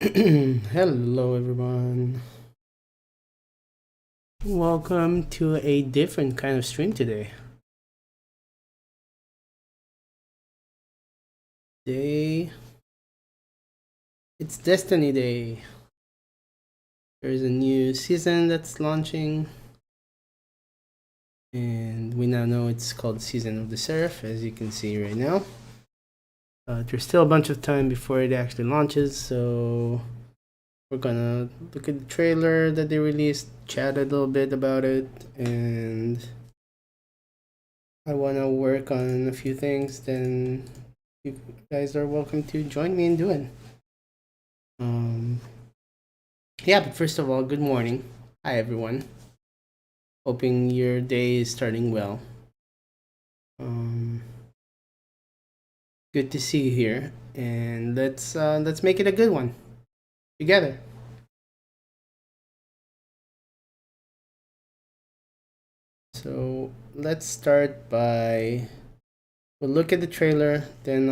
Hello, everyone. Welcome to a different kind of stream today. It's Destiny Day. There's a new season that's launching, and we now know it's called Season of the Seraph, as you can see right now. There's still a bunch of time before it actually launches, so we're gonna look at the trailer that they released, chat a little bit about it, and I wanna work on a few things. Then you guys are welcome to join me in doing. Yeah, but first of all, good morning. Hi, everyone. Hoping your day is starting well. Good to see you here, and let's make it a good one together. So let's start by we'll look at the trailer, then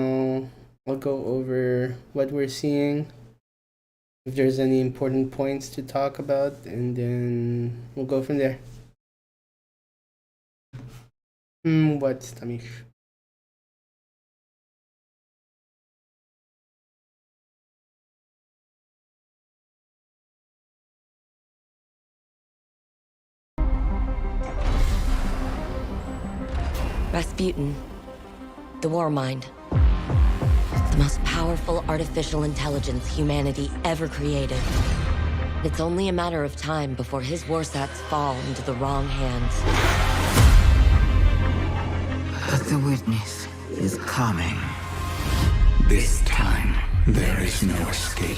I'll go over what we're seeing, if there's any important points to talk about, and then we'll go from there. What, Tamish? Rasputin, the War Mind. The most powerful artificial intelligence humanity ever created. It's only a matter of time before his warsats fall into the wrong hands. The witness is coming. This time, there is no escape.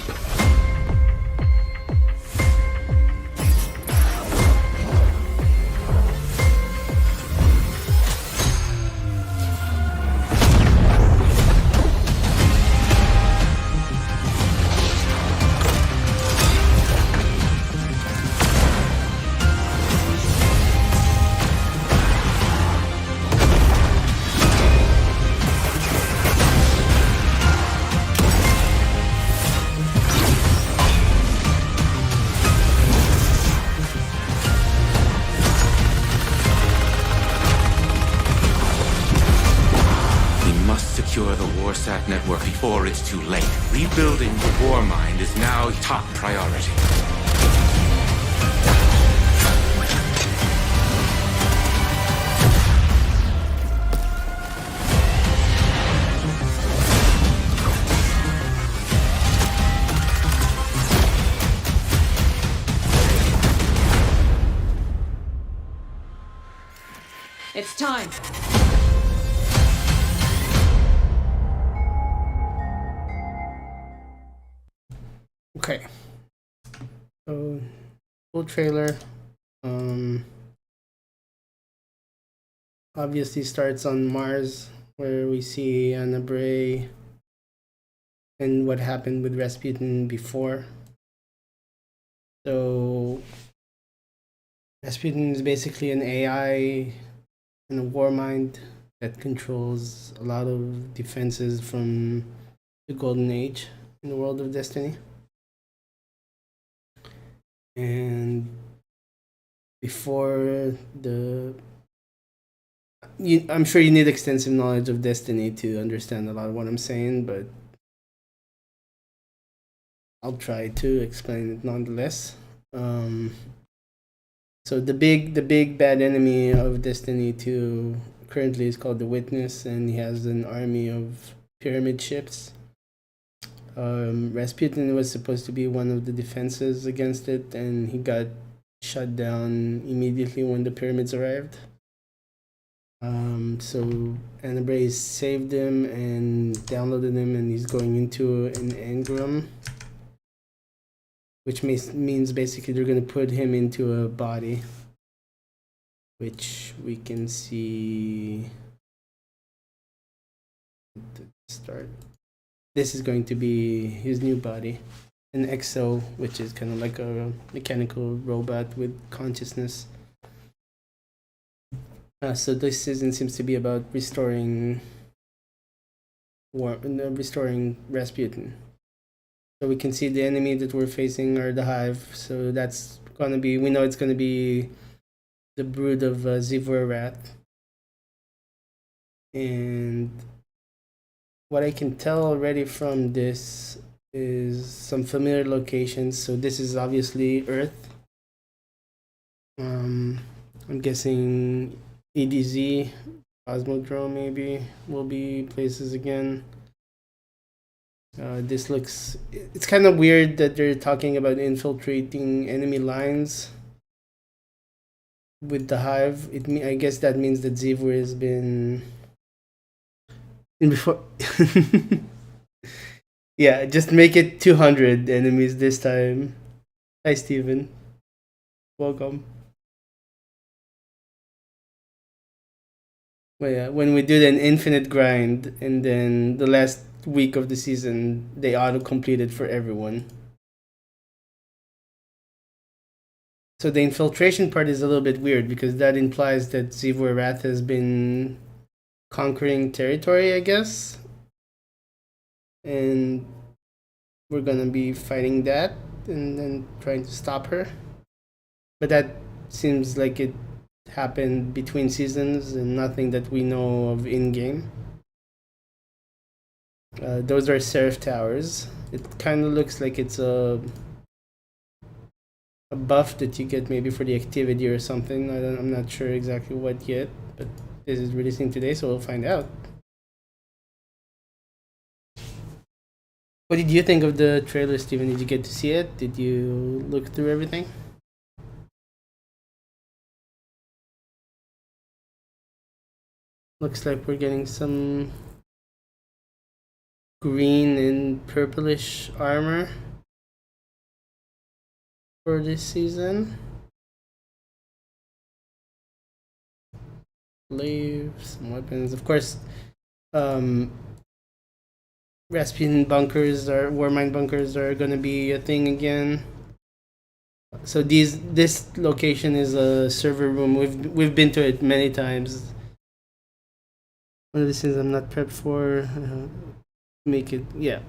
Network before it's too late. Rebuilding the War Mind is now top priority. It's time. Okay. So, full trailer. Obviously starts on Mars, where we see Anna Bray and what happened with Rasputin before. So, Rasputin is basically an AI and a war mind that controls a lot of defenses from the Golden Age in the world of Destiny. And before I'm sure you need extensive knowledge of Destiny to understand a lot of what I'm saying, but I'll try to explain it nonetheless. So the big bad enemy of Destiny 2 currently is called the Witness, and he has an army of pyramid ships. Rasputin was supposed to be one of the defenses against it, and he got shut down immediately when the pyramids arrived. So Anabray saved him and downloaded him, and he's going into an engram, which means basically they're going to put him into a body, which we can see. Start. This is going to be his new body, an exo, which is kind of like a mechanical robot with consciousness. So this season seems to be about restoring Rasputin. So we can see the enemy that we're facing are the Hive. So that's gonna be, we know it's gonna be the brood of Zivor. And what I can tell already from this is some familiar locations. So this is obviously Earth. I'm guessing EDZ, Cosmodrome maybe will be places again. This looks, it's kind of weird that they're talking about infiltrating enemy lines with the Hive. I guess that means that Zivor has been in before. Yeah, just make it 200 enemies this time. Hi, Steven. Welcome. Well, yeah, when we did an infinite grind, and then the last week of the season, they auto completed for everyone. So the infiltration part is a little bit weird because that implies that Zivor Wrath has been conquering territory, I guess. And we're gonna be fighting that and then trying to stop her. But that seems like it happened between seasons and nothing that we know of in game. Those are Seraph towers. It kind of looks like it's a buff that you get maybe for the activity or something. I'm not sure exactly what yet, but this is releasing today, so we'll find out. What did you think of the trailer, Steven? Did you get to see it? Did you look through everything? Looks like we're getting some green and purplish armor for this season. Leave some weapons. Of course, Rasputin bunkers or Warmind bunkers are gonna be a thing again. So this location is a server room. We've been to it many times. One of the things I'm not prepped for. Make it, yeah.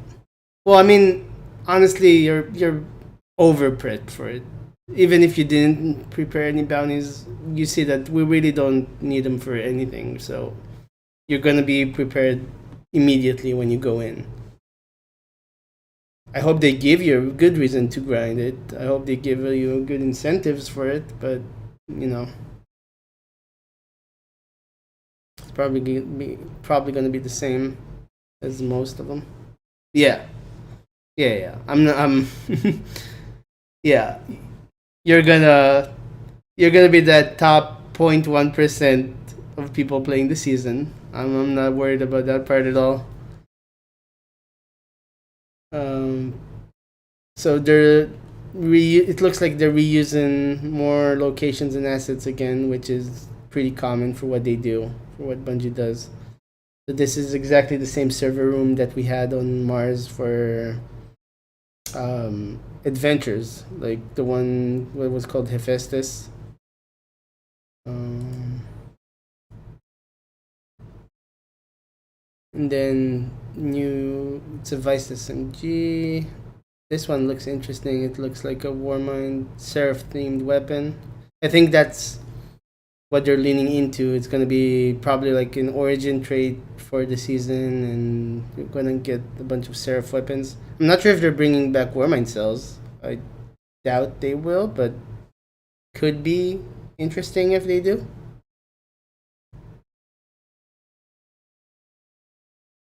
Well, I mean, honestly, you're over prepped for it. Even if you didn't prepare any bounties, you see that we really don't need them for anything. So you're gonna be prepared immediately when you go in. I hope they give you a good reason to grind it. I hope they give you good incentives for it, but you know, it's probably gonna be the same as most of them. Yeah, yeah. I'm yeah. You're gonna be that top 0.1% of people playing the season. I'm not worried about that part at all. So it looks like they're reusing more locations and assets again, which is pretty common for what they do, for what Bungie does. So this is exactly the same server room that we had on Mars for adventures, like the one what was called Hephaestus. And then it's a Vice SMG. This one looks interesting. It looks like a Warmind Seraph themed weapon. I think that's what they're leaning into. It's gonna be probably like an origin trait for the season, and you're gonna get a bunch of Seraph weapons. I'm not sure if they're bringing back Warmind cells. I doubt they will, but could be interesting if they do.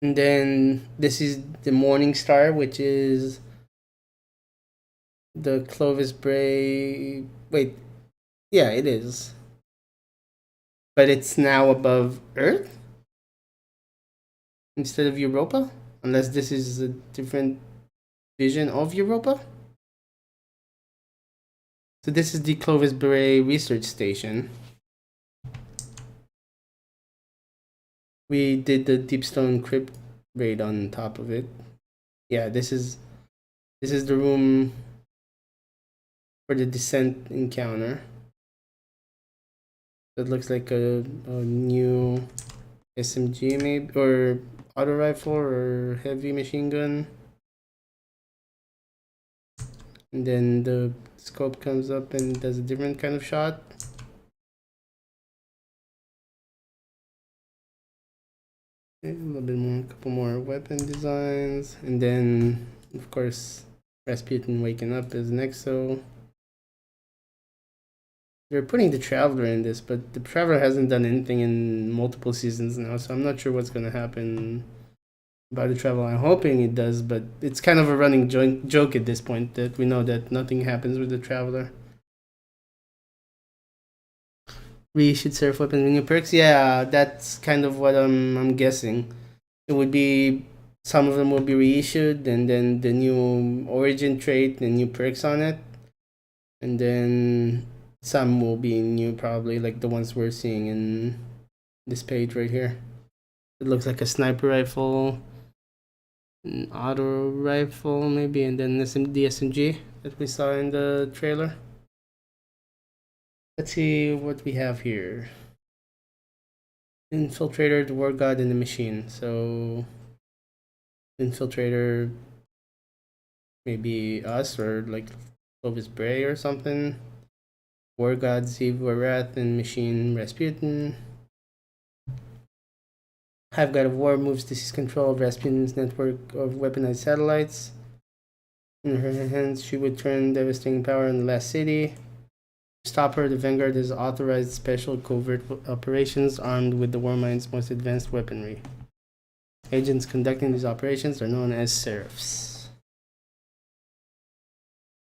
And then this is the Morning Star, which is the Clovis Bray. Wait, yeah, it is. But it's now above Earth instead of Europa, unless this is a different vision of Europa. So this is the Clovis Bray Research Station. We did the Deepstone Crypt raid on top of it. Yeah, this is the room for the Descent encounter. That looks like a new SMG maybe, or auto rifle or heavy machine gun. And then the scope comes up and does a different kind of shot. Okay, a little bit more, a couple more weapon designs. And then, of course, Rasputin waking up as Nexo. They're putting the Traveler in this, but the Traveler hasn't done anything in multiple seasons now, so I'm not sure what's going to happen about the Traveler. I'm hoping it does, but it's kind of a running joke at this point that we know that nothing happens with the Traveler. Reissued Seraph weapon with new perks? Yeah, that's kind of what I'm guessing. It would be, some of them will be reissued, and then the new origin trait and new perks on it. And then some will be new, probably, like the ones we're seeing in this page right here. It looks like a sniper rifle, an auto rifle maybe, and then the SMG that we saw in the trailer. Let's see what we have here. Infiltrator, the War God, and the Machine. So, Infiltrator, maybe us, or like Clovis Bray or something. War God, Ziv Warath, and Machine Rasputin. Hive God of War moves to seize control of Rasputin's network of weaponized satellites. In her hands, she would turn devastating power on the last city. To stop her, the Vanguard has authorized special covert operations armed with the Warmind's most advanced weaponry. Agents conducting these operations are known as Seraphs.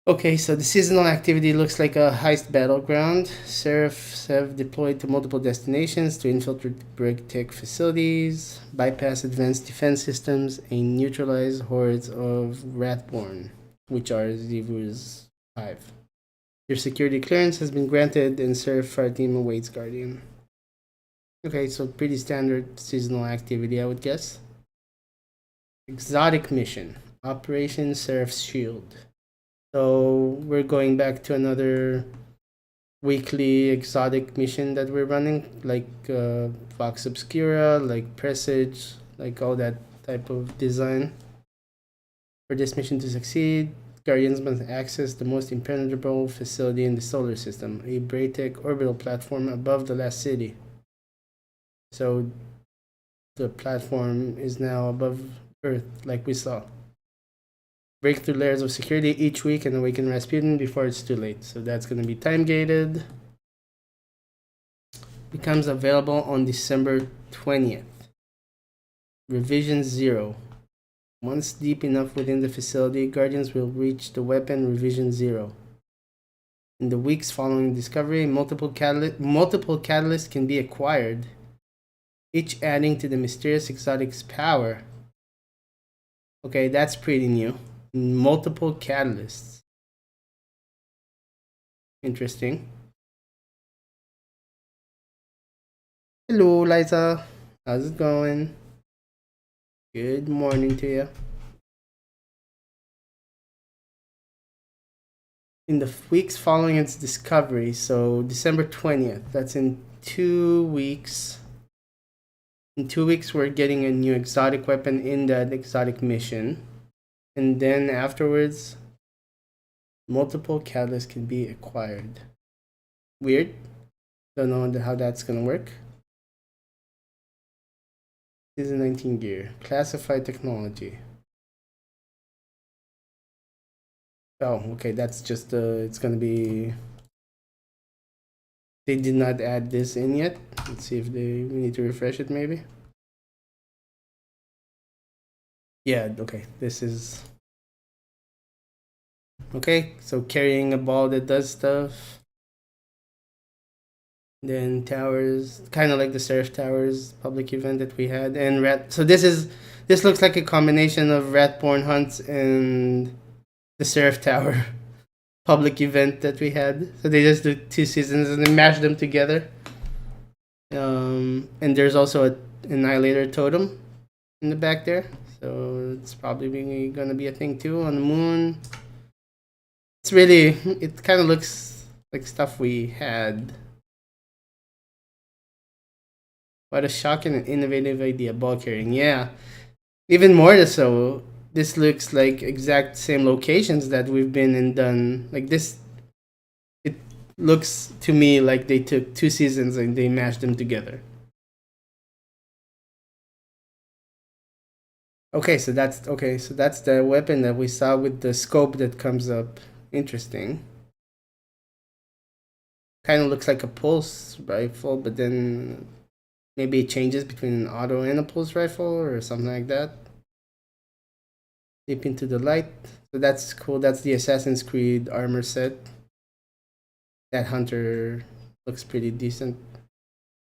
Okay, so the seasonal activity looks like a heist battleground. Seraphs have deployed to multiple destinations to infiltrate big tech facilities, bypass advanced defense systems, and neutralize hordes of Wrathborn, which are Zivu's hive. Your security clearance has been granted, and Seraph Fire Team awaits Guardian. Okay, so pretty standard seasonal activity, I would guess. Exotic mission, Operation Seraph's Shield. So we're going back to another weekly exotic mission that we're running, like Vox Obscura, like Presage, like all that type of design. For this mission to succeed, Guardians must access the most impenetrable facility in the solar system, a Braytech orbital platform above the last city. So the platform is now above Earth, like we saw. Break through layers of security each week and awaken Rasputin before it's too late. So that's going to be time gated. Becomes available on December 20th. Revision 0. Once deep enough within the facility, Guardians will reach the weapon Revision 0. In the weeks following discovery, multiple catalysts can be acquired, each adding to the mysterious exotic's power. Okay, that's pretty new. Multiple catalysts. Interesting. Hello, Liza. How's it going? Good morning to you. In the weeks following its discovery, so December 20th, that's in 2 weeks. In 2 weeks, we're getting a new exotic weapon in that exotic mission. And then afterwards, multiple catalysts can be acquired. Weird. Don't know how that's gonna work. Season 19 gear. Classified technology. Oh, okay, that's just it's gonna be... They did not add this in yet. Let's see if we need to refresh it maybe. Yeah, okay, this is... Okay, so carrying a ball that does stuff. Then towers, kind of like the Seraph Towers public event that we had. And so this looks like a combination of Ratborn hunts and the Seraph Tower public event that we had. So they just do 2 seasons and they mash them together. And there's also an Annihilator totem in the back there. So it's probably gonna be a thing too on the moon. It kind of looks like stuff we had. What a shocking and innovative idea, ball carrying. Yeah, even more so. this looks like exact same locations that we've been and done. Like this, it looks to me like they took 2 seasons and they mashed them together. Okay, so that's the weapon that we saw with the scope that comes up. Interesting. Kind of looks like a pulse rifle, but then maybe it changes between an auto and a pulse rifle or something like that. Deep into the light. So that's cool. That's the Assassin's Creed armor set. That hunter looks pretty decent.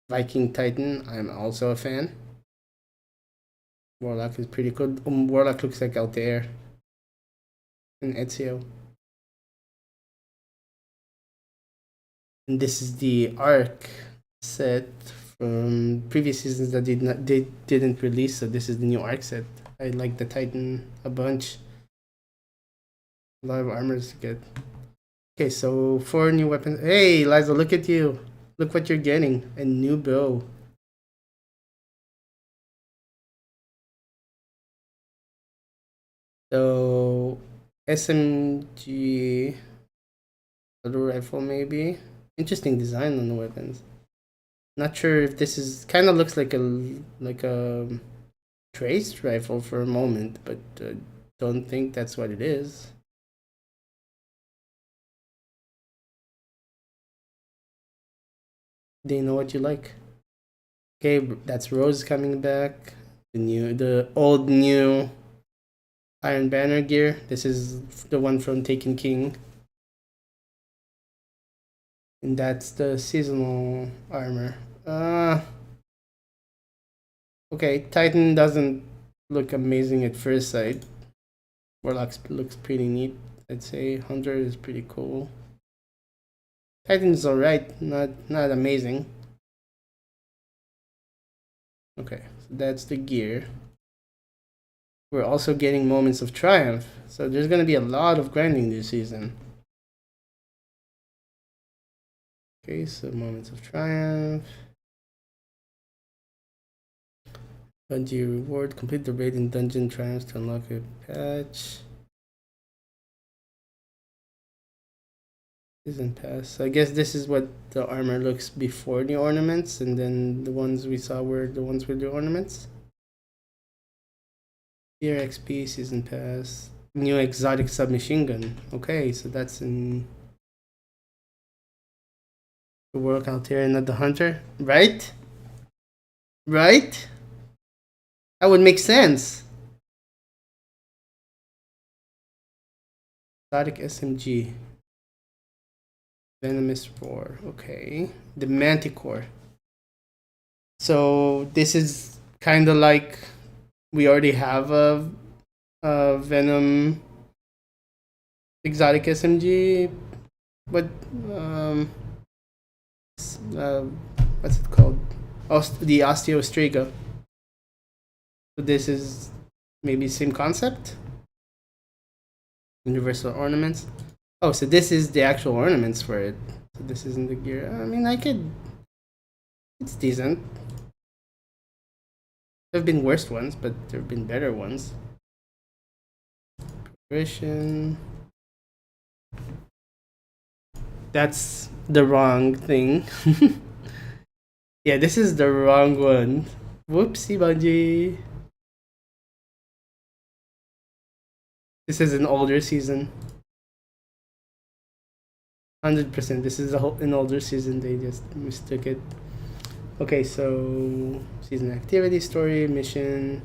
Viking Titan, I'm also a fan. Warlock is pretty good. Warlock looks like Altair and Ezio. And this is the Arc set from previous seasons that they didn't release. So this is the new Arc set. I like the Titan a bunch. A lot of armors to get. Okay, so 4 new weapons. Hey, Liza, look at you. Look what you're getting. A new bow. So SMG auto rifle maybe. Interesting design on the weapons. Not sure if this is kind of looks like a trace rifle for a moment, but don't think that's what it is. They know what you like. Okay, that's Rose coming back. The old new Iron Banner gear. This is the one from Taken King. And that's the seasonal armor. Okay, Titan doesn't look amazing at first sight. Warlock looks pretty neat, I'd say. Hunter is pretty cool. Titan's alright, not amazing. Okay, so that's the gear. We're also getting Moments of Triumph, so there's gonna be a lot of grinding this season. Okay, so Moments of Triumph. Bungie reward, complete the raid in Dungeon Triumphs to unlock a patch. Season pass. So I guess this is what the armor looks before the ornaments, and then the ones we saw were the ones with the ornaments. Year XP, season pass, new exotic submachine gun. Okay, so that's in the World Altair, not the Hunter, right? Right? That would make sense. Exotic SMG. Venomous Roar. Okay. The Manticore. So this is kind of like we already have a Venom exotic SMG, but what's it called? The Osteostrega. So this is maybe same concept. Universal ornaments. Oh, so this is the actual ornaments for it. So this isn't the gear. I mean, it's decent. There have been worse ones, but there have been better ones. Progression. That's the wrong thing. Yeah, this is the wrong one. Whoopsie, Bungie. This is an older season. 100%. This is an older season. They just mistook it. Okay, so season activity, story, mission,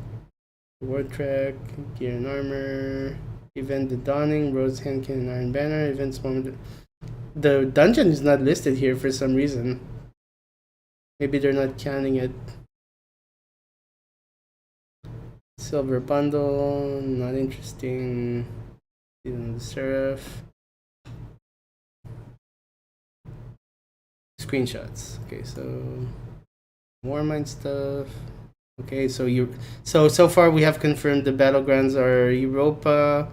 reward track, gear and armor, event the dawning, Rose Handkin and Iron Banner, events moment. The dungeon is not listed here for some reason. Maybe they're not counting it. Silver bundle, not interesting. Season of the Seraph. Screenshots. Okay, so Warmind stuff. Okay, so far we have confirmed the battlegrounds are Europa,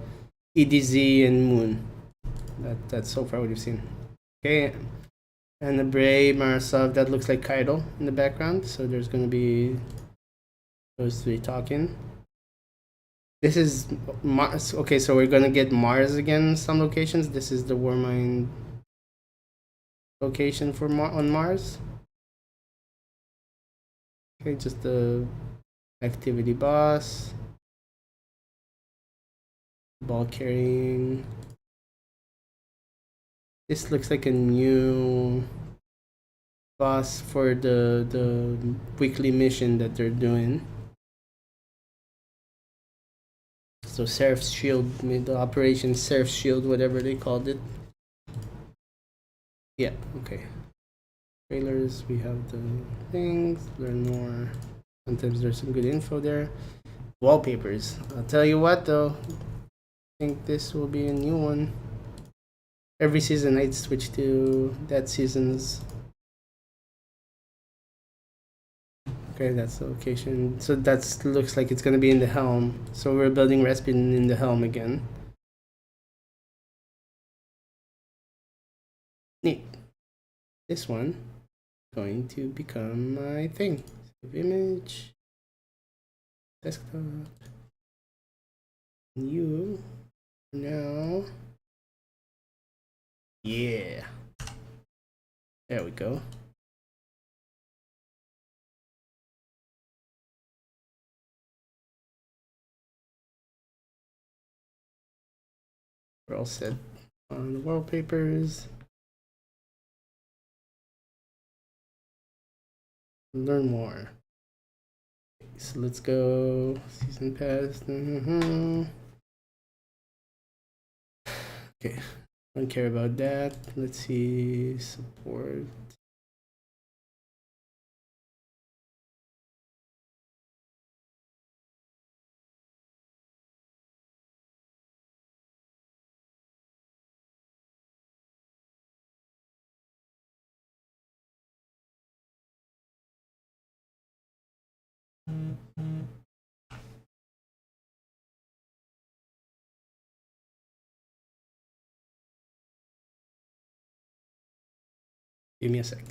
EDZ, and Moon. That's so far what we've seen. Okay, and the Bray, Marasov, that looks like Kaido in the background. So there's gonna be those 3 talking. This is Mars. Okay, so we're gonna get Mars again in some locations. This is the Warmind location for on Mars. Okay, just the activity boss. Ball carrying. This looks like a new boss for the weekly mission that they're doing. So Seraph's Shield, the Operation Seraph's Shield, whatever they called it. Yeah, okay. Trailers, we have the things, learn more. Sometimes there's some good info there. Wallpapers. I'll tell you what though, I think this will be a new one. Every season I'd switch to that season's. Okay, that's the location. So that looks like it's gonna be in the helm. So we're building Rasputin in the helm again. Neat. This one is going to become my thing. Save image. Desktop. You now. Yeah. There we go. We're all set on the wallpapers. Learn more. So let's go. Season pass. Okay. Don't care about that. Let's see. Support. Give me a sec.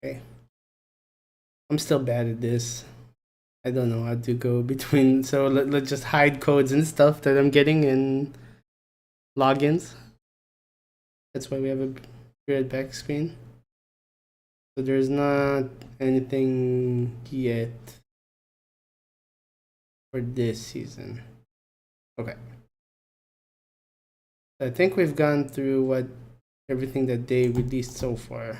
Okay. I'm still bad at this. I don't know how to go between. So let's just hide codes and stuff that I'm getting in logins. That's why we have a red back screen. So there's not anything yet for this season. Okay. I think we've gone through everything that they released so far.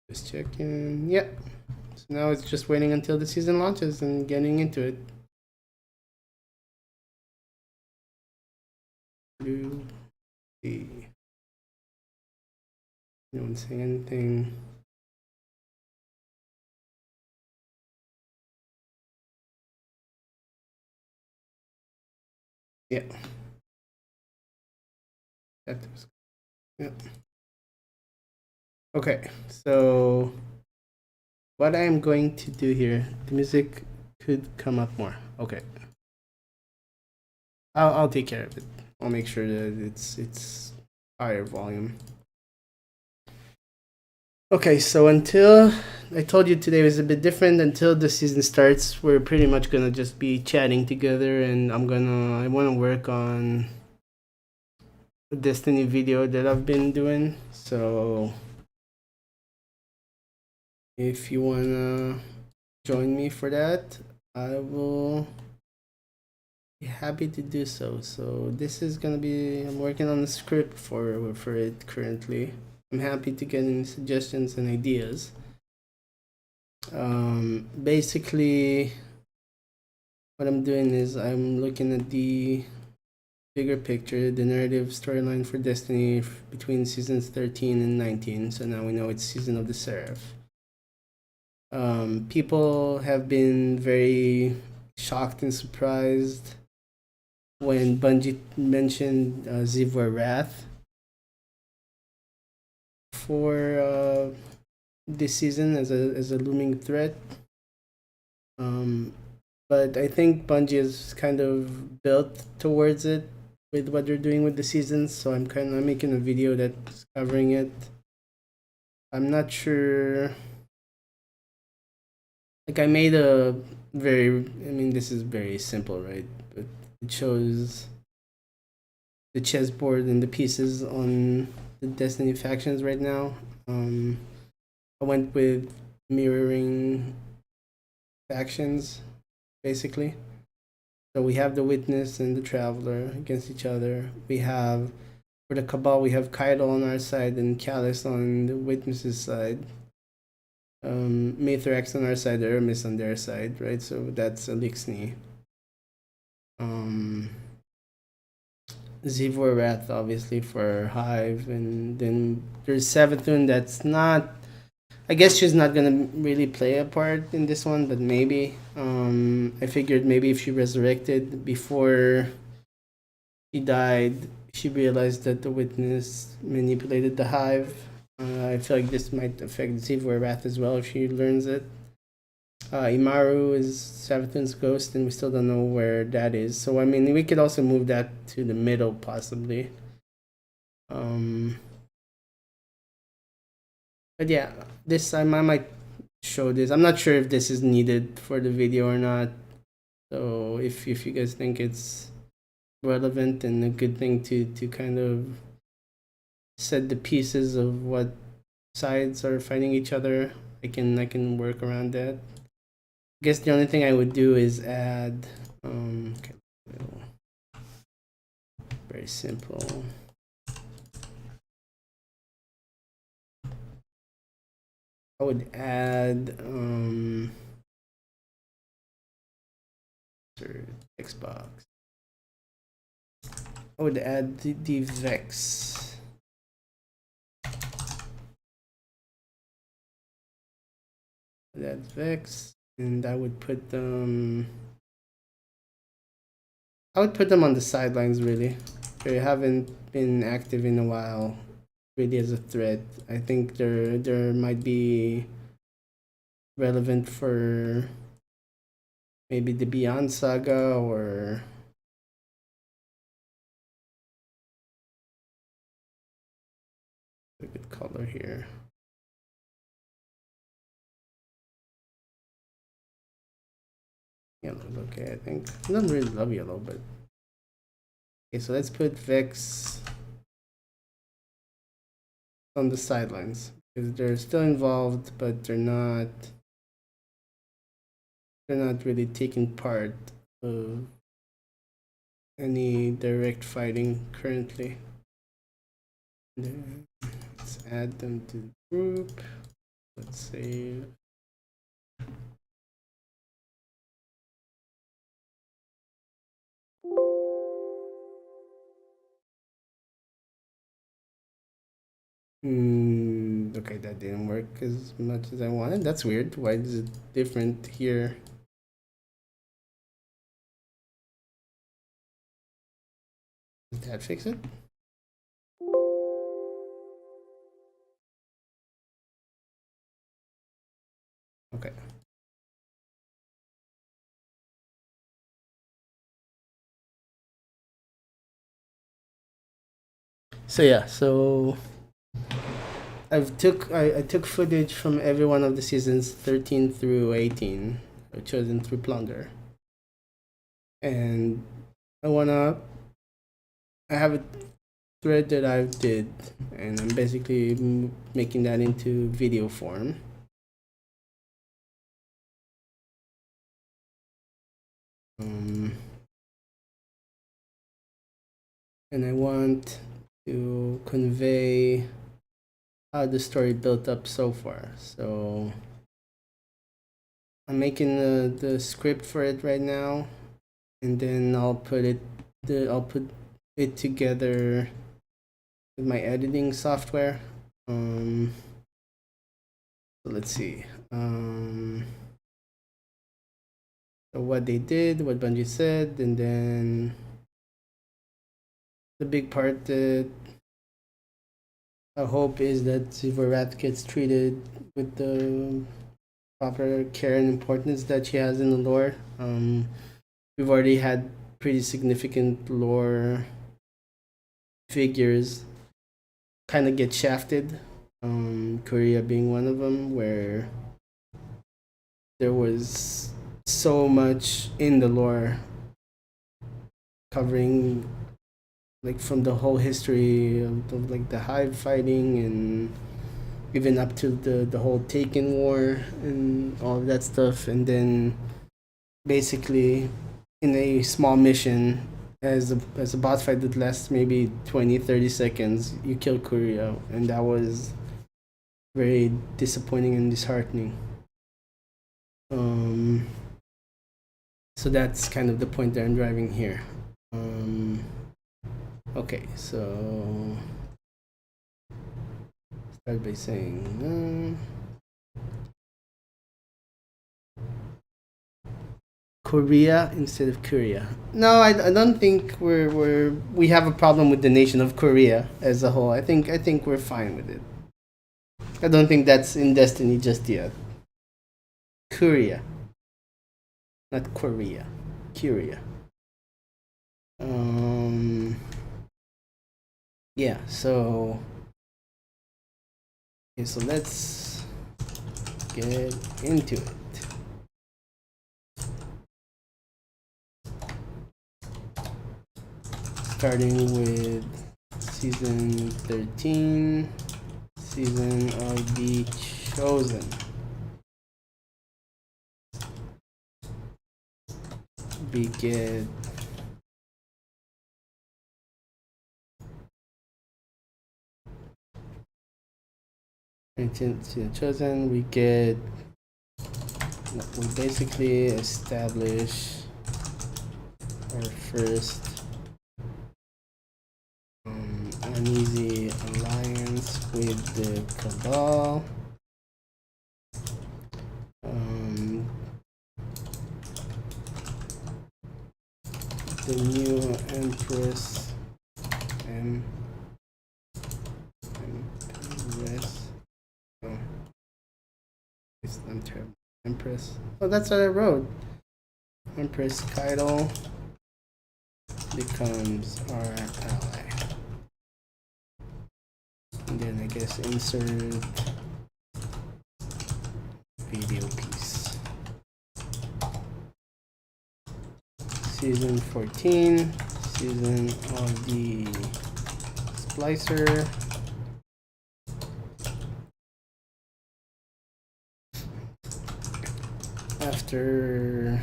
Just checking. Yep. So now it's just waiting until the season launches and getting into it. See. No one saying anything. Yeah. Yeah. Okay, so what I'm going to do here, the music could come up more. Okay. I'll take care of it. I'll make sure that it's higher volume. Okay, so until I told you today was a bit different, until the season starts, we're pretty much gonna just be chatting together, and I wanna work on the Destiny video that I've been doing. So if you wanna join me for that, I will be happy to do so. So this is gonna be, I'm working on the script for it currently. I'm happy to get any suggestions and ideas. Basically what I'm doing is I'm looking at the bigger picture, the narrative storyline for Destiny between seasons 13 and 19. So now we know it's Season of the Seraph. People have been very shocked and surprised when Bungie mentioned Zivwa Wrath. for this season as a looming threat. But I think Bungie is kind of built towards it with what they're doing with the seasons, so I'm making a video that's covering it. I'm not sure. Like I made a this is very simple, right? But it shows the chessboard and the pieces on the Destiny factions right now. I went with mirroring factions, basically. So we have the Witness and the Traveler against each other. We have, for the Cabal, we have Kaido on our side and Callus on the Witness's side. Mithrax on our side, Hermes on their side, right? So that's Elixni. Zivor Wrath, obviously, for Hive, and then there's Savathun. That's not. I guess she's not gonna really play a part in this one, but maybe. I figured maybe if she resurrected before she died, she realized that the Witness manipulated the Hive. I feel like this might affect Zivor Wrath as well if she learns it. Imaru is Savathun's ghost, and we still don't know where that is. So I mean, we could also move that to the middle, possibly. But yeah, this I might show this. I'm not sure if this is needed for the video or not. So if you guys think it's relevant and a good thing to kind of set the pieces of what sides are fighting each other, I can work around that. I guess the only thing I would do is add okay, very simple. I would add text box. I would add the Vex. That Vex, and I would put them. I would put them on the sidelines. Really, they haven't been active in a while. Really, as a threat, I think there might be relevant for maybe the Beyond Saga or a good color here. Yellow, okay, I think. I don't really love yellow, but okay, so let's put Vex on the sidelines because they're still involved, but they're not really taking part of any direct fighting currently. Let's add them to the group. Let's save. Okay, that didn't work as much as I wanted. That's weird. Why is it different here? Did that fix it? Okay. So yeah, so I took footage from every one of the seasons 13 through 18, chosen through Plunder, and I have a thread that I did, and I'm basically making that into video form. And I want to convey how the story built up so far. So I'm making the script for it right now, and then I'll put it together with my editing software. So let's see. So what they did, what Bungie said, and then the big part that our hope is that Zivorat gets treated with the proper care and importance that she has in the lore. We've already had pretty significant lore figures kind of get shafted. Korea being one of them, where there was so much in the lore covering like from the whole history of like the hive fighting and even up to the whole Taken War and all of that stuff, and then basically in a small mission as a boss fight that lasts maybe 20-30 seconds, you kill Korea, and that was very disappointing and disheartening. So that's kind of the point that I'm driving here. Okay, so start by saying Korea instead of Korea. No, I don't think we have a problem with the nation of Korea as a whole. I think we're fine with it. I don't think that's in Destiny just yet. Korea, not Korea. Korea. Yeah. So. Okay, so let's get into it. Starting with season 13, season of the Chosen. We get Chosen. We basically establish our first uneasy alliance with the Cabal. The new Empress Empress. Oh, that's what I wrote. Empress Kaido becomes our ally. And then I guess insert video piece. Season 14, season of the Splicer. After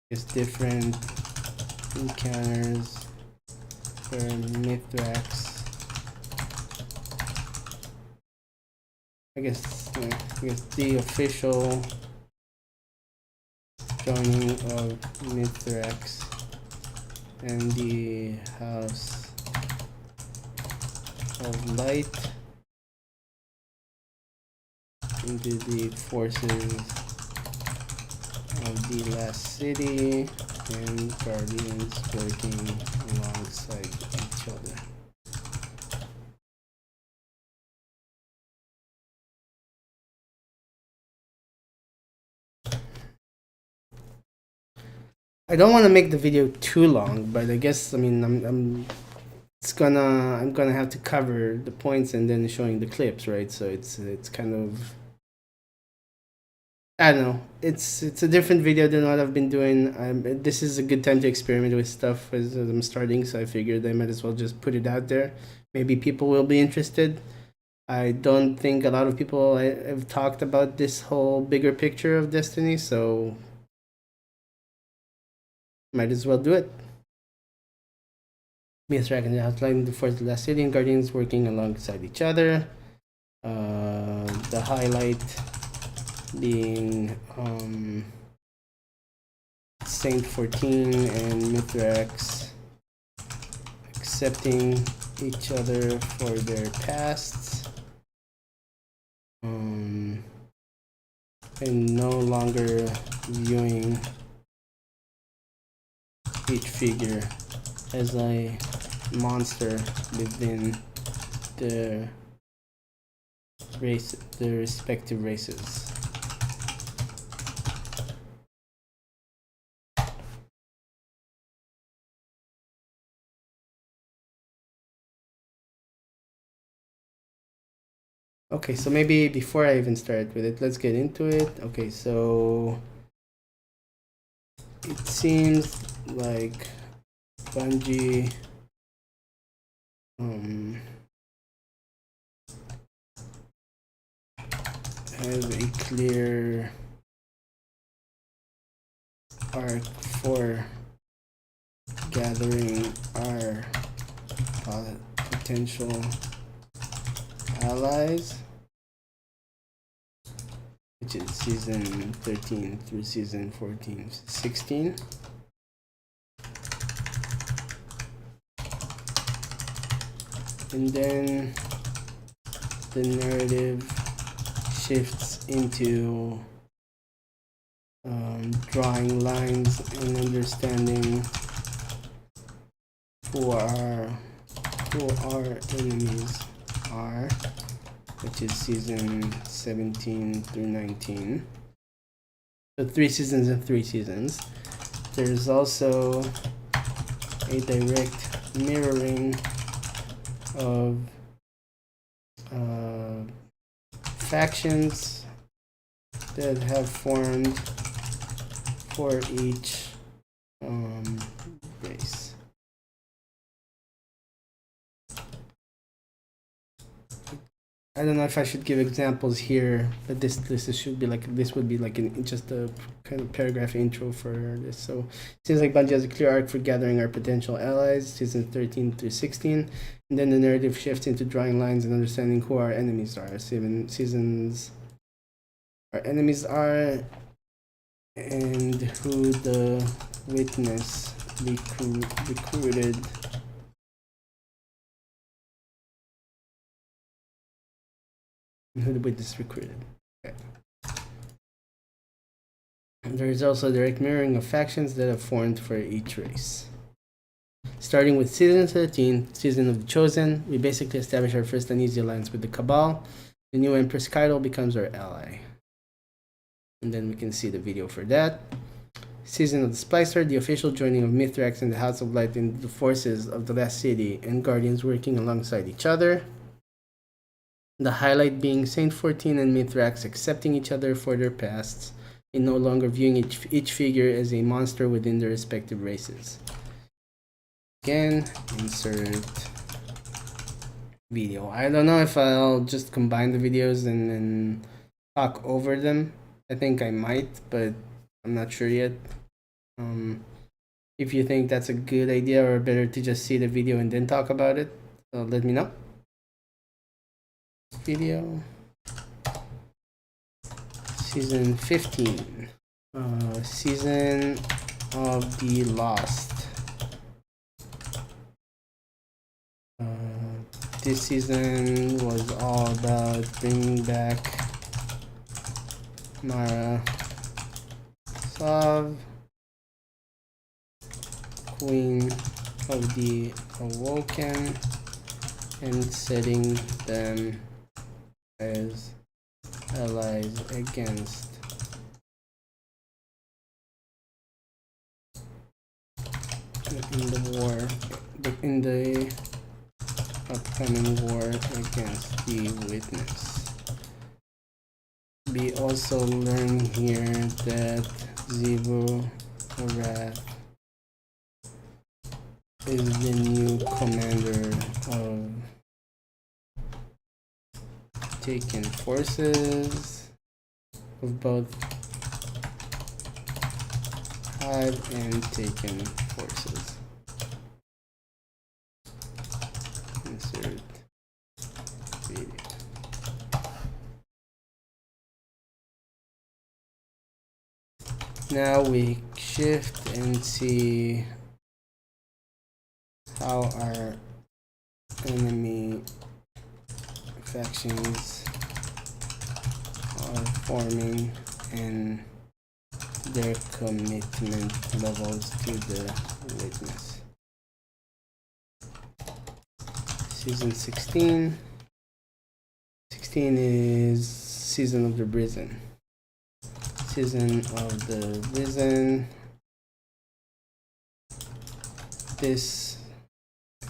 it's different encounters for Mithrax. I guess the official joining of Mithrax and the House of Light into the forces of the Last City, and Guardians working alongside each other. I don't want to make the video too long, but I guess I'm gonna have to cover the points and then showing the clips, right? So it's kind of, I don't know. It's a different video than what I've been doing. This is a good time to experiment with stuff as I'm starting, so I figured I might as well just put it out there. Maybe people will be interested. I don't think a lot of people have talked about this whole bigger picture of Destiny, so might as well do it. Mithrax and outlining the Force of the Last City and Guardians working alongside each other. The highlight being Saint 14 and Mithrax accepting each other for their pasts, and no longer viewing each figure as a monster within the respective races. Okay, so maybe before I even start with it, let's get into it. Okay, so it seems like Bungie have a clear arc for gathering our potential allies, which is season 13 through season 16. And then the narrative shifts into drawing lines and understanding who our enemies are, which is season 17 through 19. So 3 seasons and 3 seasons. There's also a direct mirroring of factions that have formed for each race. I don't know if I should give examples here, but this should be like, this would be like just a kind of paragraph intro for this. So it seems like Bungie has a clear arc for gathering our potential allies, season 13 through 16, and then the narrative shifts into drawing lines and understanding who our enemies are. Seasons our enemies are, and who the witness recruited. Who the witness recruited. Okay. And there is also a direct mirroring of factions that have formed for each race. Starting with season 13, Season of the Chosen, we basically establish our first uneasy alliance with the Cabal. The new Empress Kaido becomes our ally. And then we can see the video for that. Season of the Splicer, the official joining of Mithrax and the House of Light in the forces of the Last City, and Guardians working alongside each other. The highlight being Saint 14 and Mithrax accepting each other for their pasts and no longer viewing each figure as a monster within their respective races. Again, insert video. I don't know if I'll just combine the videos and then talk over them. I think I might, but I'm not sure yet. If you think that's a good idea or better to just see the video and then talk about it, let me know. Video. Season 15. Season of the Lost. This season was all about bringing back Mara Sov, Queen of the Awoken, and setting them as allies against in the upcoming war against the Witness. We also learn here that Zebu Wrath is the new commander of Taken forces of both Hive and Taken forces. Insert video. Now we shift and see how our enemy factions are forming and their commitment levels to the Witness. season 16. 16 is Season of the Risen. Season of the Risen. This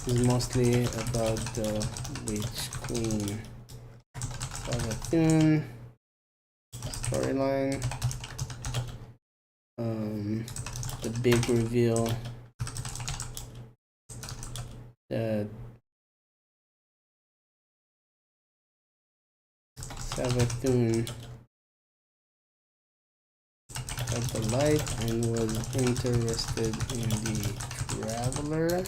is mostly about the Witch Queen Seraph storyline. The big reveal that Seraph had the light and was interested in the Traveler.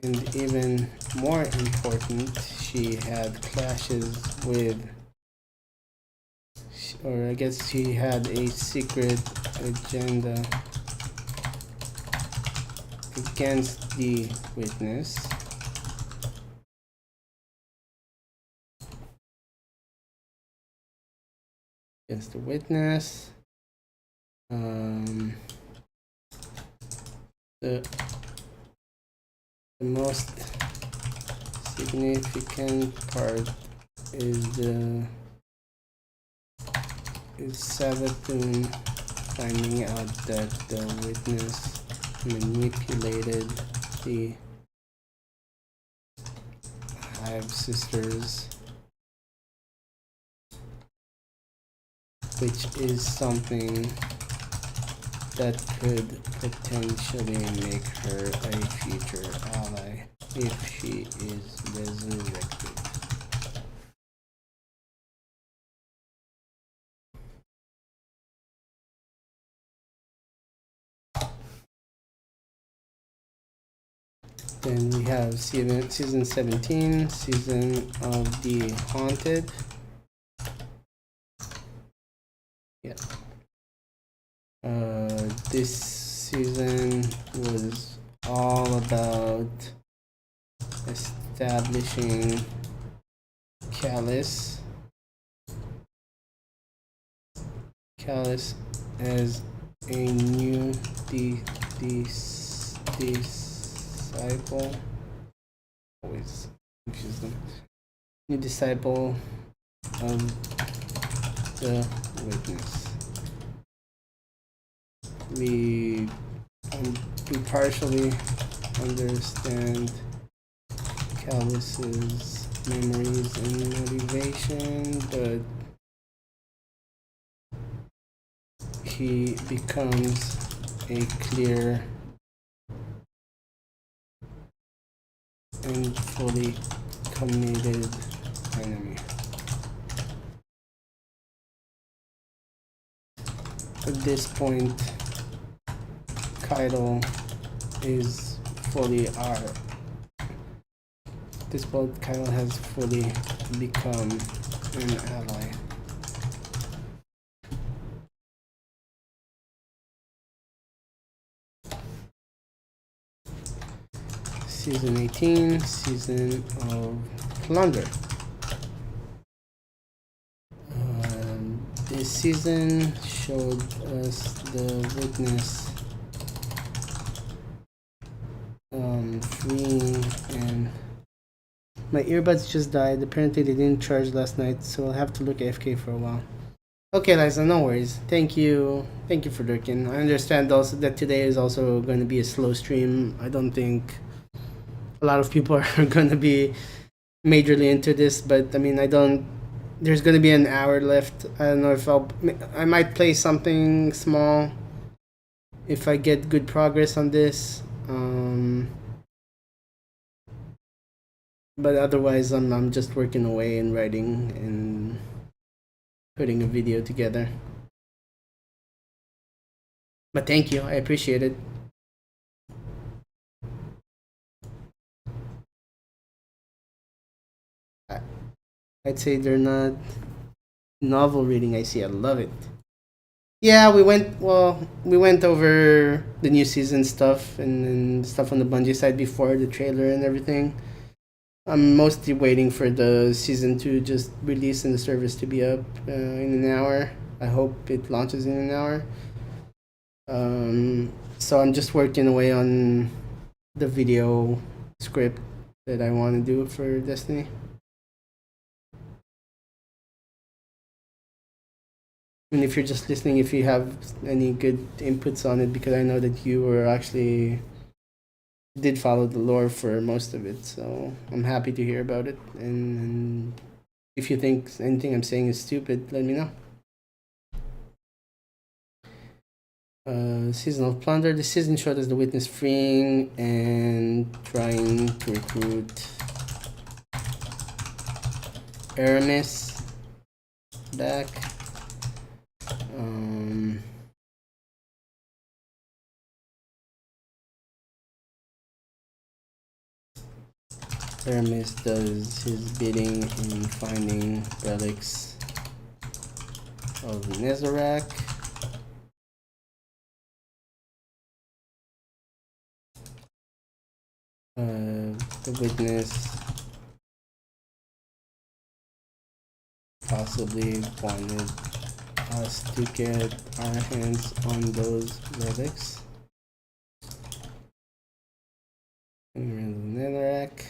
And even more important, she had clashes with, or I guess she had a secret agenda against the Witness. Against the Witness. The most significant part is Sabatun finding out that the Witness manipulated the Hive Sisters, which is something that could potentially make her a future ally if she is resurrected. Then we have season 17, Season of the Haunted. Yeah. This season was all about establishing Callus as a new disciple. Always confuse them. New disciple of the Witness. We partially understand Callus's memories and motivation, but he becomes a clear and fully committed enemy. At this point, Kaido is fully our. At this point, Kaido has fully become an ally. Season 18, Season of Plunder. This season showed us the Witness freeing, and my earbuds just died. Apparently they didn't charge last night, so I'll have to look AFK for a while. Okay, Liza, no worries. Thank you for lurking. I understand also that today is also going to be a slow stream. I don't think a lot of people are going to be majorly into this, but I mean, there's going to be an hour left. I don't know if I might play something small if I get good progress on this. But otherwise, I'm just working away and writing and putting a video together. But thank you, I appreciate it. I'd say they're not novel reading. I see. I love it. Yeah, we went over the new season stuff and stuff on the Bungie side before the trailer and everything. I'm mostly waiting for the season 2 just release and the service to be up in an hour. I hope it launches in an hour. So I'm just working away on the video script that I want to do for Destiny. And if you're just listening, if you have any good inputs on it, because I know that you were actually did follow the lore for most of it, so I'm happy to hear about it. And if you think anything I'm saying is stupid, let me know. Seasonal plunder. The season showed us the witness freeing and trying to recruit Aramis back. Aramis does his bidding in finding relics of Nezarec. The witness possibly wanted us to get our hands on those relics. Netherrack.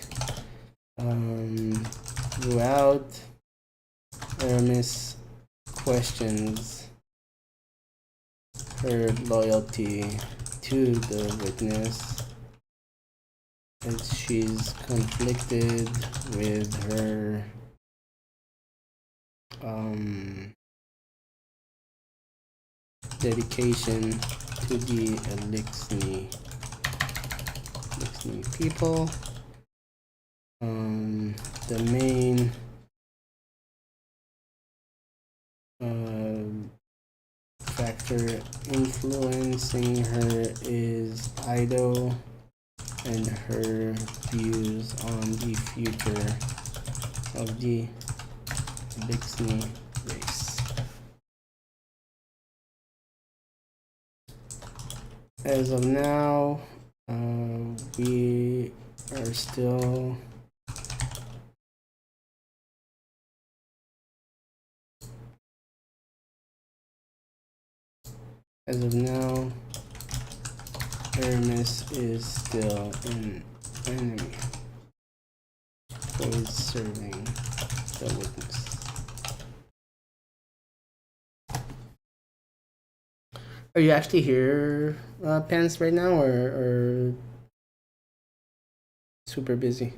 Throughout, Aramis questions her loyalty to the witness, as she's conflicted with her dedication to the Elixni people. The main factor influencing her is Ido and her views on the future of the Elixni race. As of now, we are still Aramis is still an enemy who is serving the witness. Are you actually here, Pants, right now, or super busy?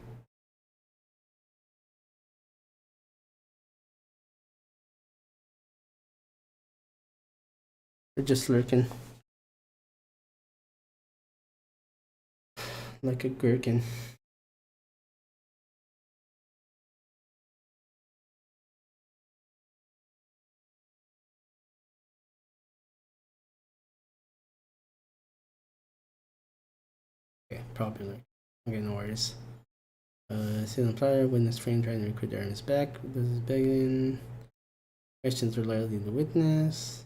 Or just lurking like a gherkin? Okay, probably like. Okay, no worries. Season player, witness frame trying to recruit Aramis back. This is begging. Questions loyalty to the witness.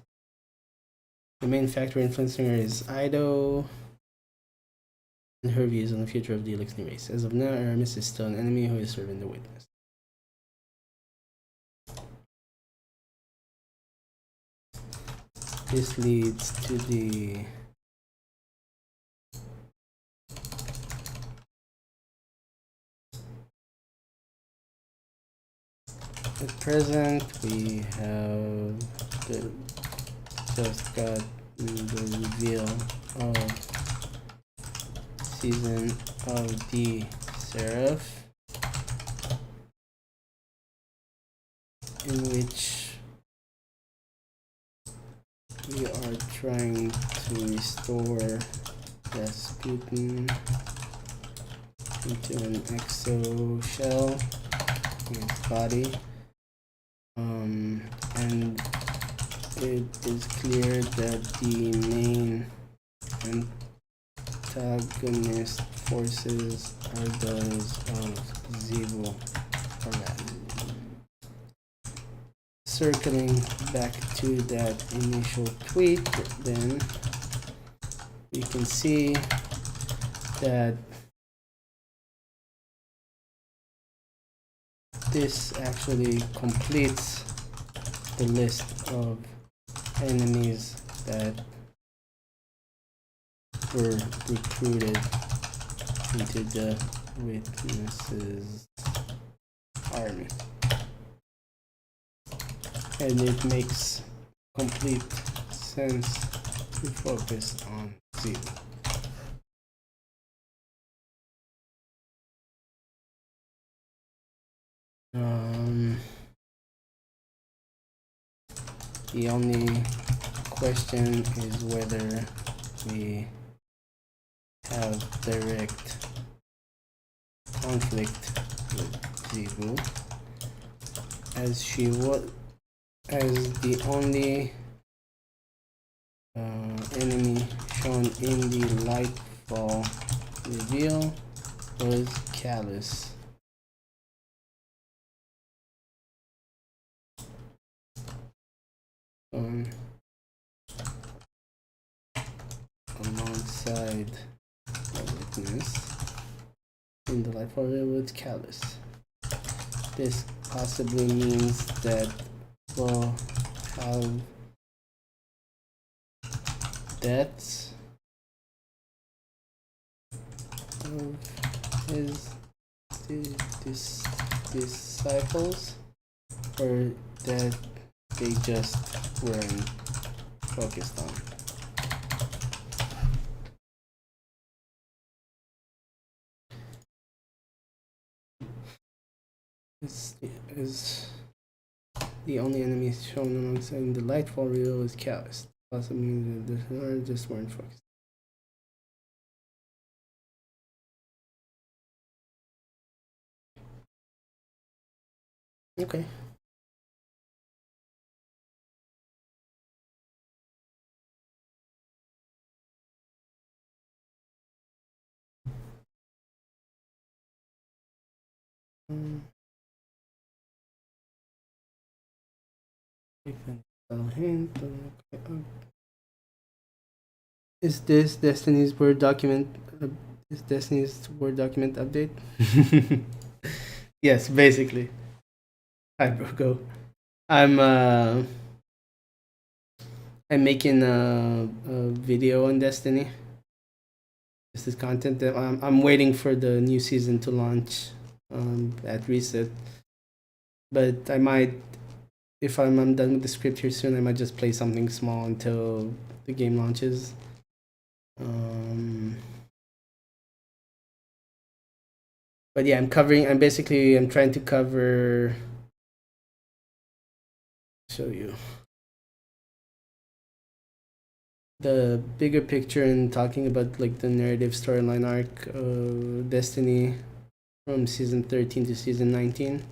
The main factor influencing her is Ido and her views on the future of the Elixni race. As of now, Aramis is still an enemy who is serving the witness. This leads to the at present we have just got the reveal of season of the Seraph, in which we are trying to restore Rasputin into an exo shell in his body. And it is clear that the main antagonist forces are those of Zivu Arad. Circling back to that initial tweet, then we can see that this actually completes the list of enemies that were recruited into the Witnesses army. And it makes complete sense to focus on Zero. The only question is whether we have direct conflict with Zivu, as she was as the only enemy shown in the Lightfall reveal was Callus. Alongside the Witness in the Lightfall reveal was Callus. This possibly means that we'll have deaths of his disciples, or that they just weren't focused on. Is the only enemy shown alongside the Lightfall reveal is Callus. Also means that they just weren't focused. Okay. Is this Destiny's Word document? Is Destiny's Word document update? Yes, basically. Hi, bro. Go. I'm making a video on Destiny. This is content that I'm waiting for the new season to launch at Reset. But I might, if I'm done with the script here soon, I might just play something small until the game launches. But yeah, I'm trying to cover, show you the bigger picture and talking about like the narrative storyline arc of Destiny from season 13 to season 19.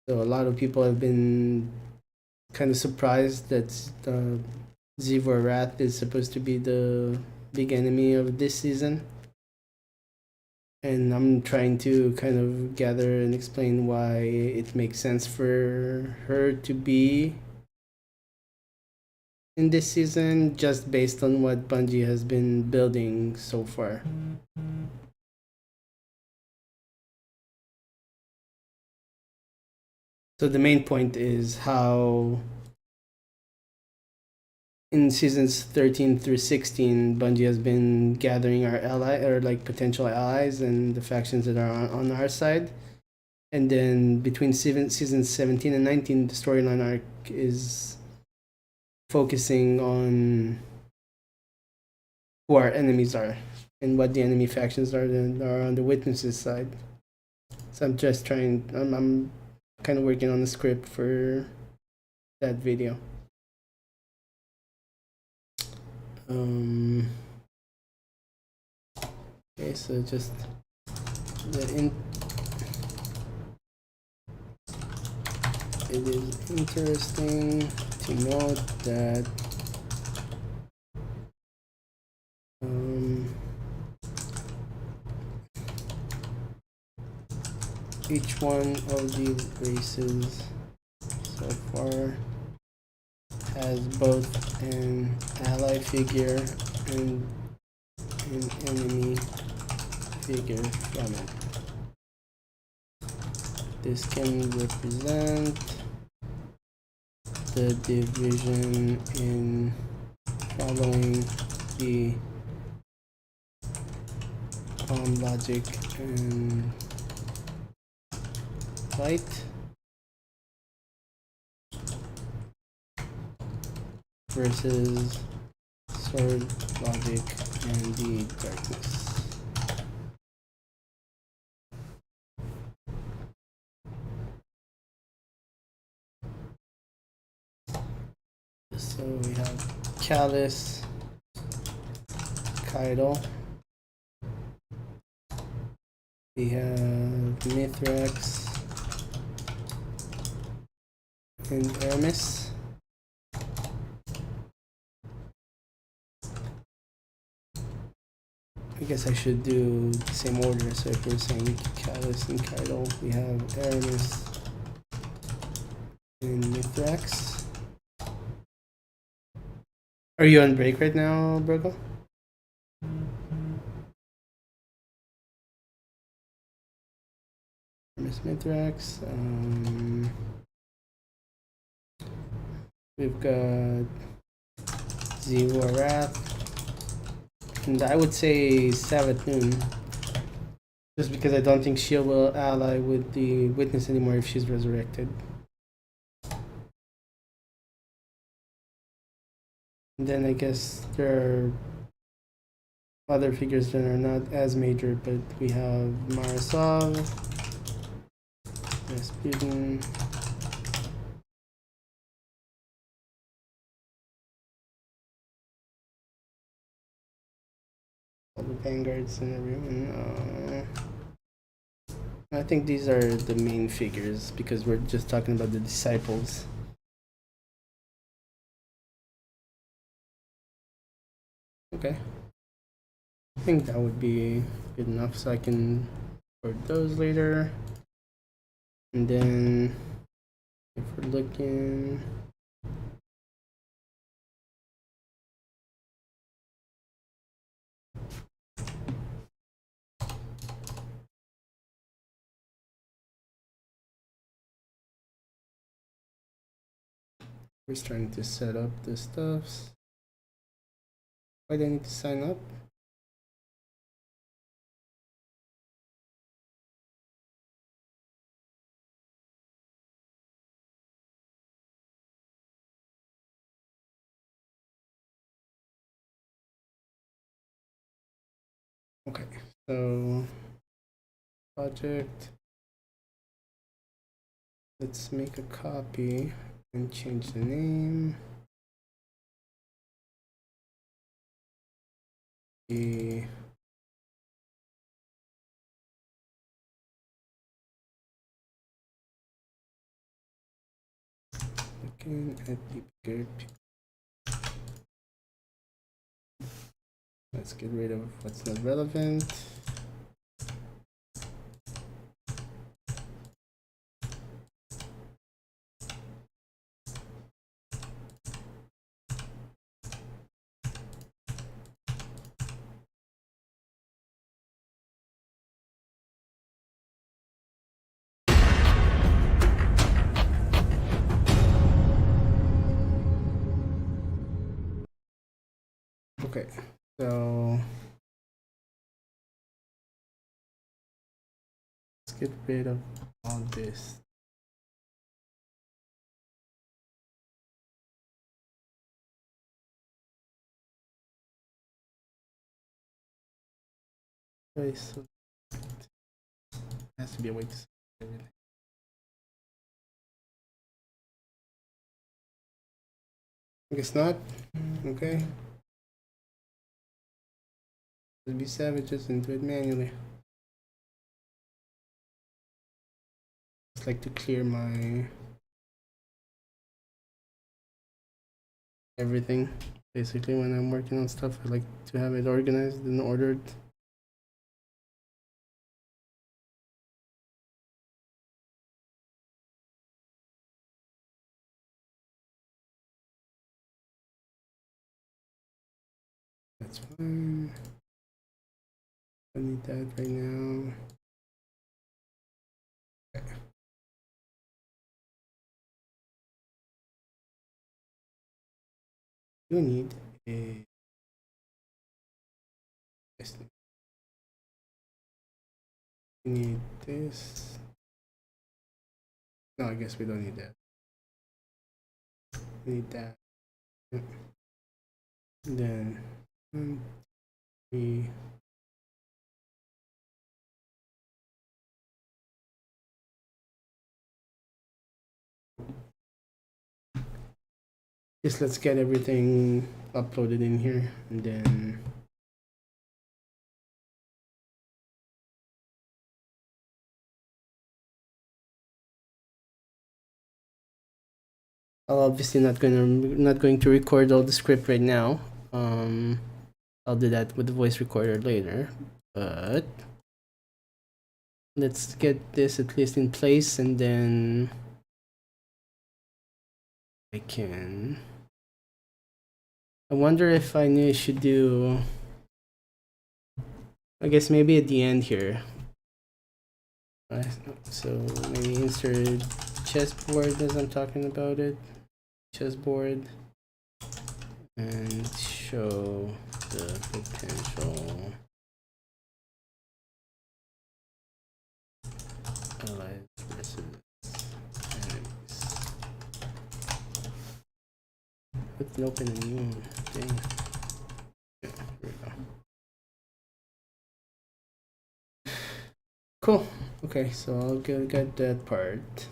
So a lot of people have been kind of surprised that Zivor Wrath is supposed to be the big enemy of this season. And I'm trying to kind of gather and explain why it makes sense for her to be in this season, just based on what Bungie has been building so far. So the main point is how in seasons 13 through 16, Bungie has been gathering our potential allies and the factions that are on our side. And then between seasons 17 and 19, the storyline arc is focusing on who our enemies are and what the enemy factions are that are on the Witnesses side. So I'm just trying, I'm kind of working on the script for that video. Okay, so just it is interesting to note that each one of the races so far has both an ally figure and an enemy figure from it. This can represent the division in following the logic and light versus sword, logic, and the darkness. So we have Callus, Kaido, we have Mithrax, and Hermes. I guess I should do the same order. So if we're saying Callus and Kaido, we have Hermes and Mithrax. Are you on break right now, Virgo? Hermes, Mithrax. We've got Zero Wrath. And I would say Savatun. Just because I don't think she will ally with the Witness anymore if she's resurrected. And then I guess there are other figures that are not as major, but we have Marasov, Rasputin, all the vanguards and everyone. I think these are the main figures because we're just talking about the disciples. Okay. I think that would be good enough so I can record those later. And then if we're looking, we're starting to set up the stuffs. Why do I need to sign up? Okay, so project. Let's make a copy and change the name. Looking at the bigger picture. Let's get rid of what's not relevant. Okay, so let's get rid of all this. Okay, so has to be a way to save everything. I guess not. Okay. Let's be savages and do it manually. Just like to clear my everything. Basically, when I'm working on stuff, I like to have it organized and ordered. That's fine. I need that right now. Okay. You need we need this. No, I guess we don't need that. We need that. Then 1, 3. Just let's get everything uploaded in here, and then I'll obviously not going to record all the script right now. I'll do that with the voice recorder later, but let's get this at least in place, and then I wonder if I should do, I guess maybe at the end here. So maybe insert chessboard as I'm talking about it. Chessboard. And show the potential allies versus enemies. Let's open a new thing. Yeah, here we go. Cool. Okay, so I'll get that part.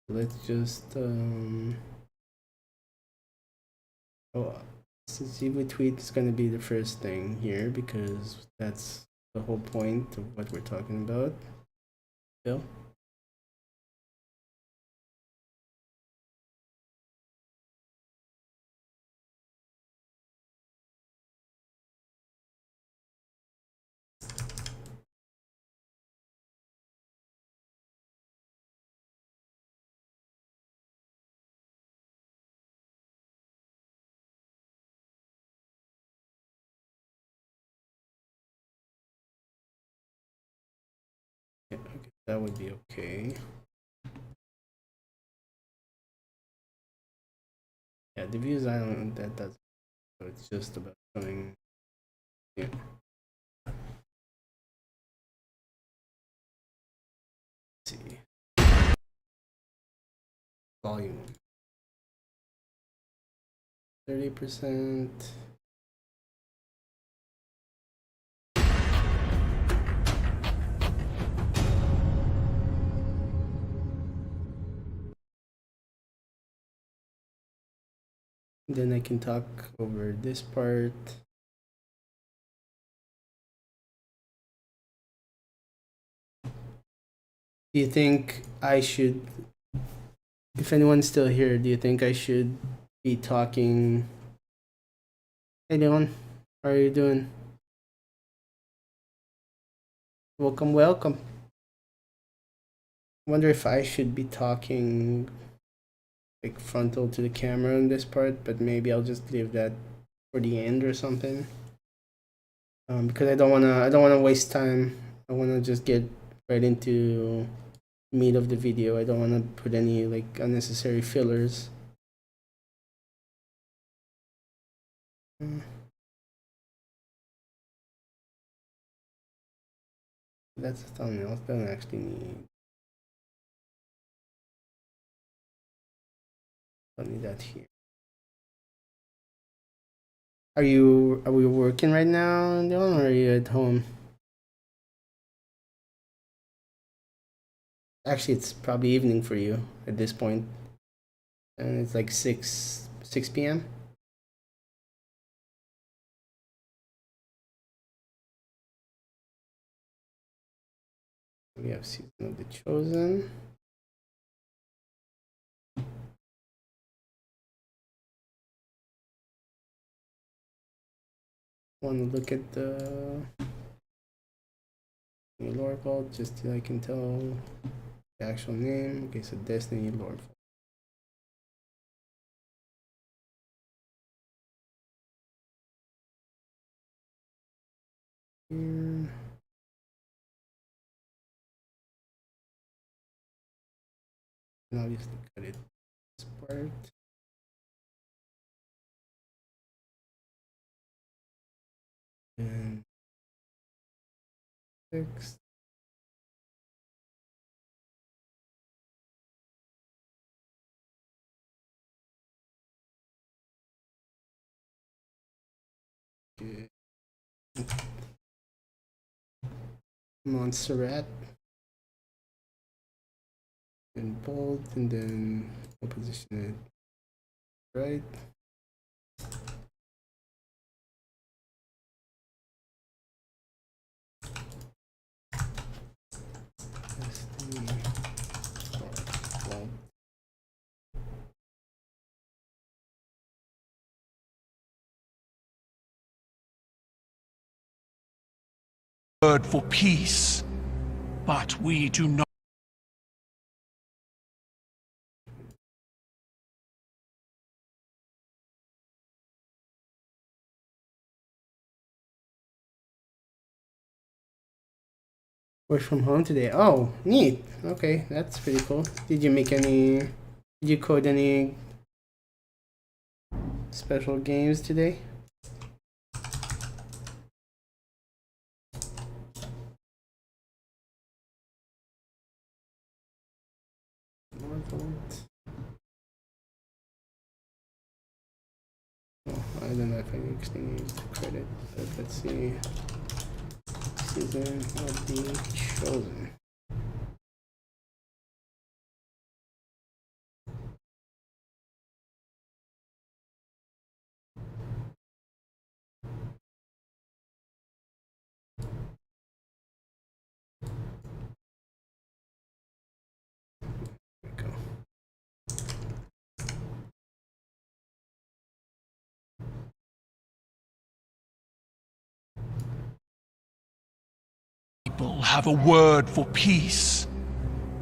Let's just since tweet is gonna be the first thing here because that's the whole point of what we're talking about. Bill? Yeah, okay, that would be okay. Yeah, the views I don't that does, so it's just about showing. Yeah. Let's see. Volume 30%. Then I can talk over this part. Do you think I should, if anyone's still here, do you think I should be talking? Hey Dylan, how are you doing? Welcome, welcome. Wonder if I should be talking like frontal to the camera on this part, but maybe I'll just leave that for the end or something. Because I don't wanna waste time. I wanna just get right into meat of the video. I don't wanna put any like unnecessary fillers. That's a thumbnail. I don't actually need that here. Are we working right now, Dylan, or are you at home? Actually, it's probably evening for you at this point, and it's like 6 p.m. We have Season of the Chosen. Want to look at the lore vault just so I can tell the actual name. Okay, so Destiny lore vault. Here. And obviously cut it this part. And 6. Okay. Montserrat. And bold, and then we'll position it right. Word for peace, but we do not. Work from home today. Oh, neat. Okay, that's pretty cool. Did you make any? Did you code any special games today? Oh, I don't know if I actually use the credit, but let's see. Season of the Chosen. There we go. People have a word for peace,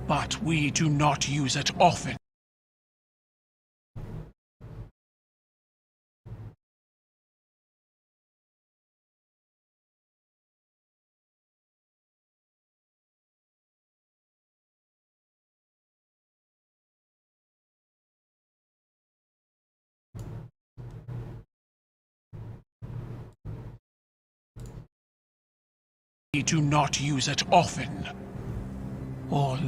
but we do not use it often. We do not use it often. Or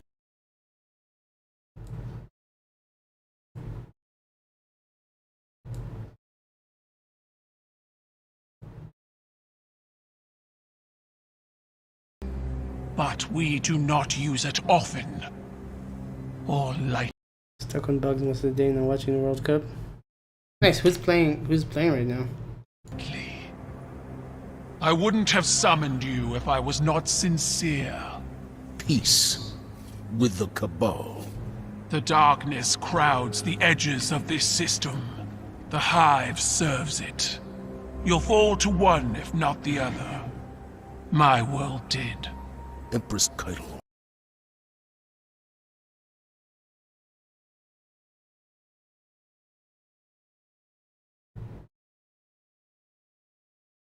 but we do not use it often. Or lightly. Stuck on bugs most of the day and watching the World Cup. Nice. Who's playing? Who's playing right now? I wouldn't have summoned you if I was not sincere. Peace with the Cabal. The darkness crowds the edges of this system. The Hive serves it. You'll fall to one if not the other. My world did. Empress Keitel.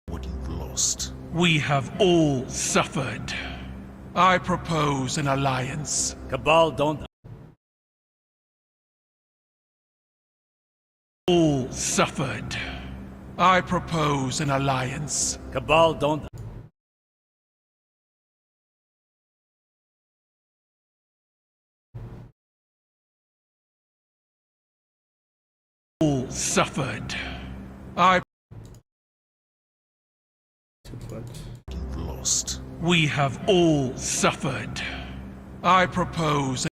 What you've lost. We have all suffered. I propose an alliance. Cabal don't... All suffered. I propose an alliance. Cabal don't... All suffered. I... What? You've lost. We have all suffered. I propose an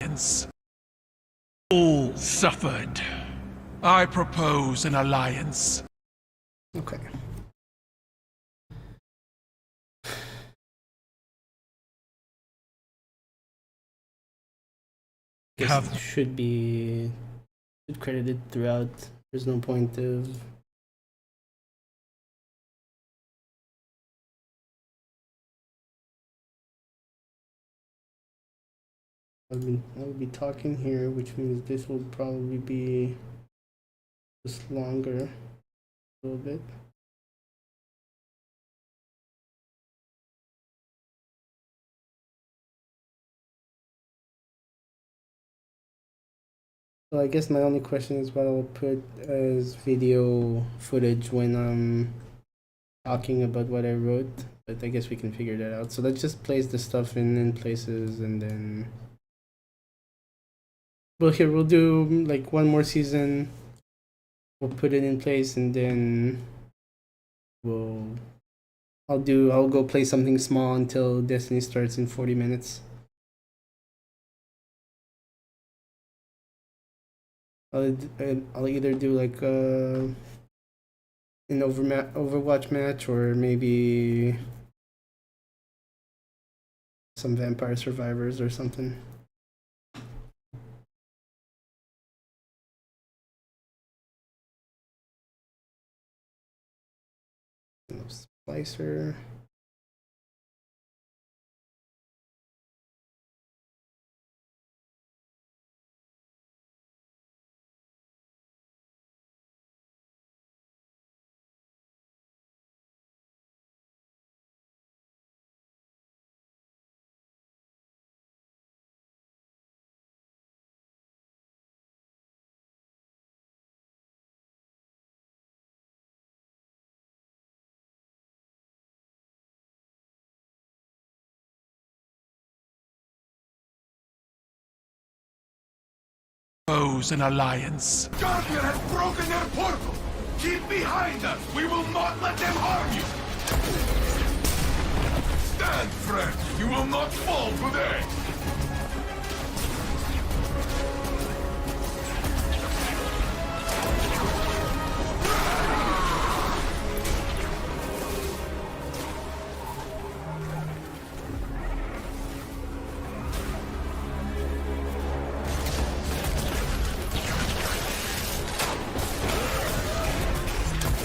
alliance. All suffered. I propose an alliance. Okay. Guess Have- it should be credited throughout. There's no point of I'll be talking here, which means this will probably be just longer a little bit. So I guess my only question is what I'll put as video footage when I'm talking about what I wrote, but I guess we can figure that out. So let's just place the stuff in places, and then we'll do like one more season. We'll put it in place, and then I'll go play something small until Destiny starts in 40 minutes. I'll either do like an Overwatch match, or maybe some Vampire Survivors or something. Splicer. Foes an alliance. Guardian has broken their portal! Keep behind us! We will not let them harm you! Stand, friend! You will not fall today!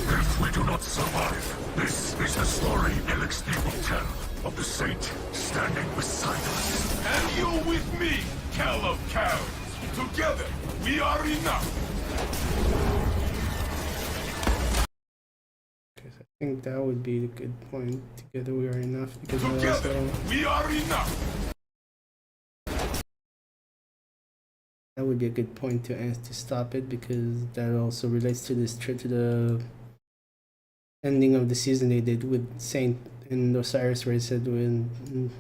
If we do not survive, this is the story LXD will tell of the Saint standing beside us. And you with me, Kel of Cows. Together, we are enough. I think that would be a good point. Together we are enough, because Together, we are enough. that would be a good point to stop it, because that also relates to this to the ending of the season they did with Saint and Osiris, where it said when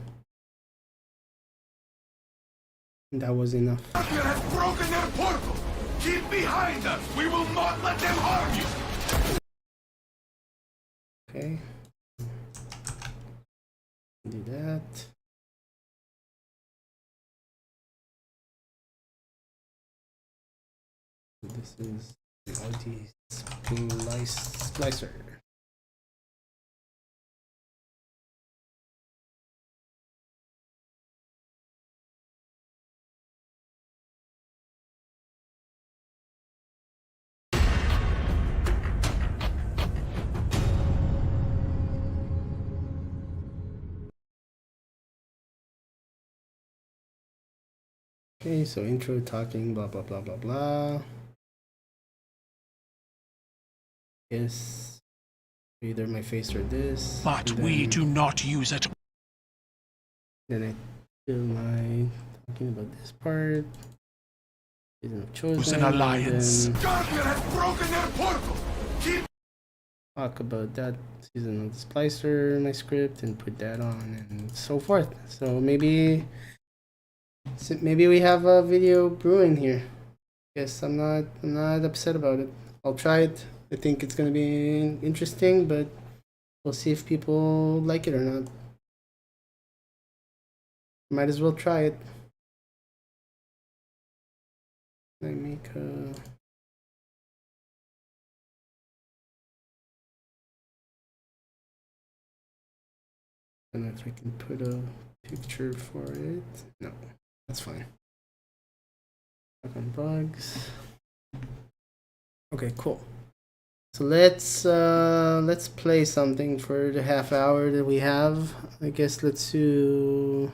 that was enough. Guardian has broken their portal. Keep behind us. We will not let them harm you. Okay. Do that. This is LD Splicer. Okay, so intro talking, blah blah blah blah blah. Yes, either my face or this. But we do not use it. Then I do my talking about this part. Season of Chosen. An alliance. Guardian has broken their portal. Keep Talk about that season of the Splicer, my script, and put that on, and so forth. So maybe we have a video brewing here. Yes, I'm not upset about it. I'll try it. I think it's gonna be interesting, but we'll see if people like it or not. Might as well try it. I make a... I don't know if I can put a picture for it. No, that's fine. Back on bugs. Okay, cool. So let's play something for the half hour that we have. I guess let's do...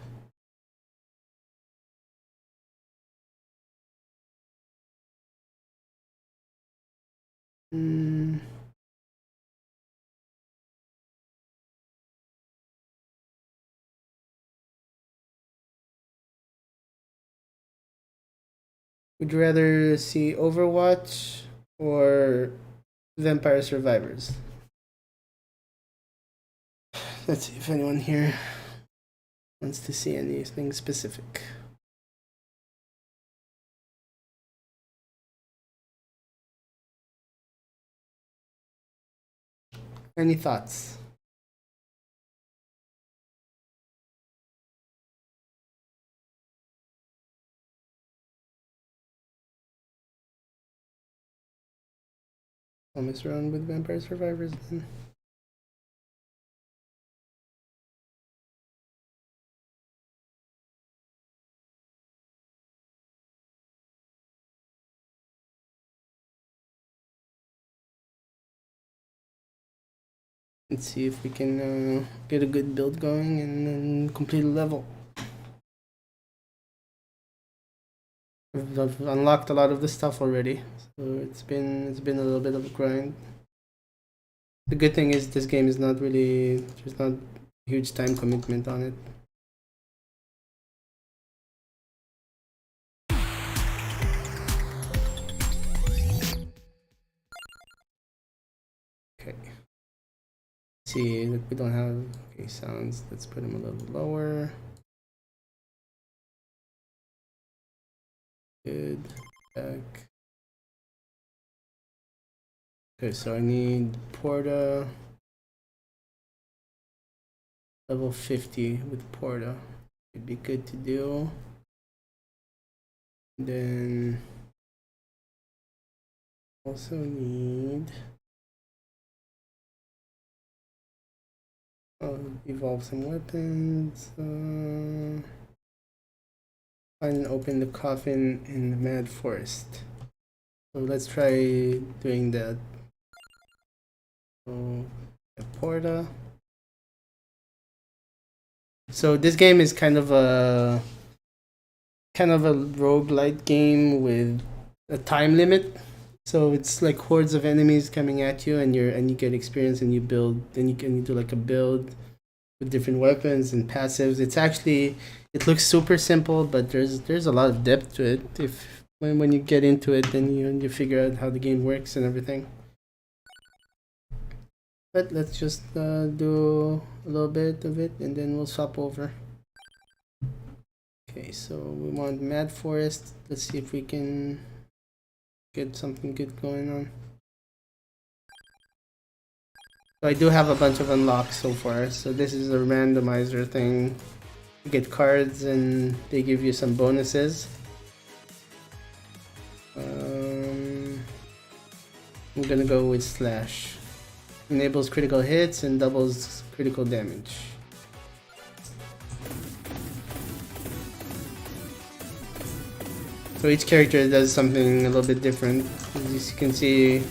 Would you rather see Overwatch or Vampire Survivors? Let's see if anyone here wants to see anything specific. Any thoughts? I'll mess around with Vampire Survivors then. Let's see if we can get a good build going and then complete a level. I've unlocked a lot of the stuff already, so it's been a little bit of a grind. The good thing is this game is not really, there's not a huge time commitment on it. Okay. See that we don't have okay sounds. Let's put them a little lower. Good. Back. Okay, so I need Porta level 50 with Porta. It'd be good to do. Then also need evolve some weapons. And open the coffin in the Mad Forest. So let's try doing that. So Porta. So this game is kind of a roguelite game with a time limit. So it's like hordes of enemies coming at you, and you get experience, and you build. Then you can do like a build with different weapons and passives. It looks super simple, but there's a lot of depth to it. When you get into it, then you figure out how the game works and everything. But let's just do a little bit of it, and then we'll swap over. Okay, so we want Mad Forest. Let's see if we can get something good going on. So I do have a bunch of unlocks so far. So this is a randomizer thing. You get cards and they give you some bonuses. I'm gonna go with Slash. Enables critical hits and doubles critical damage. So each character does something a little bit different. As you can see,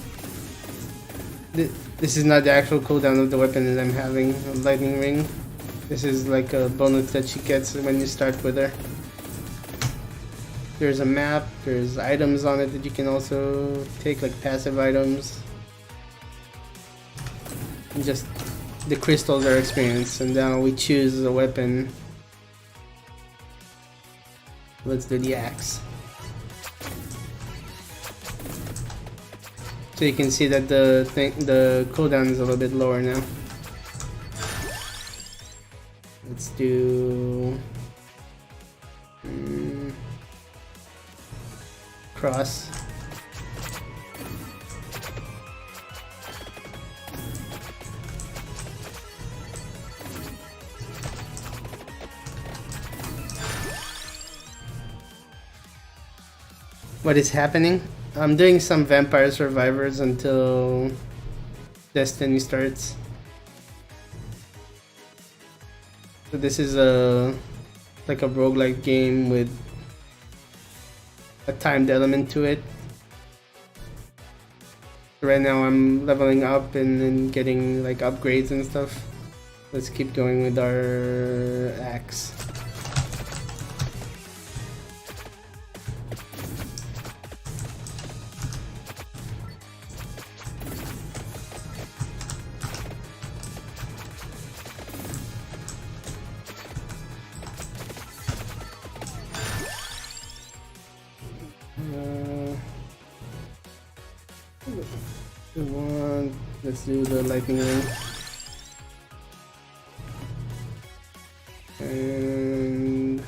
this is not the actual cooldown of the weapon that I'm having, a lightning ring. This is like a bonus that she gets when you start with her. There's a map, there's items on it that you can also take, like passive items. And just the crystals are experience, and now we choose a weapon. Let's do the axe. So you can see that the cooldown is a little bit lower now. Let's do cross. What is happening? I'm doing some Vampire Survivors until Destiny starts. So this is like a roguelike game with a timed element to it. Right now I'm leveling up and then getting like upgrades and stuff. Let's keep going with our axe. Let's do the lightning ring. And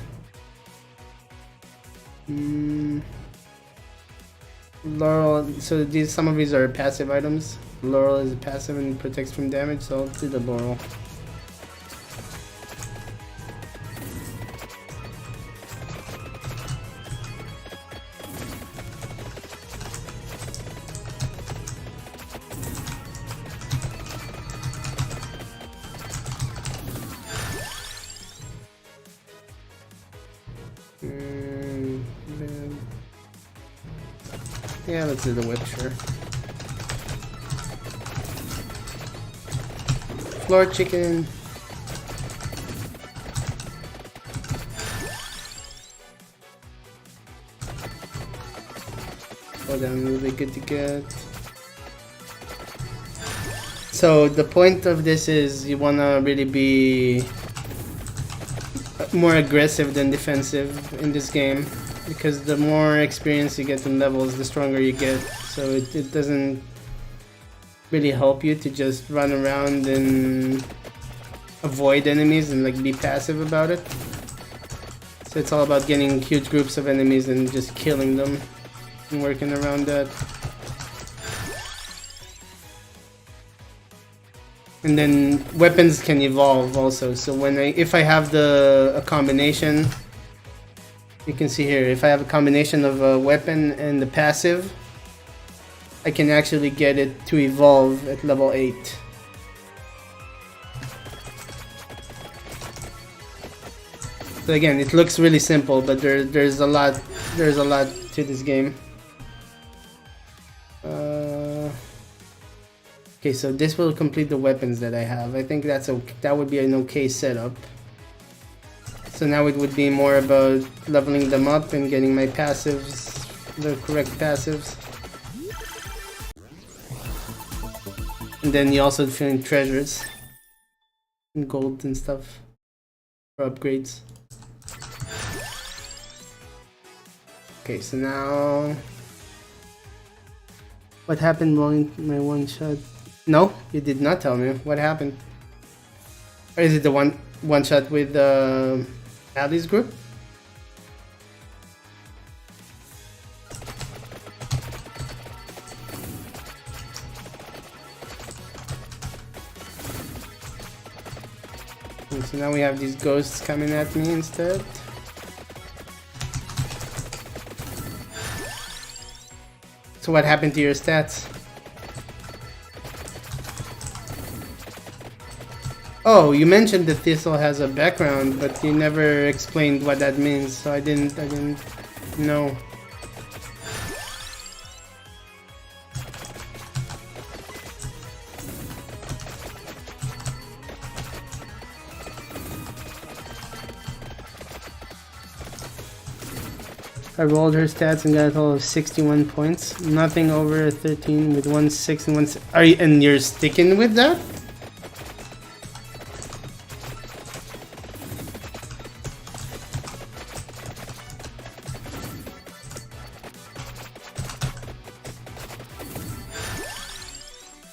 Laurel. So some of these are passive items. Laurel is a passive and protects from damage, so I'll do the Laurel. Yeah, let's do the whip, sure. Floor chicken. Oh, then will be good to get. So the point of this is you wanna really be more aggressive than defensive in this game, because the more experience you get in levels, the stronger you get. So it doesn't really help you to just run around and avoid enemies and like be passive about it. So it's all about getting huge groups of enemies and just killing them and working around that. And then weapons can evolve also. So if I have a combination, you can see here, if I have a combination of a weapon and the passive, I can actually get it to evolve at level 8. So again, it looks really simple, but there's a lot to this game. Okay, so this will complete the weapons that I have. I think that would be an okay setup. So now it would be more about leveling them up and getting my passives, the correct passives. And then you also find treasures and gold and stuff for upgrades. Okay, so now what happened when my one shot? No, you did not tell me what happened. Or is it the one shot with Ali's group? And so now we have these ghosts coming at me instead. So what happened to your stats? Oh, you mentioned that Thistle has a background, but you never explained what that means, so I didn't know. I rolled her stats and got a total of 61 points. Nothing over 13 with 1 6 and 1 6. And you're sticking with that?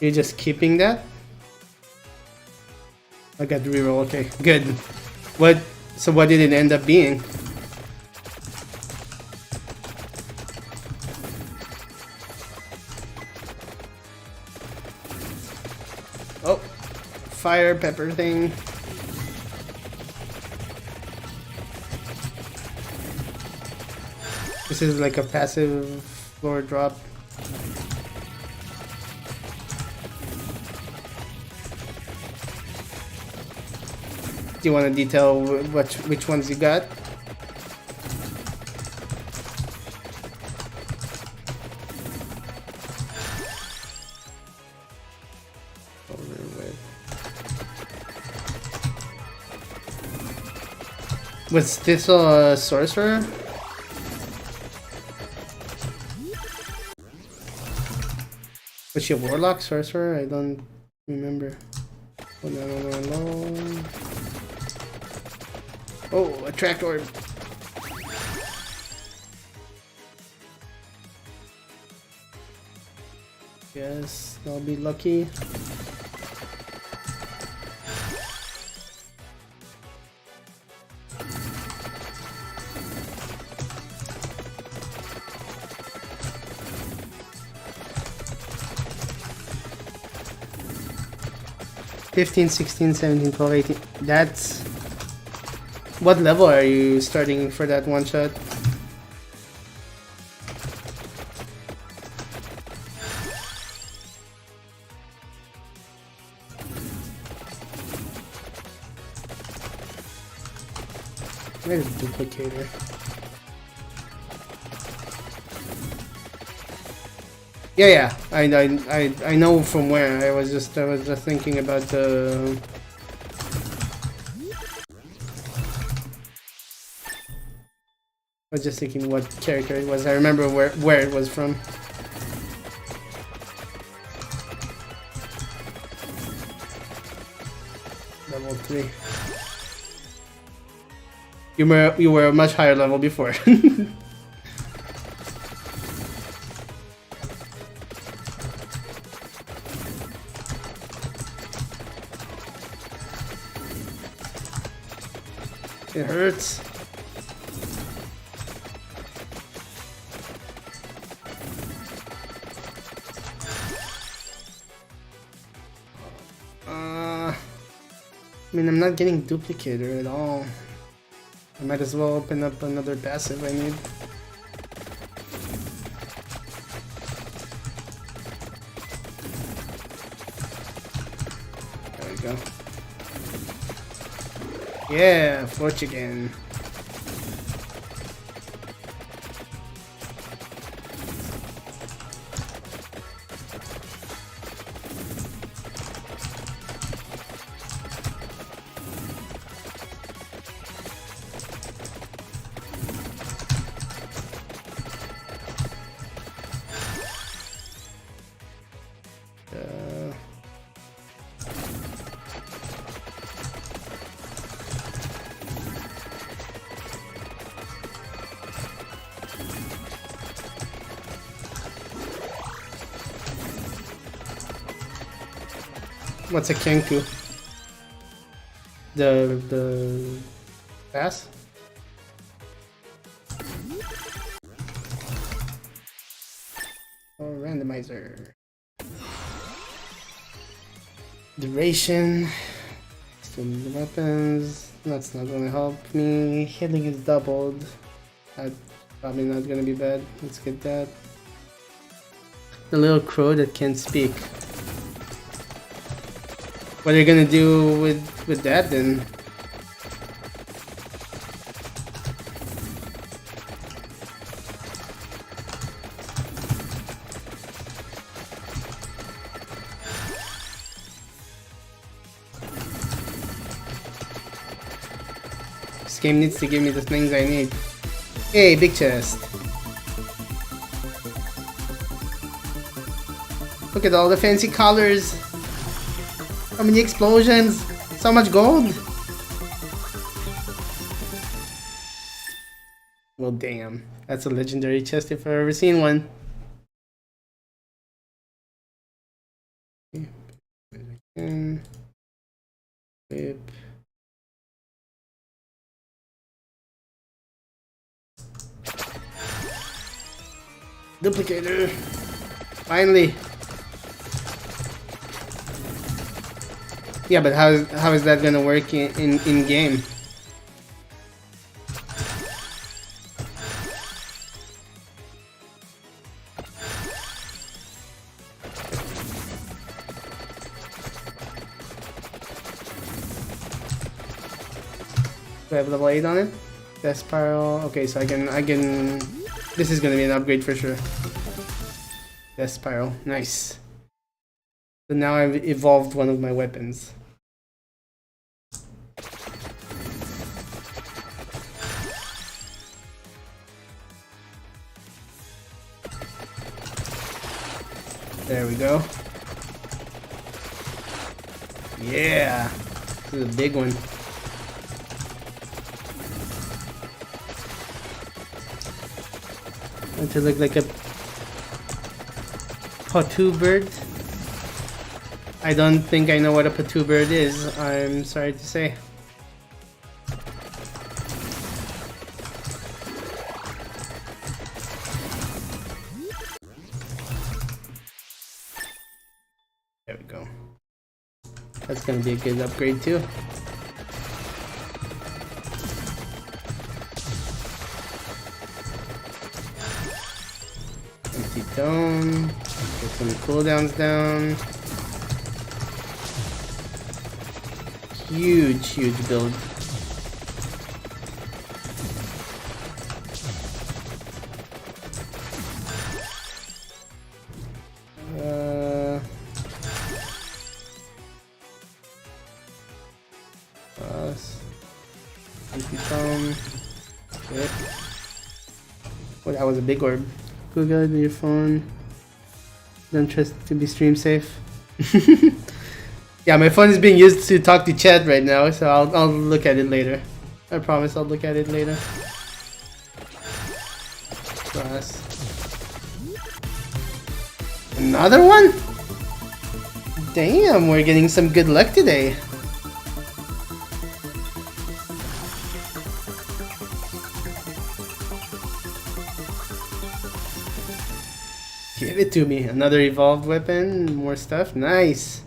You're just keeping that? I got to reroll. Okay, good. So what did it end up being? Oh, fire pepper thing. This is like a passive floor drop. Do you want to detail which ones you got? Was this a sorcerer? Was she a warlock, sorcerer? I don't remember. Oh, no. Oh, attract orb. Yes, I'll be lucky. $15, $16, $17, $12, $18. That's... What level are you starting for that one shot? Where's the duplicator? Yeah, I know from where. I was just thinking about the. I was just thinking what character it was. I remember where it was from. Level 3. You were a much higher level before. It hurts. I mean, I'm not getting duplicator at all. I might as well open up another passive I need. There we go. Yeah, Forge again. What's a Kenku? The pass? Oh, randomizer. Duration. Still the weapons. That's not gonna help me. Healing is doubled. That's probably not gonna be bad. Let's get that. The little crow that can't speak. What are you gonna do with that then? This game needs to give me the things I need. Hey, big chest. Look at all the fancy colors. How many explosions? So much gold? Well, damn. That's a legendary chest if I've ever seen one. Whip. Duplicator. Finally. Yeah, but how is that gonna work in game? Do I have level 8 on it? Death Spiral. Okay, so I can. This is gonna be an upgrade for sure. Death Spiral. Nice. So now I've evolved one of my weapons. There we go. Yeah, this is a big one. Want to look like a Patu bird. I don't think I know what a patu bird is. I'm sorry to say. There we go. That's gonna be a good upgrade too. Empty dome. Get some cooldowns down. Huge build. Good. Oh, that was a big orb. Google it on your phone. Don't trust it to be stream safe. Yeah, my phone is being used to talk to chat right now, so I'll look at it later. I promise I'll look at it later. Plus. Another one? Damn, we're getting some good luck today. Give it to me. Another evolved weapon, more stuff. Nice.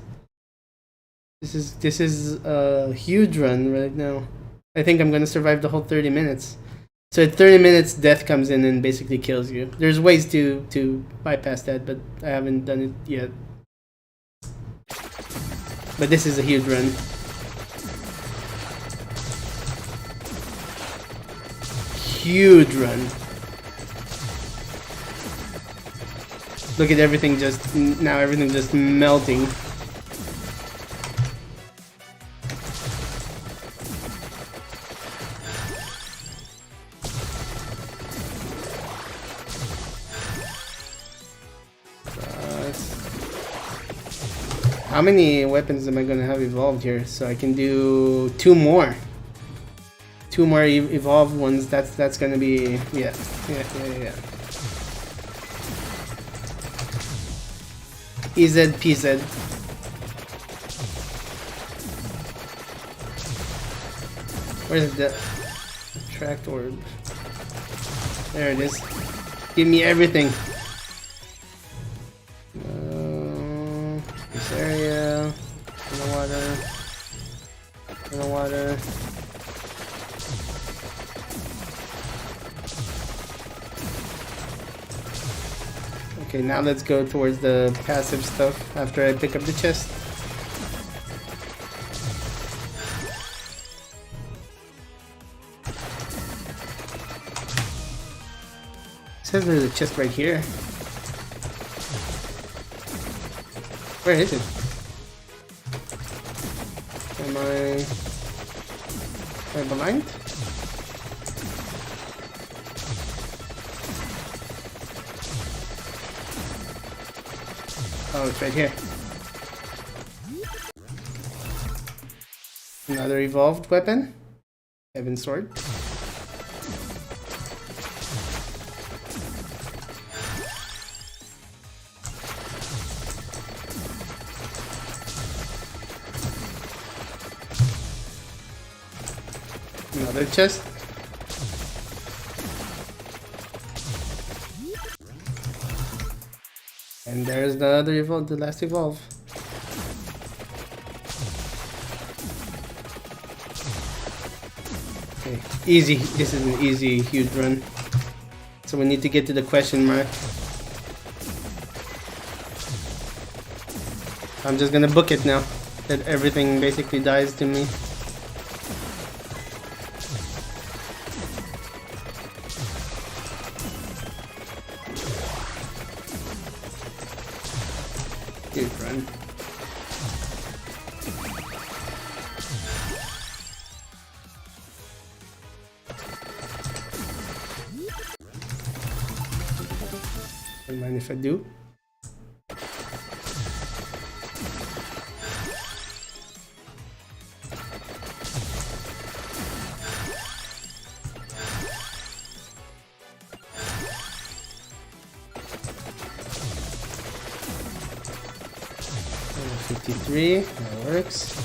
This is a huge run right now. I think I'm gonna survive the whole 30 minutes. So at 30 minutes, death comes in and basically kills you. There's ways to bypass that, but I haven't done it yet. But this is a huge run. Huge run. Look at everything just now. Everything just melting. How many weapons am I gonna have evolved here? So I can do two more. Two more evolved ones. That's gonna be yeah. EZ PZ. Where's the attract orb? There it is. Give me everything. This area. In the water. In the water. Okay, now let's go towards the passive stuff after I pick up the chest. It says there's a chest right here. Where is it? Am I blind? Oh, it's right here. Another evolved weapon. Heaven Sword. Another chest. And there's the other evolve, the last evolve. Okay, easy. This is an easy, huge run. So we need to get to the question mark. I'm just gonna book it now. That everything basically dies to me. Good run. Don't mind if I do. 53, that works.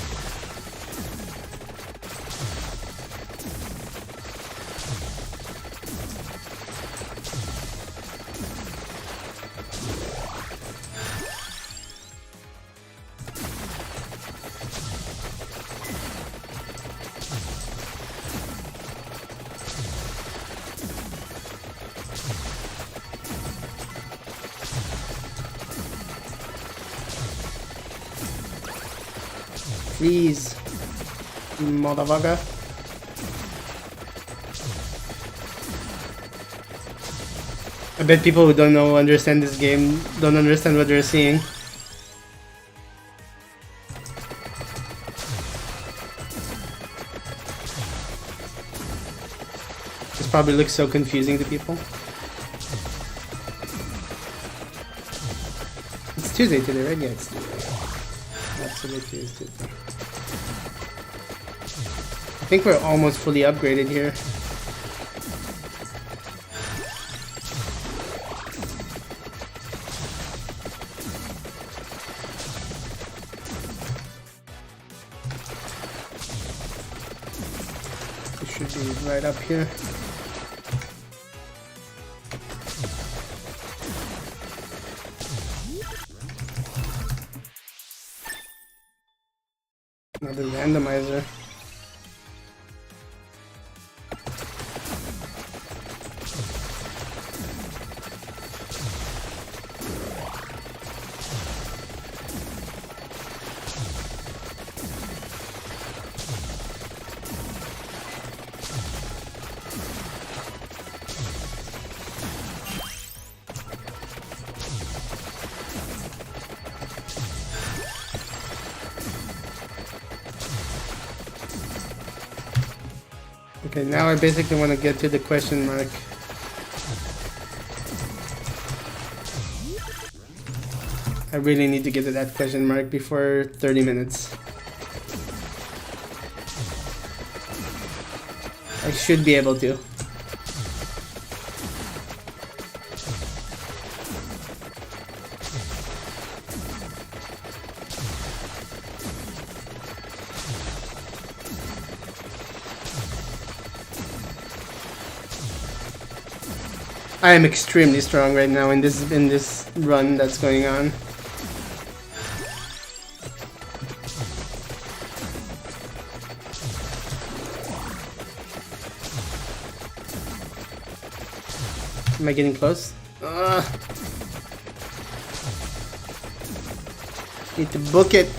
Freeze, motherfucker. I bet people who don't understand this game don't understand what they're seeing. This probably looks so confusing to people. It's Tuesday today, right? Yeah, it's Tuesday. Absolutely is Tuesday. I think we're almost fully upgraded here. We should be right up here. Another randomizer. Okay, now I basically want to get to the question mark. I really need to get to that question mark before 30 minutes. I should be able to. I am extremely strong right now in this run that's going on. Am I getting close? Need to book it.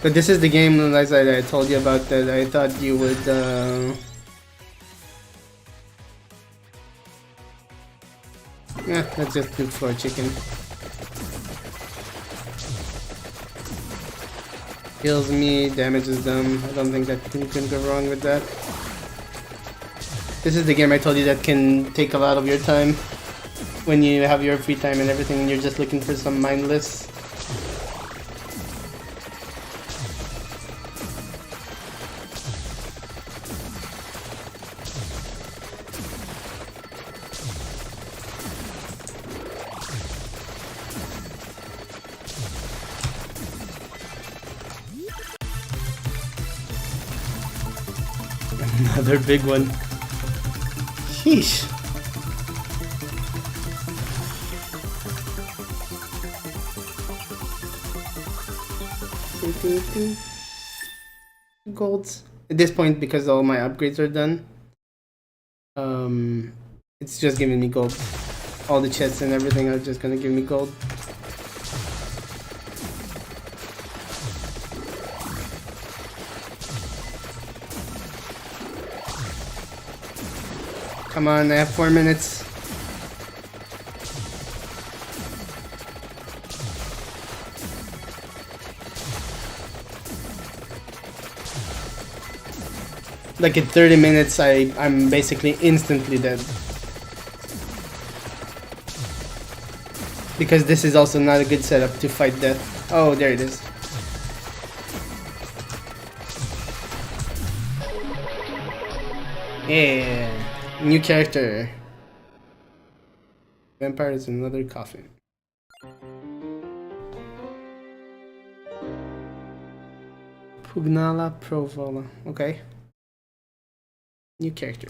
But this is the game, Liza, that I told you about that I thought you would, yeah, let's just do floor chicken. Heals me, damages them. I don't think that you can go wrong with that. This is the game I told you that can take a lot of your time when you have your free time and everything and you're just looking for some mindless. Another big one. Sheesh. Golds. At this point, because all my upgrades are done, it's just giving me gold. All the chests and everything are just gonna give me gold. Come on, I have 4 minutes. Like in 30 minutes, I'm basically instantly dead. Because this is also not a good setup to fight death. Oh, there it is. Yeah, new character. Vampire is another coffin. Pugnala Provola. Okay. New character.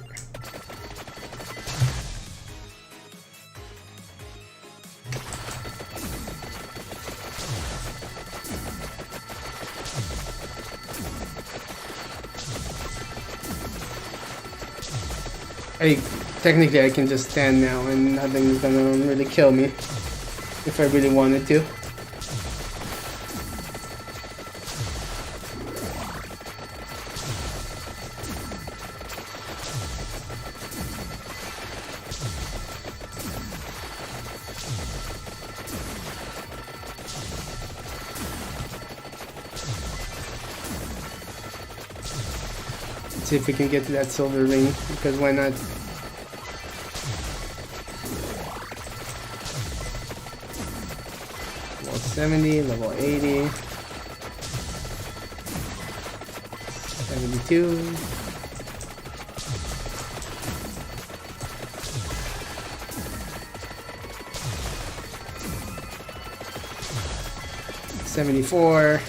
Technically I can just stand now and nothing's gonna really kill me if I really wanted to. Let's see if we can get to that silver ring, because why not? Level 70, level 80, 72. $74.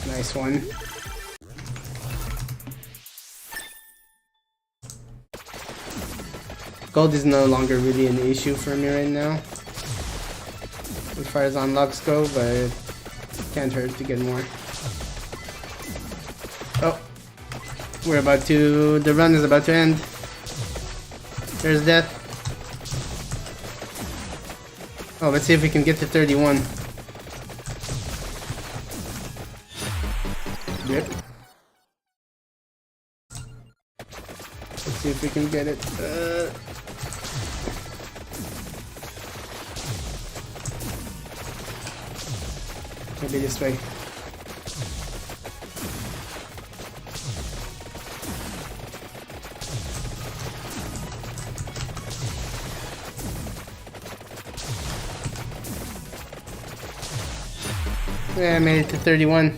Nice one. Gold is no longer really an issue for me right now, as far as unlocks go, but it can't hurt to get more. Oh, the run is about to end. There's death. Oh, let's see if we can get to 31. Yep. Let's see if we can get it. Maybe this way. Yeah, I made it to 31.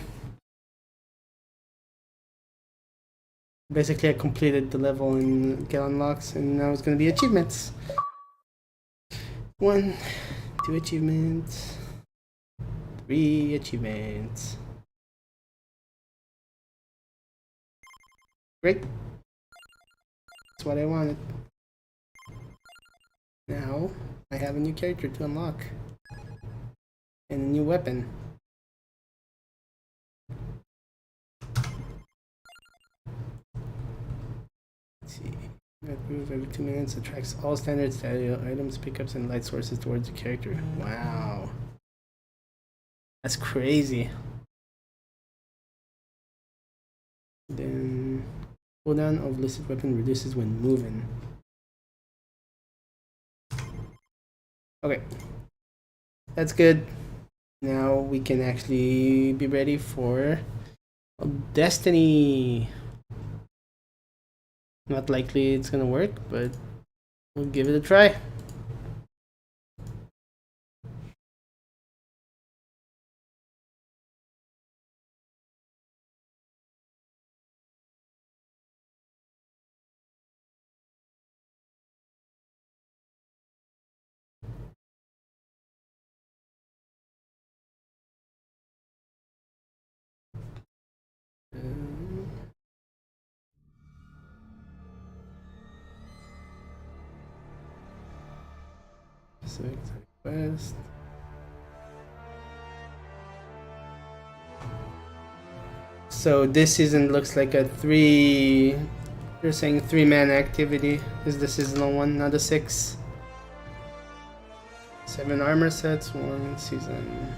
Basically, I completed the level and get unlocks, and now it's gonna be achievements. 1, 2 achievements, 3 achievements. Great. That's what I wanted. Now, I have a new character to unlock. And a new weapon. Let's see. That move every 2 minutes attracts all standard stereo items, pickups, and light sources towards the character. Wow. That's crazy. Then cooldown of listed weapon reduces when moving. Okay. That's good. Now we can actually be ready for Destiny. Not likely it's gonna work, but we'll give it a try. Select request. So this season looks like a 3. You're saying 3-man activity is the seasonal one, not a 6. 7 armor sets, 1 season.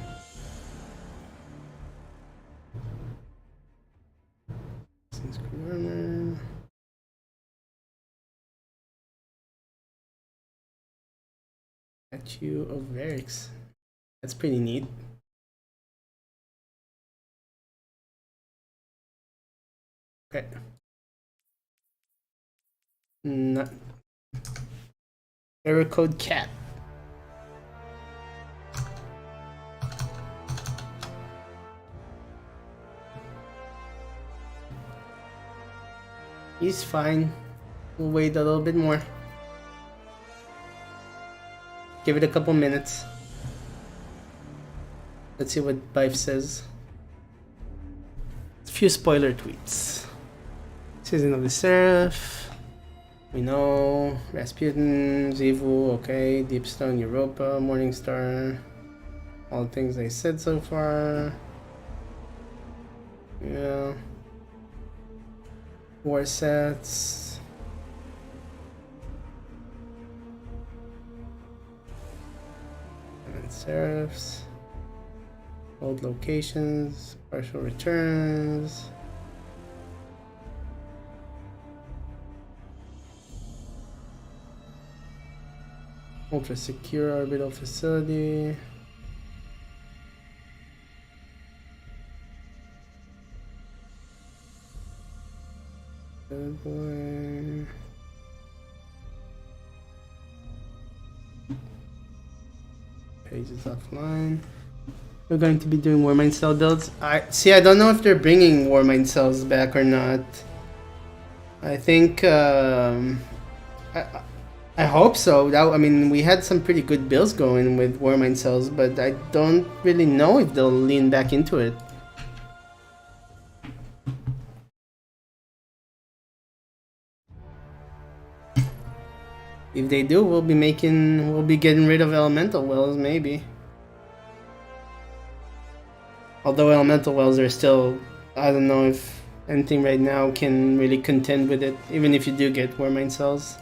Armor. Statue of Varix. That's pretty neat. Okay. Not error code cat. He's fine. We'll wait a little bit more. Give it a couple minutes. Let's see what Bife says. A few spoiler tweets. Season of the Seraph. We know. Rasputin, Zivu, okay. Deepstone, Europa, Morningstar. All the things I said so far. Yeah. War sets. And Seraphs. Old locations. Partial returns. Ultra secure orbital facility. Good boy. Pages offline. We're going to be doing Warmind cell builds. I don't know if they're bringing Warmind cells back or not. I think I hope so. I mean, we had some pretty good builds going with Warmind cells, but I don't really know if they'll lean back into it. If they do, we'll be getting rid of elemental wells, maybe. Although elemental wells are still, I don't know if anything right now can really contend with it, even if you do get Warmind cells.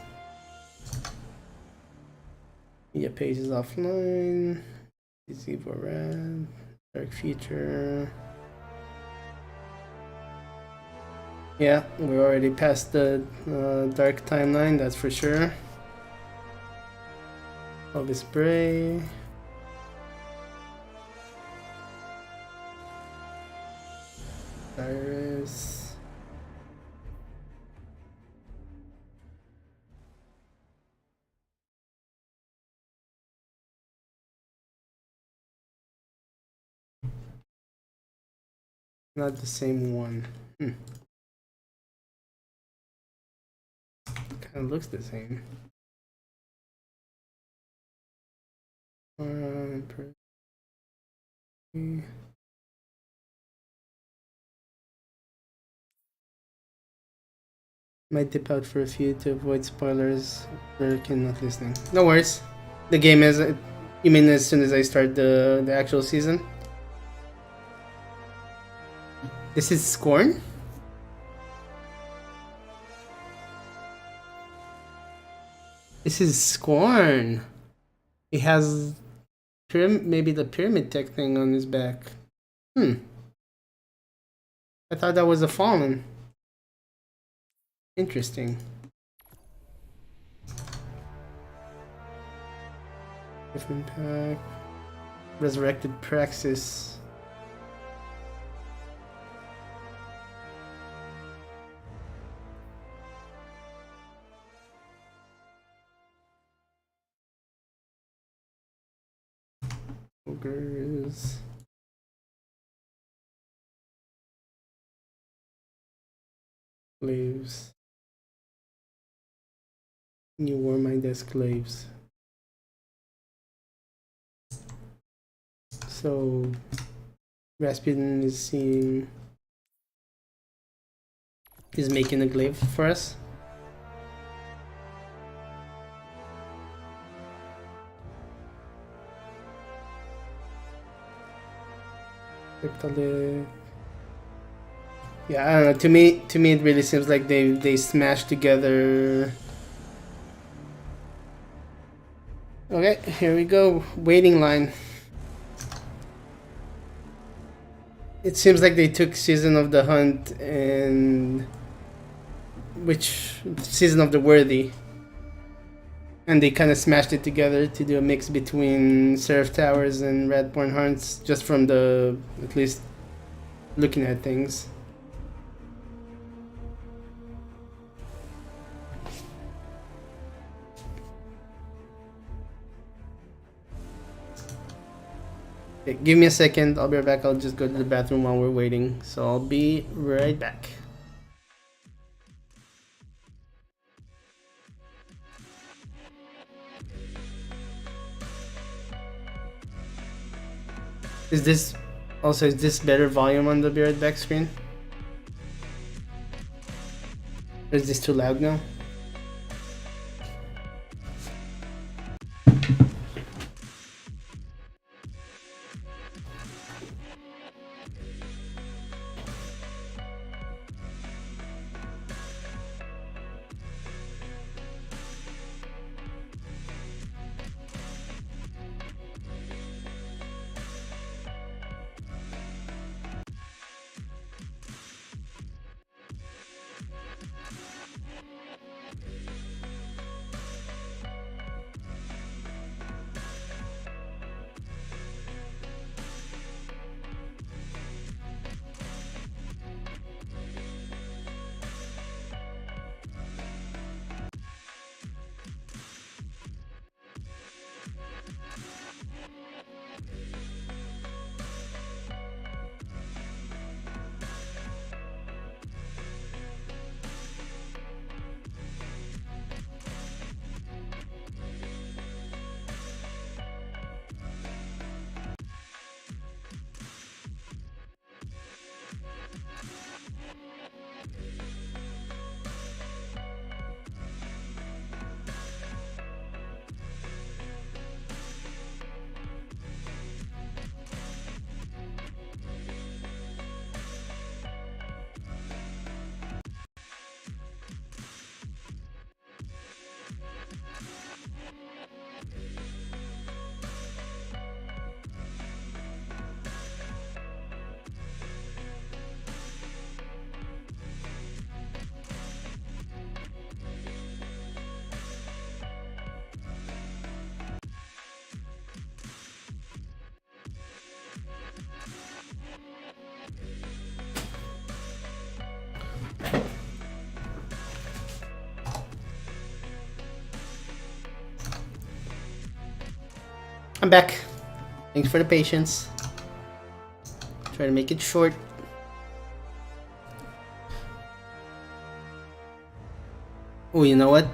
Yeah, pages offline. Evo red, dark future. Yeah, we're already past the dark timeline, that's for sure. All this spray. Iris. Not the same one. Kind of looks the same. Might dip out for a few to avoid spoilers. American not listening. No worries. The game is. You mean as soon as I start the actual season? This is Scorn? This is Scorn. He has maybe the pyramid tech thing on his back. I thought that was a Fallen. Interesting. Different pack. Resurrected Praxis. Ogres. Slaves. New Warmind Esclaves. So Rasputin is making a glaive for us. Yeah, I don't know. To me, it really seems like they smashed together. Okay, here we go. Waiting line. It seems like they took Season of the Hunt and Season of the Worthy, and they kind of smashed it together to do a mix between Seraph Towers and Radborn Hearts, just from at least looking at things. Okay, give me a second, I'll be right back. I'll just go to the bathroom while we're waiting, so I'll be right back. Is this also, is this better volume on the Be Right Back screen? Or is this too loud now? I'm back. Thanks for the patience. Try to make it short. Oh, you know what?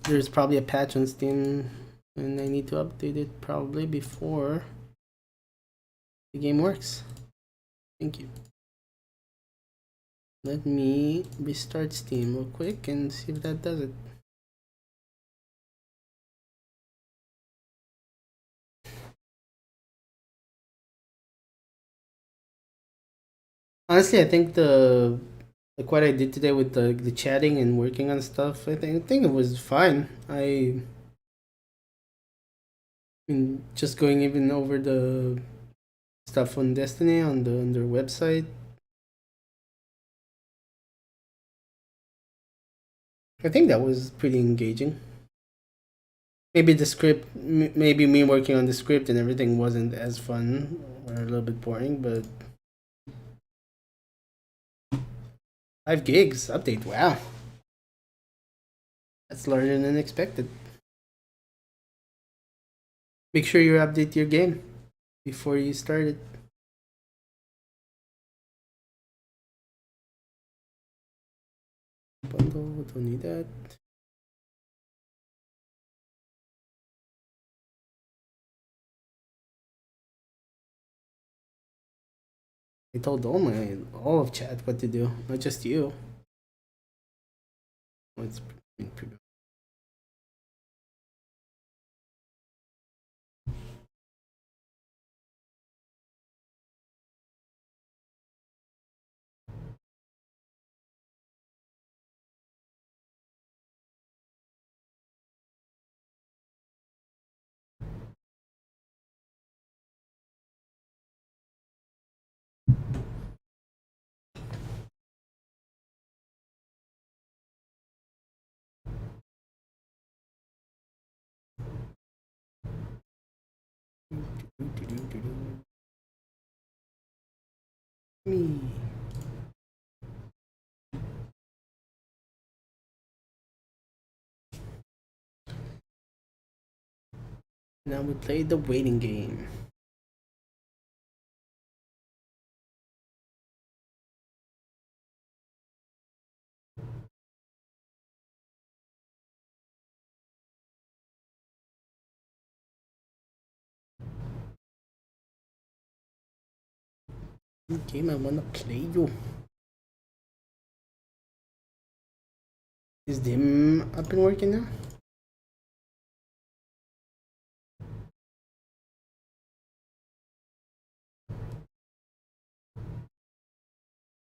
There's probably a patch on Steam and I need to update it probably before the game works. Thank you. Let me restart Steam real quick and see if that does it. Honestly, I think like what I did today with the chatting and working on stuff, I think it was fine. I mean, just going even over the stuff on Destiny on their website. I think that was pretty engaging. Maybe the script, maybe me working on the script and everything wasn't as fun or a little bit boring, but 5 gigs update, wow. That's larger than expected. Make sure you update your game before you start it. Bundle, don't need that. I told all of chat what to do, not just you. It's pretty. Me. Now we play the waiting game. Game I wanna play you. Is them up and working now?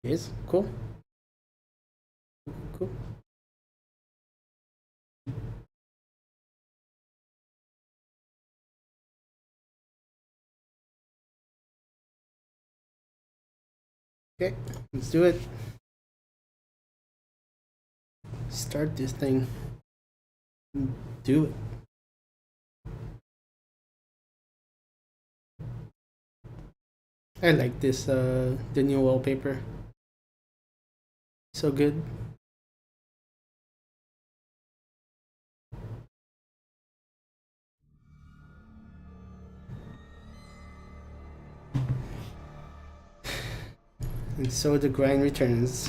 Yes, cool. Cool. Okay, let's do it. Start this thing. Do it. I like this, the new wallpaper. So good. And so the grind returns.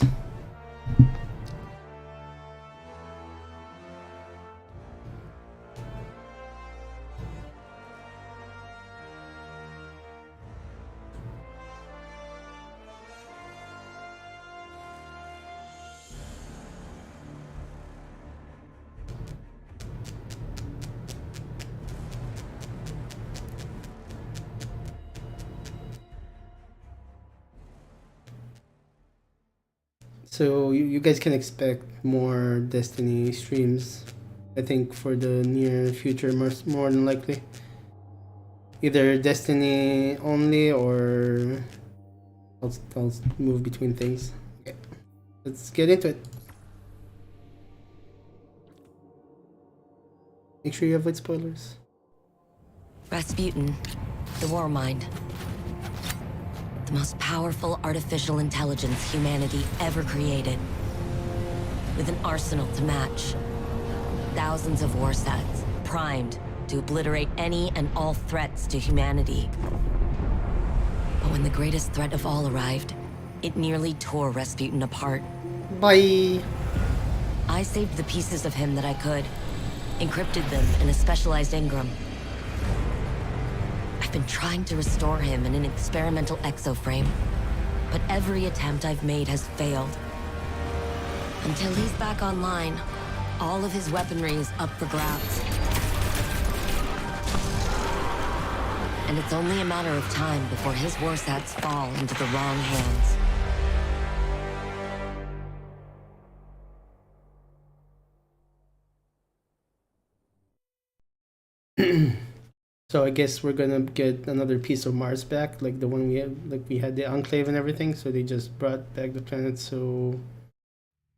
So you guys can expect more Destiny streams, I think, for the near future, more than likely. Either Destiny only, or I'll move between things. Okay, let's get into it. Make sure you avoid spoilers. Rasputin, the War Mind. The most powerful artificial intelligence humanity ever created. With an arsenal to match. Thousands of war sets, primed to obliterate any and all threats to humanity. But when the greatest threat of all arrived, it nearly tore Rasputin apart. Bye! I saved the pieces of him that I could, encrypted them in a specialized engram. I've been trying to restore him in an experimental exoframe, but every attempt I've made has failed. Until he's back online, all of his weaponry is up for grabs. And it's only a matter of time before his warsats fall into the wrong hands. So I guess we're gonna get another piece of Mars back, like the one we had, like we had the Enclave and everything. So they just brought back the planet so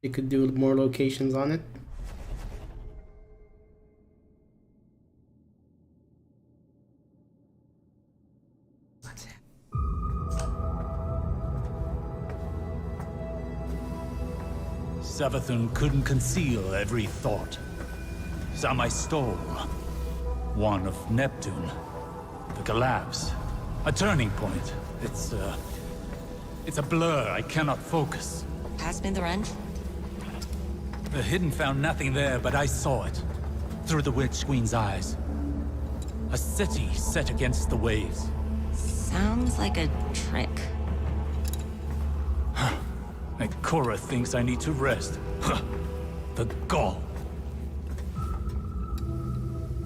they could do more locations on it. Savathun couldn't conceal every thought. Some I stole. One of Neptune. The collapse. A turning point. It's a blur. I cannot focus. Pass me the wrench? The Hidden found nothing there, but I saw it. Through the Witch Queen's eyes. A city set against the waves. Sounds like a trick. And Korra thinks I need to rest. The gall.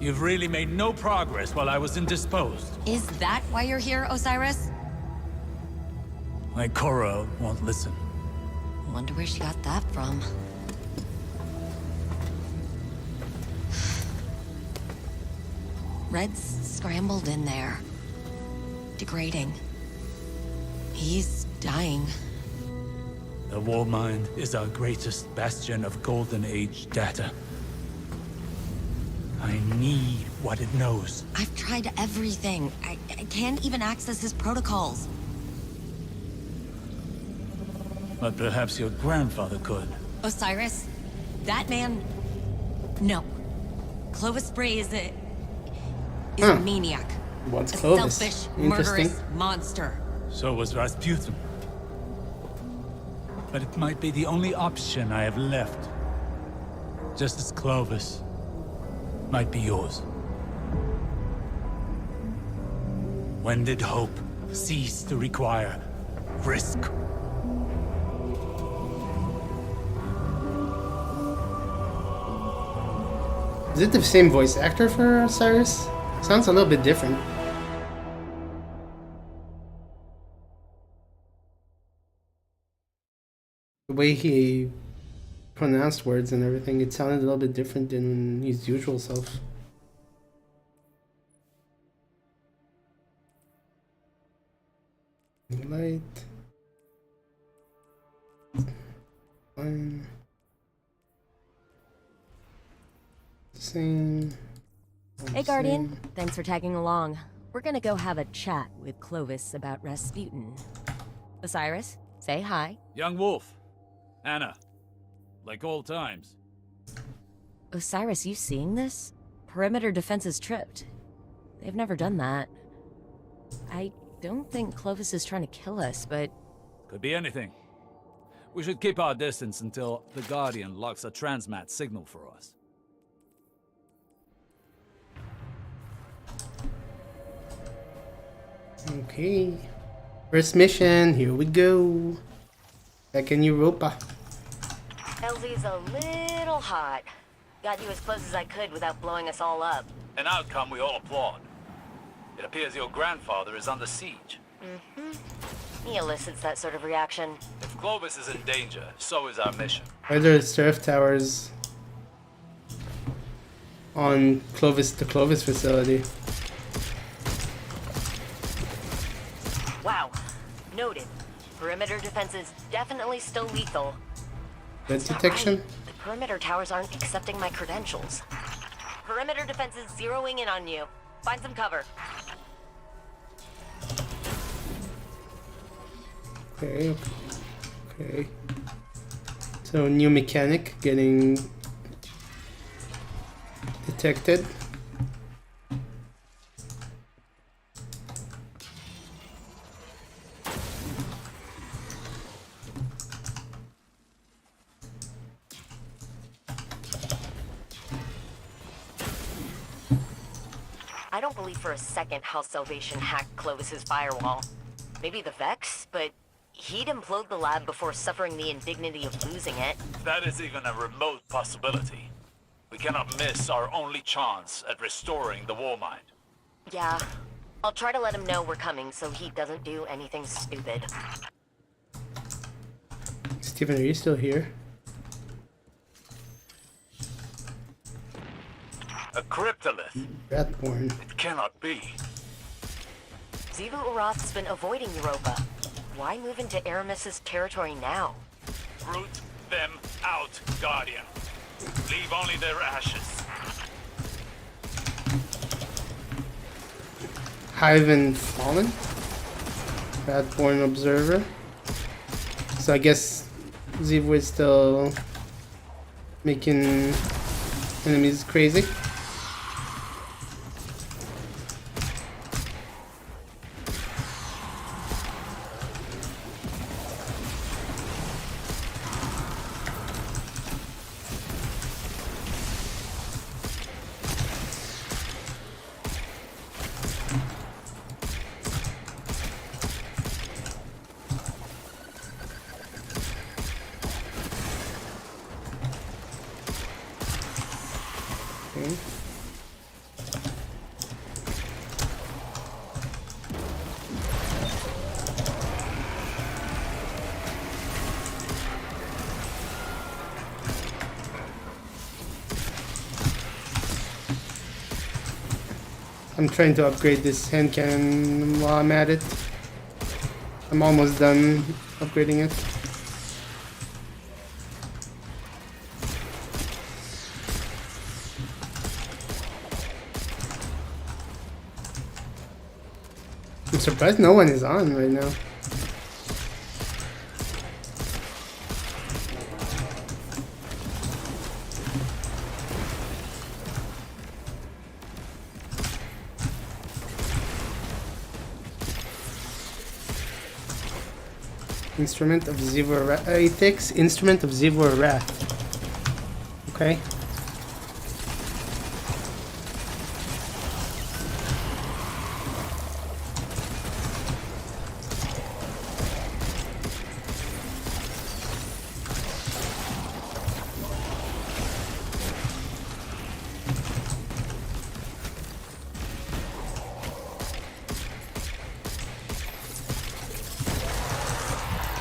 You've really made no progress while I was indisposed. Is that why you're here, Osiris? My Korra won't listen. Wonder where she got that from. Red's scrambled in there. Degrading. He's dying. The War Mind is our greatest bastion of Golden Age data. I need what it knows. I've tried everything. I can't even access his protocols. But perhaps your grandfather could. Osiris? That man? No. Clovis Bray is a maniac. What's A Clovis? selfish, Interesting. murderous monster. So was Rasputin. But it might be the only option I have left. Just as Clovis might be yours. When did hope cease to require risk. Is it the same voice actor for Osiris? Sounds a little bit different. The way he pronounced words and everything, it sounded a little bit different than his usual self. Light. Fine. Same. Hey, Guardian. Thanks for tagging along. We're gonna go have a chat with Clovis about Rasputin. Osiris, say hi. Young Wolf. Anna. Like old times. Osiris, you seeing this? Perimeter defense is tripped. They've never done that. I don't think Clovis is trying to kill us, but... Could be anything. We should keep our distance until the Guardian locks a transmat signal for us. Okay. First mission, here we go. Back in Europa. LZ's a little hot. Got you as close as I could without blowing us all up. An outcome we all applaud. It appears your grandfather is under siege. He elicits that sort of reaction. If Clovis is in danger, so is our mission. Are there Seraph towers on the Clovis facility? Wow. Noted. Perimeter defense is definitely still lethal. Red Is that detection? right? The perimeter towers aren't accepting my credentials. Perimeter defense is zeroing in on you. Find some cover. Okay. Okay. So new mechanic getting detected. I don't believe for a second House Salvation hacked Clovis's firewall. Maybe the Vex, but he'd implode the lab before suffering the indignity of losing it. That is even a remote possibility. We cannot miss our only chance at restoring the war mind. Yeah. I'll try to let him know we're coming so he doesn't do anything stupid. Steven, are you still here? A cryptolith. Ratborn. It cannot be. Zivu Urath's been avoiding Europa. Why move into Aramis's territory now? Root them out, Guardian. Leave only their ashes. Hive and Fallen? Ratborn Observer. So I guess Zivu is still making enemies crazy. Okay. I'm trying to upgrade this hand cannon while I'm at it. I'm almost done upgrading it. I'm surprised no one is on right now. Instrument of Zivor Wrath. It takes Instrument of Zivor Wrath. Okay.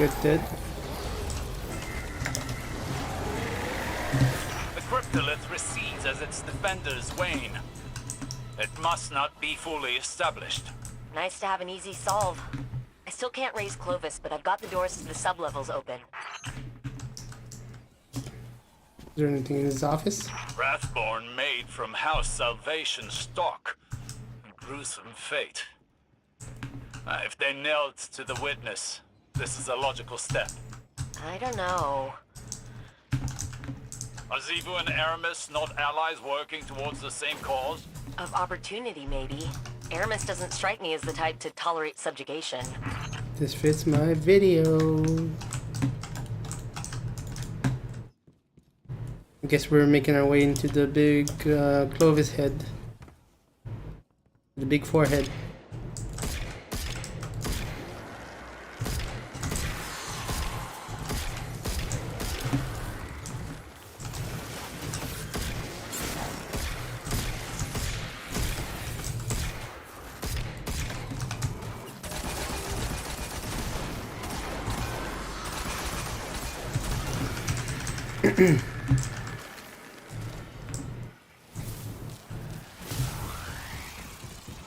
Scripted. The cryptolith recedes as its defenders wane. It must not be fully established. Nice to have an easy solve. I still can't raise Clovis, but I've got the doors to the sublevels open. Is there anything in his office? Wrathborn made from House Salvation stock. Gruesome fate. If they knelt to the witness, this is a logical step. I don't know. Are Xivu and Aramis not allies working towards the same cause? Of opportunity, maybe. Aramis doesn't strike me as the type to tolerate subjugation. This fits my video. I guess we're making our way into the big Clovis head. The big forehead.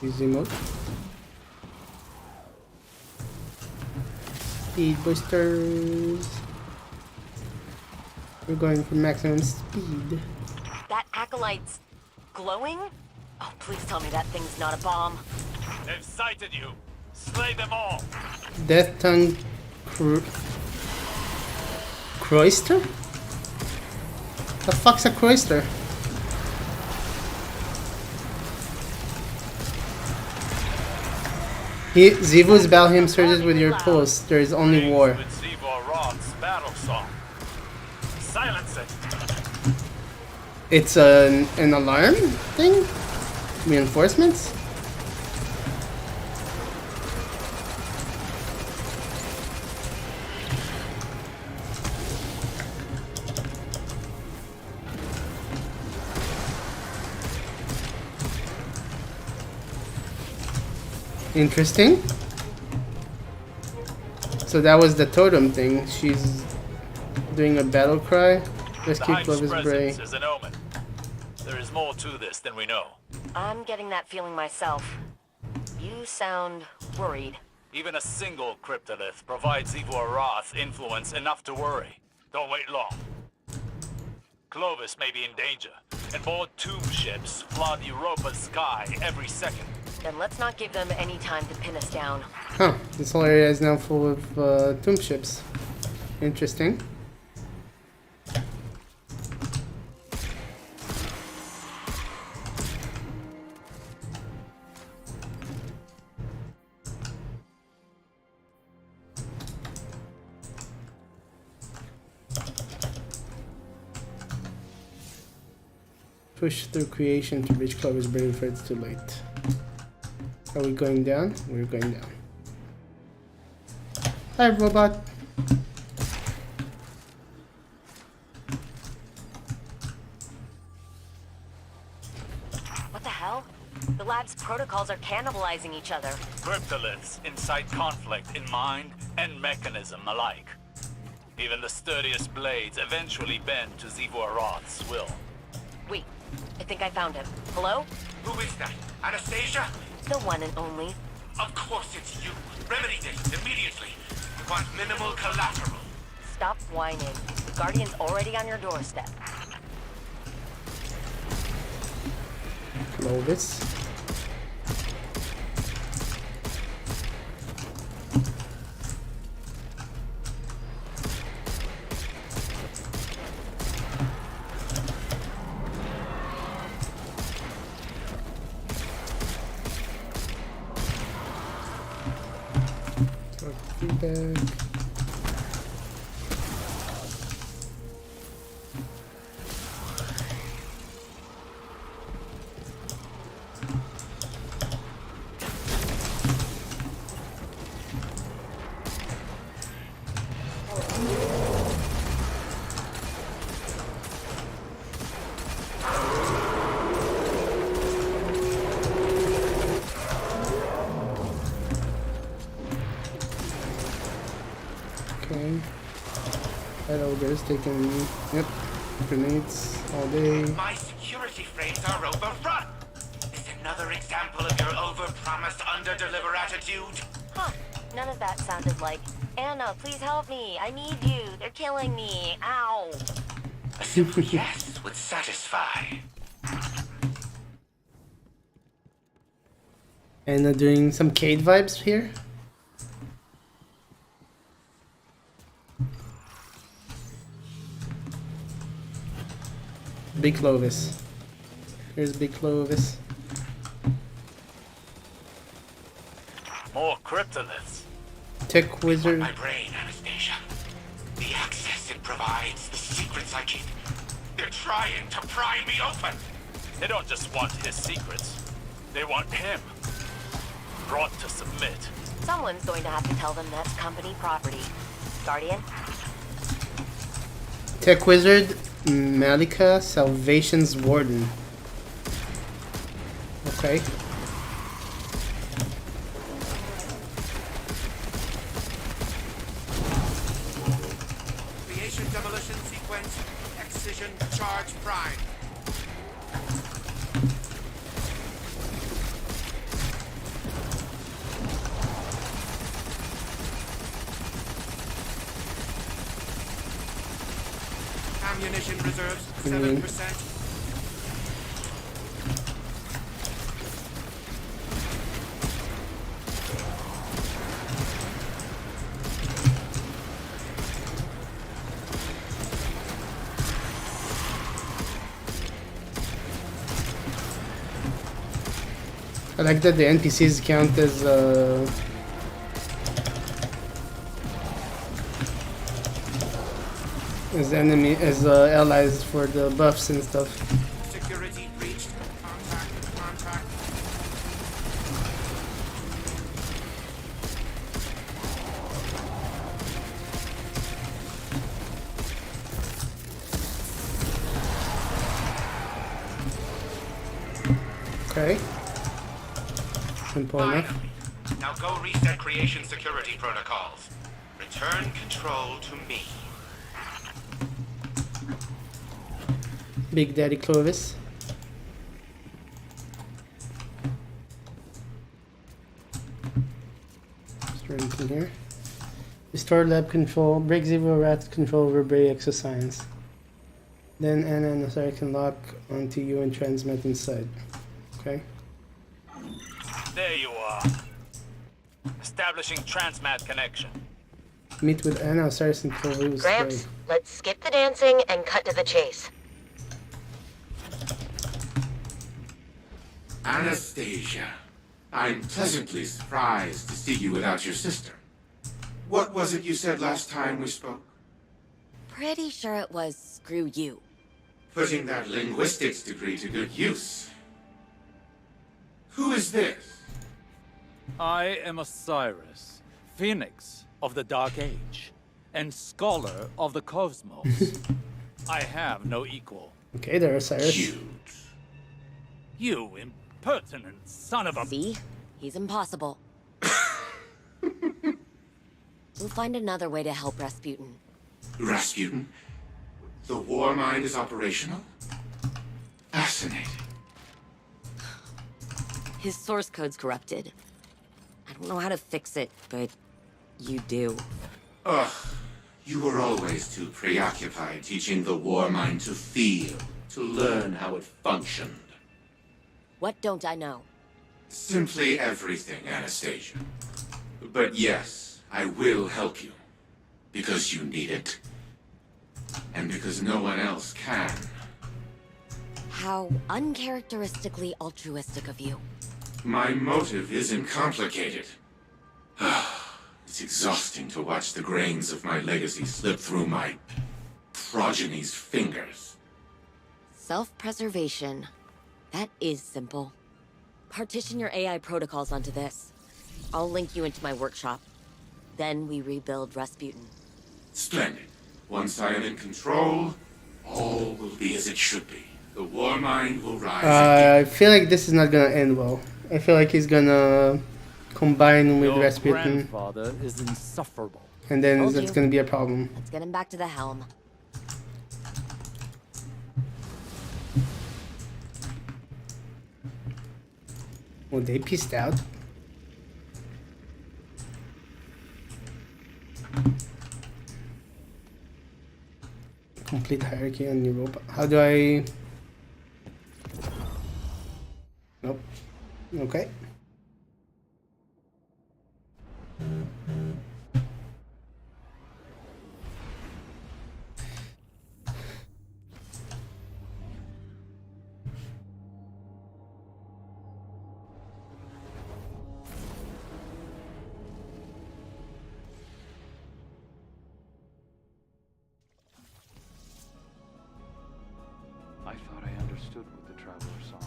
Easy mode. Speed boosters. We're going for maximum speed. That acolyte's glowing? Oh, please tell me that thing's not a bomb. They've sighted you. Slay them all. Death Tongue Croyster? The fuck's a Croyster? Xivu's Valheim surges with your pulse. There is only war. With Xivu Roth's battle song. Silence it. It's an alarm thing? Reinforcements? Interesting. So that was the totem thing. She's doing a battle cry. Rescue Clovis Bray. Is an omen. There is more to this than we know. I'm getting that feeling myself. You sound worried. Even a single cryptolith provides Xivu Arath influence enough to worry. Don't wait long. Clovis may be in danger, and more tomb ships flood Europa's sky every second. Then let's not give them any time to pin us down. Huh, this whole area is now full of tomb ships. Interesting. Push through creation to reach Clovis Bray before it's too late. Are we going down? We're going down. Hi, robot. What the hell? The lab's protocols are cannibalizing each other. Cryptoliths incite conflict in mind and mechanism alike. Even the sturdiest blades eventually bend to Xivu Arath's will. Wait, I think I found him. Hello? Who is that? Anastasia? The one and only. Of course it's you. Remedy this immediately. We want minimal collateral. Stop whining. The Guardian's already on your doorstep. Clovis. Feedback. Just taking, yep, grenades all day. My security frames are overrun. Is another example of your overpromised, under-deliver attitude? Huh. None of that sounded like, Anna, please help me. I need you. They're killing me. Ow. A simple yes would satisfy. And doing some Cade vibes here. Big Clovis. Here's Big Clovis. More cryptoliths. Tech Wizard. My brain, Anastasia. The access it provides, the secrets I keep. They're trying to pry me open. They don't just want his secrets. They want him. Brought to submit. Someone's going to have to tell them that's company property. Guardian? Tech Wizard. Malika, Salvation's Warden. Okay. Creation demolition sequence. Excision charge prime. Ammunition reserves 7%. I like that the NPCs count as allies for the buffs and stuff. Security breached. Contact. Okay. Simple enough. Finally. Now go reset creation security protocols. Return control to me. Big Daddy Clovis. Straight in here. Restore lab control. Break Zero Rat control over Bray Exoscience. Then Anna and Osara can lock onto you and transmit inside. Okay. There you are. Establishing transmat connection. Meet with Anna, Osiris, and Clovis. Gramps, let's skip the dancing and cut to the chase. Anastasia, I'm pleasantly surprised to see you without your sister. What was it you said last time we spoke? Pretty sure it was screw you. Putting that linguistics degree to good use. Who is this? I am Osiris, Phoenix of the Dark Age, and Scholar of the Cosmos. I have no equal. Okay, there, Osiris. Cute. You impertinent son of a... See? He's impossible. We'll find another way to help Rasputin. Rasputin? The war mind is operational? Fascinating. His source code's corrupted. I don't know how to fix it, but you do. Ugh. You were always too preoccupied teaching the war mind to feel, to learn how it functioned. What don't I know? Simply everything, Anastasia. But yes, I will help you. Because you need it. And because no one else can. How uncharacteristically altruistic of you. My motive isn't complicated. It's exhausting to watch the grains of my legacy slip through my progeny's fingers. Self-preservation. That is simple. Partition your AI protocols onto this. I'll link you into my workshop. Then we rebuild Rasputin. Splendid. Once I am in control, all will be as it should be. The war mind will rise again. I feel like this is not gonna end well. I feel like he's gonna combine with Your Rasputin, grandfather is insufferable. and then Told that's you. gonna be a problem. Let's get him back to the helm. Well, they pieced out. Complete hierarchy on Europa. How do I... Nope. Okay. I thought I understood what the Traveler saw.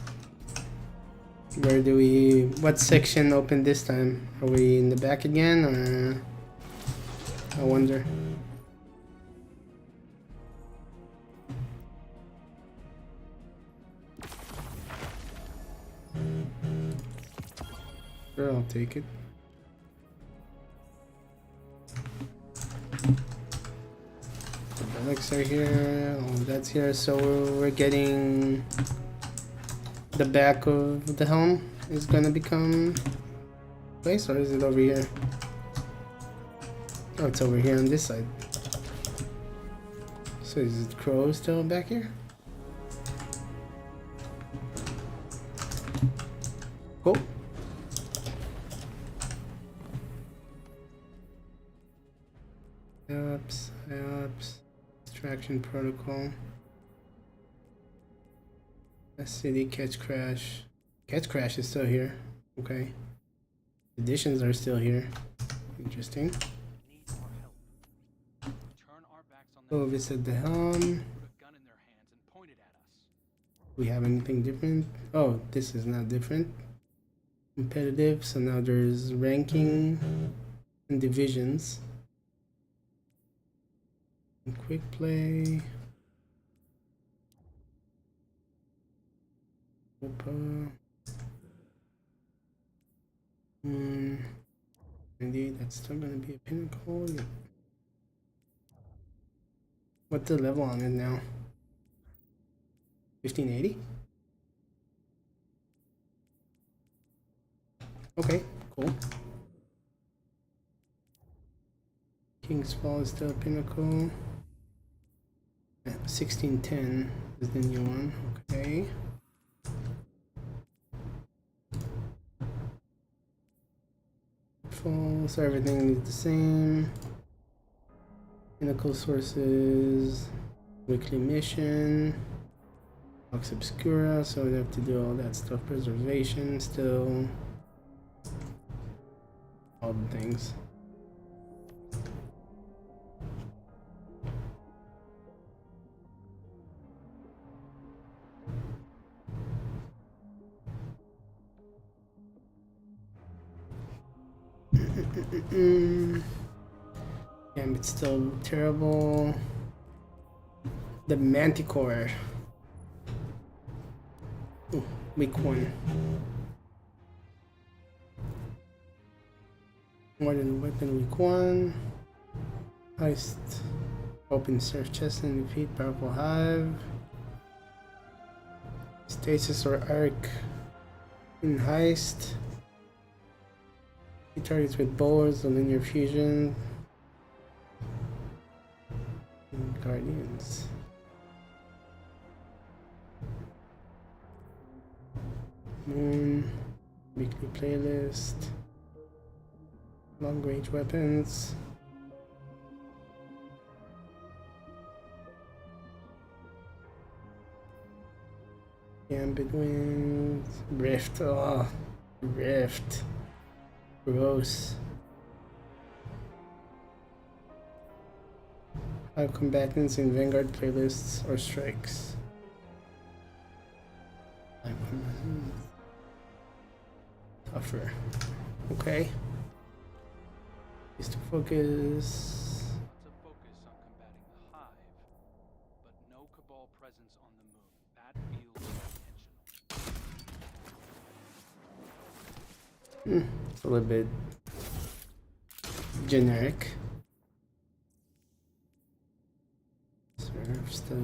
Where do we... What section opened this time? Are we in the back again, or... I wonder. Sure, I'll take it. The relics are here, all that's here, so we're getting... The back of the helm is gonna become place, or is it over here? Oh, it's over here on this side. So is it Crow still back here? Cool. IOPS, extraction protocol. City catch crash. Catch crash is still here. Okay. Additions are still here. Interesting. Oh, this at the helm. We have anything different? Oh, this is not different. Competitive, so now there's ranking and divisions. And quick play. Indeed, that's still gonna be a pinnacle. Yeah. What's the level on it now? 1580? Okay, cool. King's Fall is still a pinnacle. Yeah, 1610 is the new one. Okay. So everything is the same. Pinnacle sources, weekly mission, Vox Obscura, so we have to do all that stuff. Preservation, still all the things. It's still terrible. The Manticore. Ooh, week 1. More than weapon week 1. Heist. Open surf chest and defeat powerful hive. Stasis or arc in heist. He targets with bowlers, the linear fusion. And Guardians. Moon. Weekly playlist. Long range weapons. Gambit wins. Rift. Oh, Rift. Gross. 5 combatants in Vanguard playlists or strikes. 5 combatants. Tougher. Okay. Is to focus. To focus on combating the Hive, but no Cabal presence on the moon. That feels intentional. It's a little bit generic. Seraph stuff.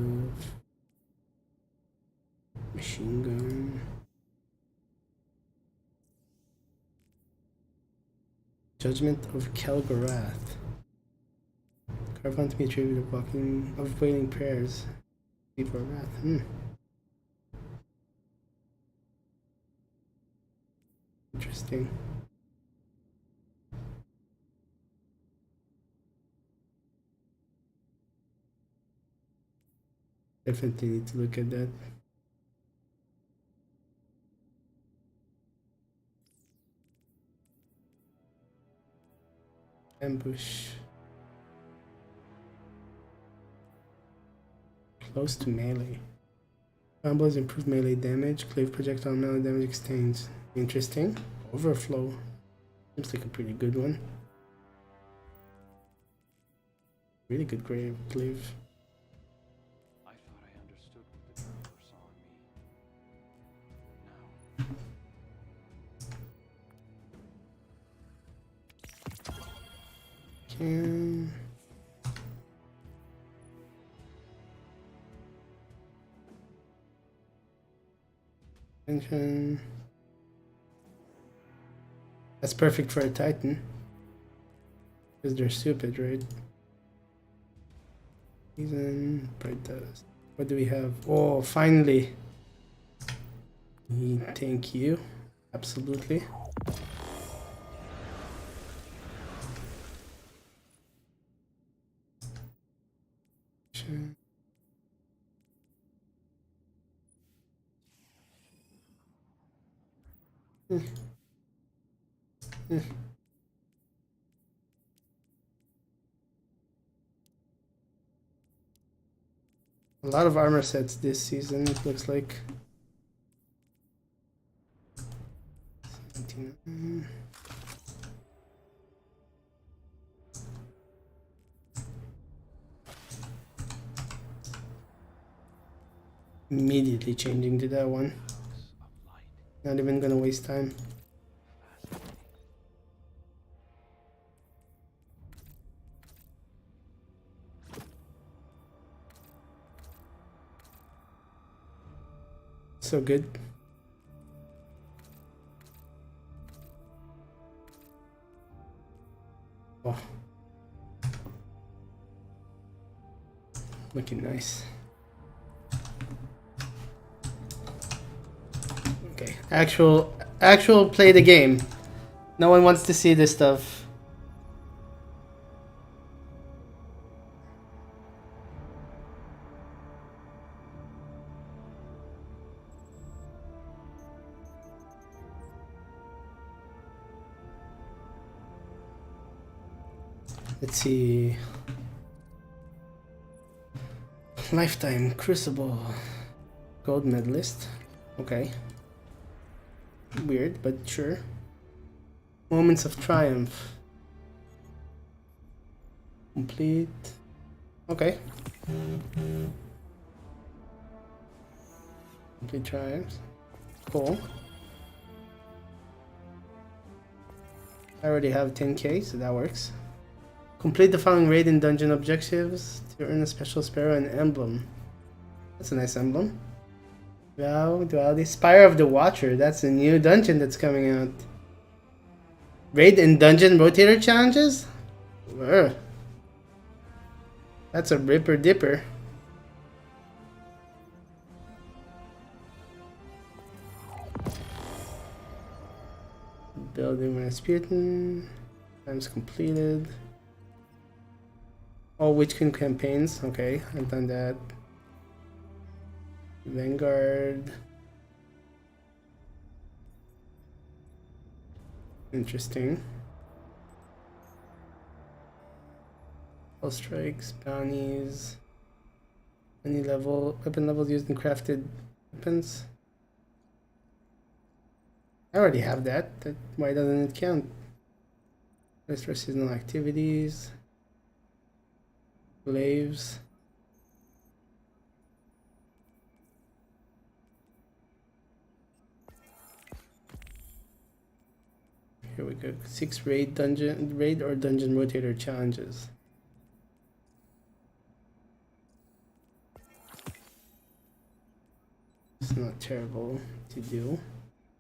Machine gun. Judgment of Kelgarath. Carve onto me a tribute of wailing prayers before wrath. Interesting. Definitely need to look at that. Ambush. Close to melee. Combos improve melee damage. Cleave projectile melee damage extends. Interesting. Overflow. Seems like a pretty good one. Really good cleave. I thought I understood what the Emperor saw in me. Now. Can... Attention. That's perfect for a Titan. Because they're stupid, right? Season, bright dust. What do we have? Oh, finally. Thank you. Absolutely. A lot of armor sets this season, it looks like. 79. Immediately changing to that one. Not even gonna waste time. So good. Oh. Looking nice. Okay, actual play the game. No one wants to see this stuff. Let's see. Lifetime Crucible. Gold medalist. Okay. Weird, but sure. Moments of Triumph. Complete. Okay. Complete triumphs. Cool. I already have 10k, so that works. Complete the following raid and dungeon objectives to earn a special sparrow and emblem. That's a nice emblem. Wow, Duality. Spire of the Watcher. That's a new dungeon that's coming out. Raid and dungeon rotator challenges? Ugh. That's a ripper dipper. Building Rasputin. Times completed. All Witchkin campaigns. Okay, I've done that. Vanguard. Interesting. All strikes, bounties. Any level, weapon levels used in crafted weapons. I already have that. Why doesn't it count? Rest for seasonal activities. Glaives. Here we go. 6 raid or dungeon rotator challenges. It's not terrible to do.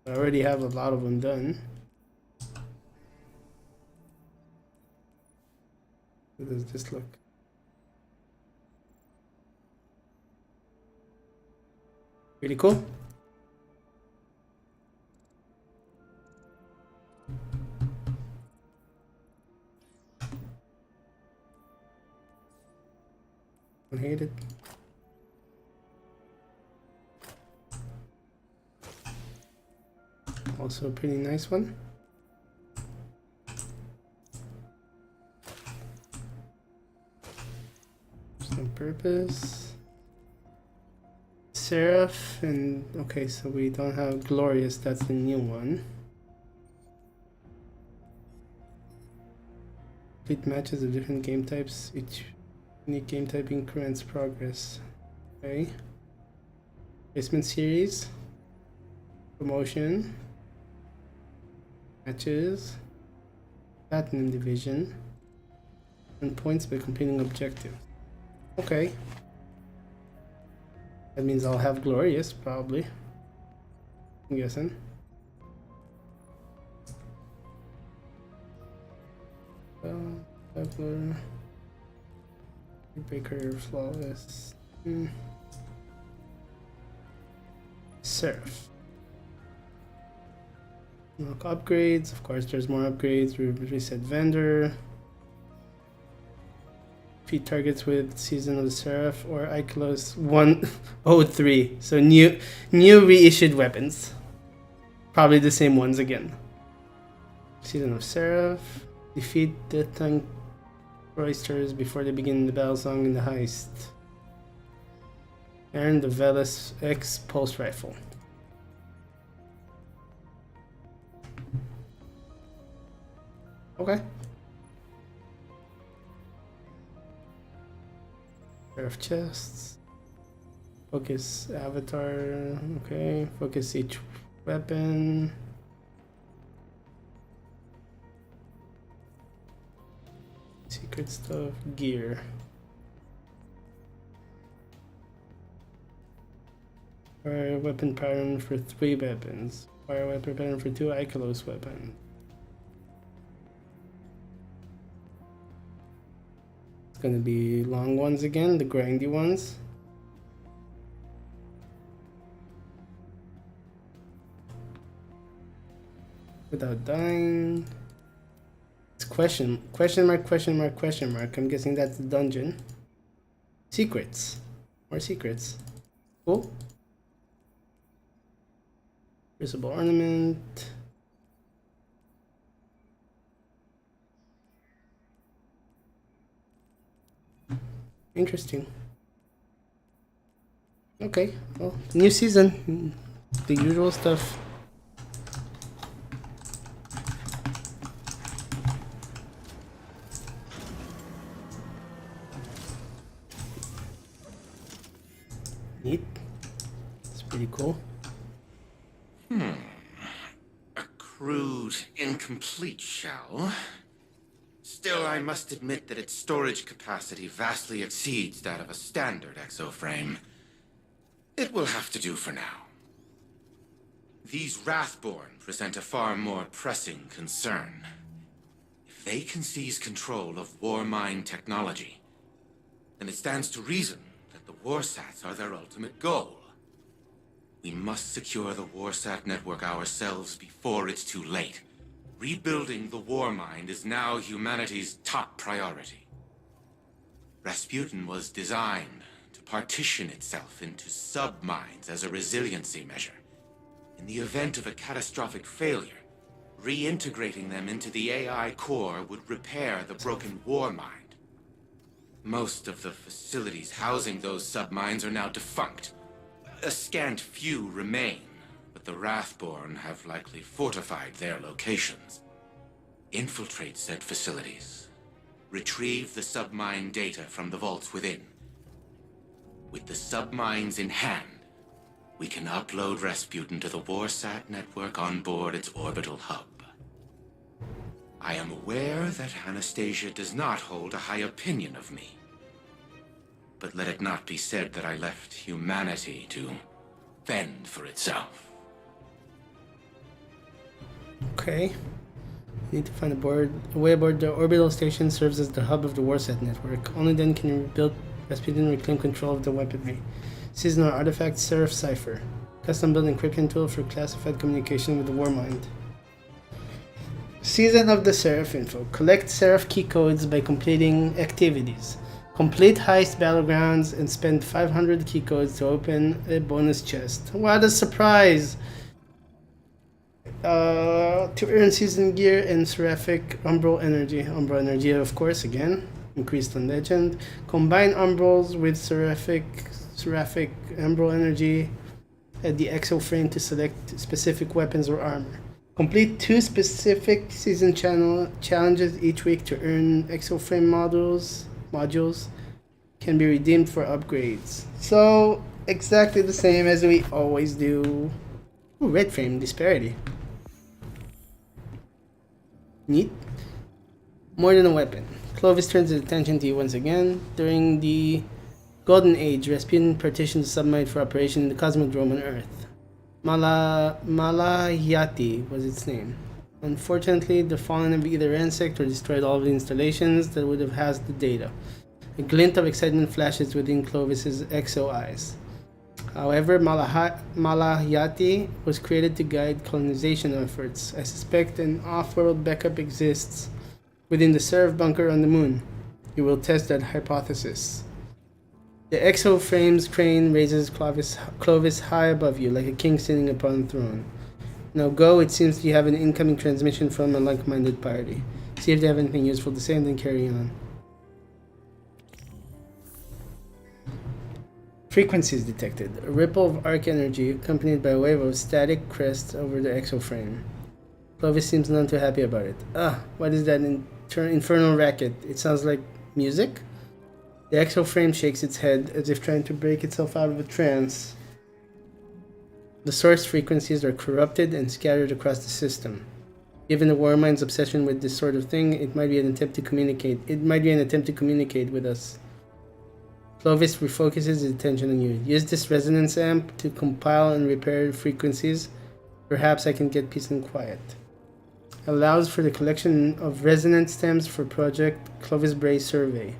I already have a lot of them done. How does this look? Pretty cool. I hate it. Also a pretty nice one. Some purpose. Seraph, and okay, so we don't have Glorious, that's the new one. Complete matches of different game types. Each unique game type increments progress. Okay. Placement series. Promotion. Matches. Platinum division. And points by completing objectives. Okay. That means I'll have Glorious, probably. I'm guessing. Leveler. Baker, Flawless. Seraph. Look, upgrades. Of course, there's more upgrades. Reset vendor. Defeat targets with Season of the Seraph or Ikelos 103. So new reissued weapons. Probably the same ones again. Season of Seraph. Defeat Death Tongue Roysters before they begin the battle song in the heist. Earn the Velas X Pulse Rifle. Okay. Pair of chests. Focus avatar. Okay. Focus each weapon. Secret stuff. Gear. Fire weapon pattern for 3 weapons. Fire weapon pattern for 2 Ikelos weapons. It's gonna be long ones again, the grindy ones. Without dying. It's question mark. I'm guessing that's the dungeon. Secrets. More secrets. Cool. Visible ornament. Interesting. Okay, well, new season. The usual stuff. Neat. It's pretty cool. A crude, incomplete shell. Still, I must admit that its storage capacity vastly exceeds that of a standard exoframe. It will have to do for now. These Wrathborn present a far more pressing concern. If they can seize control of Warmind technology, then it stands to reason that the Warsats are their ultimate goal. We must secure the Warsat network ourselves before it's too late. Rebuilding the Warmind is now humanity's top priority. Rasputin was designed to partition itself into sub-minds as a resiliency measure. In the event of a catastrophic failure, reintegrating them into the AI core would repair the broken Warmind. Most of the facilities housing those sub-minds are now defunct. A scant few remain, but the Wrathborn have likely fortified their locations. Infiltrate said facilities. Retrieve the submine data from the vaults within. With the submines in hand, we can upload Rasputin to the Warsat network on board its orbital hub. I am aware that Anastasia does not hold a high opinion of me. But let it not be said that I left humanity to fend for itself. Okay. Need to find a way aboard. The orbital station serves as the hub of the Warset network. Only then can rebuild Rasputin reclaim control of the weaponry. Seasonal artifact Seraph Cipher. Custom-built encryption tool for classified communication with the Warmind. Season of the Seraph info. Collect Seraph key codes by completing activities. Complete heist battlegrounds and spend 500 key codes to open a bonus chest. What a surprise! To earn season gear and Seraphic Umbral Energy. Umbral Energy, of course, again. Increased on Legend. Combine Umbrals with Seraphic Umbral Energy at the Exo frame to select specific weapons or armor. Complete 2 specific season challenges each week to earn Exo frame modules can be redeemed for upgrades. So, exactly the same as we always do. Ooh, red frame disparity. Neat. More than a weapon. Clovis turns his attention to you once again. During the Golden Age, Rasputin partitioned the submarine for operation in the Cosmodrome on Earth. Malayati was its name. Unfortunately, the Fallen have either ransacked or destroyed all of the installations that would have housed the data. A glint of excitement flashes within Clovis's exo eyes. However, Malayati was created to guide colonization efforts. I suspect an off-world backup exists within the Seraph bunker on the moon. You will test that hypothesis. The exo frame's crane raises Clovis high above you, like a king sitting upon a throne. Now go, it seems you have an incoming transmission from a like-minded party. See if they have anything useful to say and then carry on. Frequencies detected. A ripple of arc energy accompanied by a wave of static crests over the exo frame. Clovis seems none too happy about it. What is that infernal racket? It sounds like music? The exo frame shakes its head as if trying to break itself out of a trance. The source frequencies are corrupted and scattered across the system. Given the Warmind's obsession with this sort of thing, it might be an attempt to communicate. With us. Clovis refocuses his attention on you. Use this resonance amp to compile and repair frequencies. Perhaps I can get peace and quiet. Allows for the collection of resonance stems for Project Clovis Bray survey.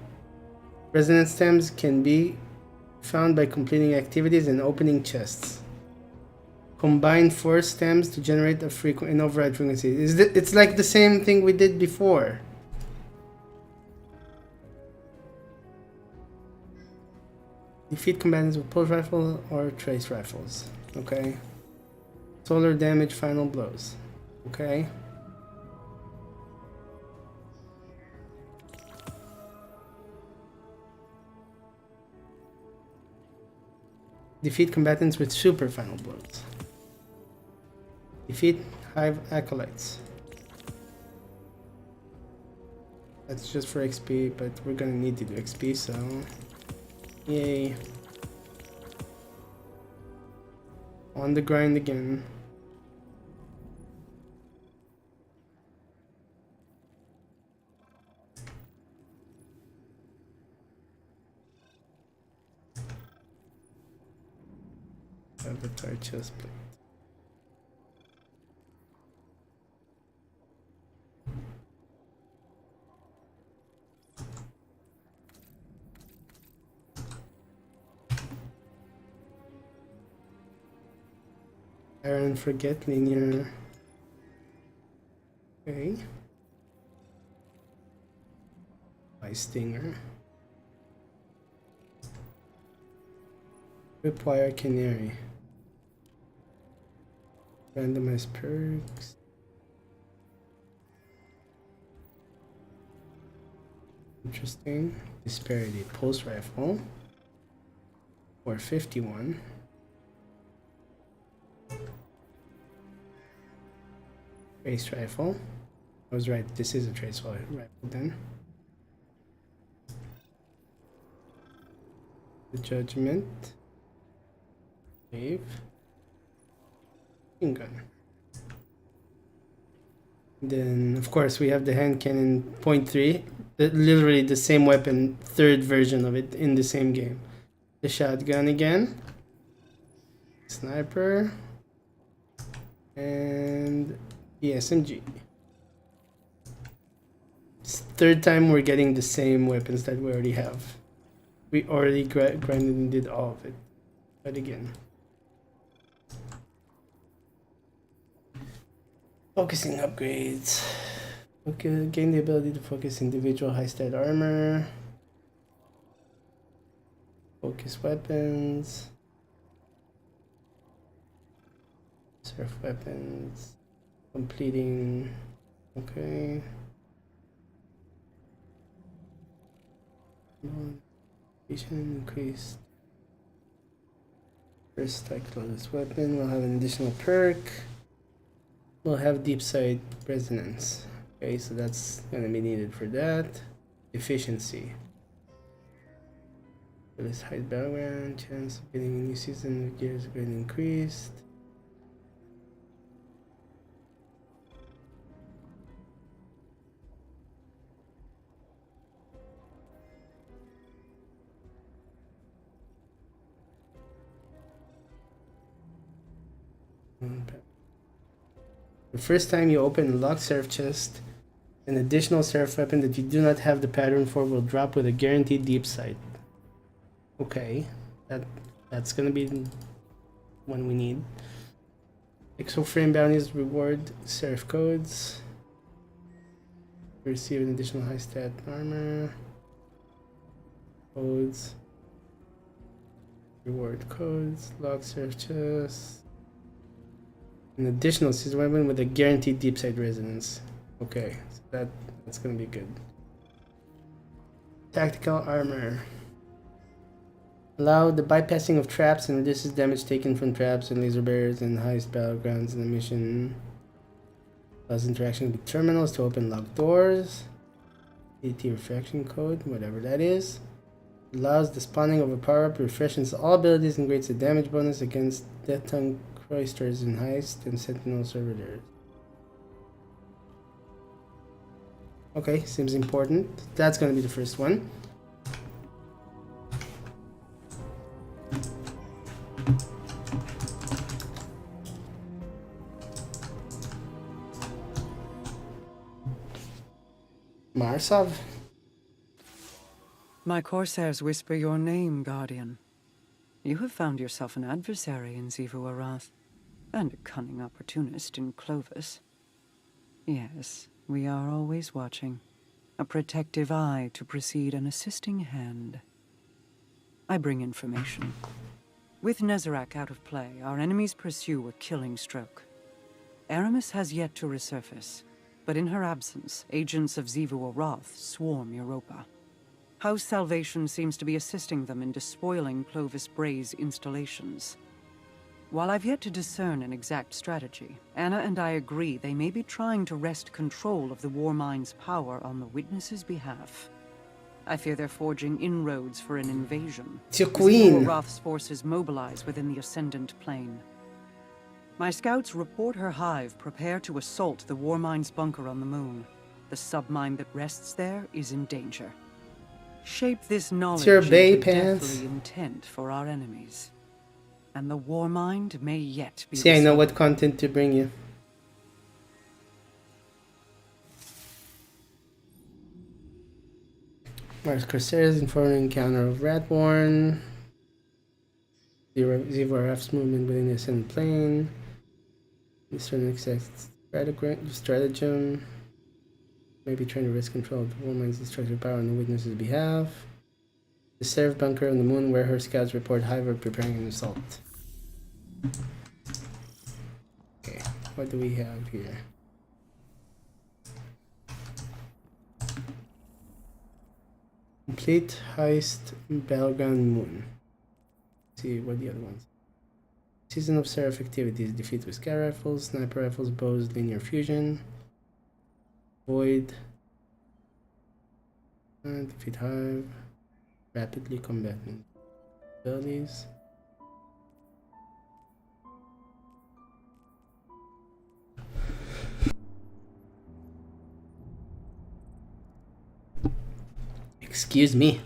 Resonance stems can be found by completing activities and opening chests. Combine 4 stems to generate an override frequency. It's like the same thing we did before. Defeat combatants with pulse rifle or trace rifles. Okay. Solar damage final blows. Okay. Defeat combatants with super final blows. Defeat Hive Acolytes. That's just for XP, but we're gonna need to do XP, so... Yay. On the grind again. Avatar chestplate. Iron forget linear. Okay. By Stinger. Whipwire Canary. Randomized perks. Interesting. Disparity. Pulse rifle. 451. Trace rifle. I was right. This is a trace rifle then. The Judgment. Save. Gun. Then, of course, we have the hand cannon .3, literally the same weapon, third version of it in the same game. The shotgun again, sniper, and the SMG. third time we're getting the same weapons that we already have. We already grinded and did all of it. But again. Focusing upgrades. Okay, gain the ability to focus individual high stat armor. Focus weapons. Seraph weapons. Completing. Okay. Increased. First cycle of this weapon. We'll have an additional perk. We'll have deep sight resonance. Okay, so that's gonna be needed for that. Efficiency. For this high battleground, chance of getting a new season of gears greatly increased. The first time you open a locked Seraph chest, an additional Seraph weapon that you do not have the pattern for will drop with a guaranteed deep sight. Okay, that's gonna be one we need. Exoframe bounties reward Seraph codes. Receive an additional high stat armor. Codes. Reward codes. Lock Seraph chest. An additional season weapon with a guaranteed deep sight resonance. Okay, so that's gonna be good. Tactical armor. Allow the bypassing of traps and reduces damage taken from traps and laser barriers in the highest battlegrounds in the mission. Allows interaction with terminals to open locked doors. AT refraction code, whatever that is. Allows the spawning of a power-up, refreshes all abilities, and grades a damage bonus against Death Tongue Cloisters in Heist and Sentinel Servitors. Okay, seems important. That's gonna be the first one. Marsov? My corsairs whisper your name, Guardian. You have found yourself an adversary in Xivu Arath, and a cunning opportunist in Clovis. Yes, we are always watching. A protective eye to precede an assisting hand. I bring information. With Nezarec out of play, our enemies pursue a killing stroke. Aramis has yet to resurface, but in her absence, agents of Xivu Arath swarm Europa. House Salvation seems to be assisting them in despoiling Clovis Bray's installations. While I've yet to discern an exact strategy, Anna and I agree they may be trying to wrest control of the Warmind's power on the Witness's behalf. I fear they're forging inroads for an invasion. It's your queen. Roth's forces mobilize within the Ascendant Plane. My scouts report her hive prepare to assault the Warmind's bunker on the moon. The submine that rests there is in danger. Shape this knowledge your bay into pants. deathly intent for our enemies. And the Warmind may yet be See, I know restored. what content to bring you. Mars Corsairs informing encounter of Ratborn. Xivu Arath's movement within the Ascendant Plane. Discern exact stratagem. Maybe trying to risk control of the Warmind's destructive power on the Witness's behalf. The Seraph bunker on the moon where her scouts report hive are preparing an assault. Okay, what do we have here? Complete heist battleground moon. Let's see what the other ones. Season of Seraph activities: defeat with sky rifles, sniper rifles, bows, linear fusion. Void. And defeat hive. Rapidly combating abilities. Excuse me.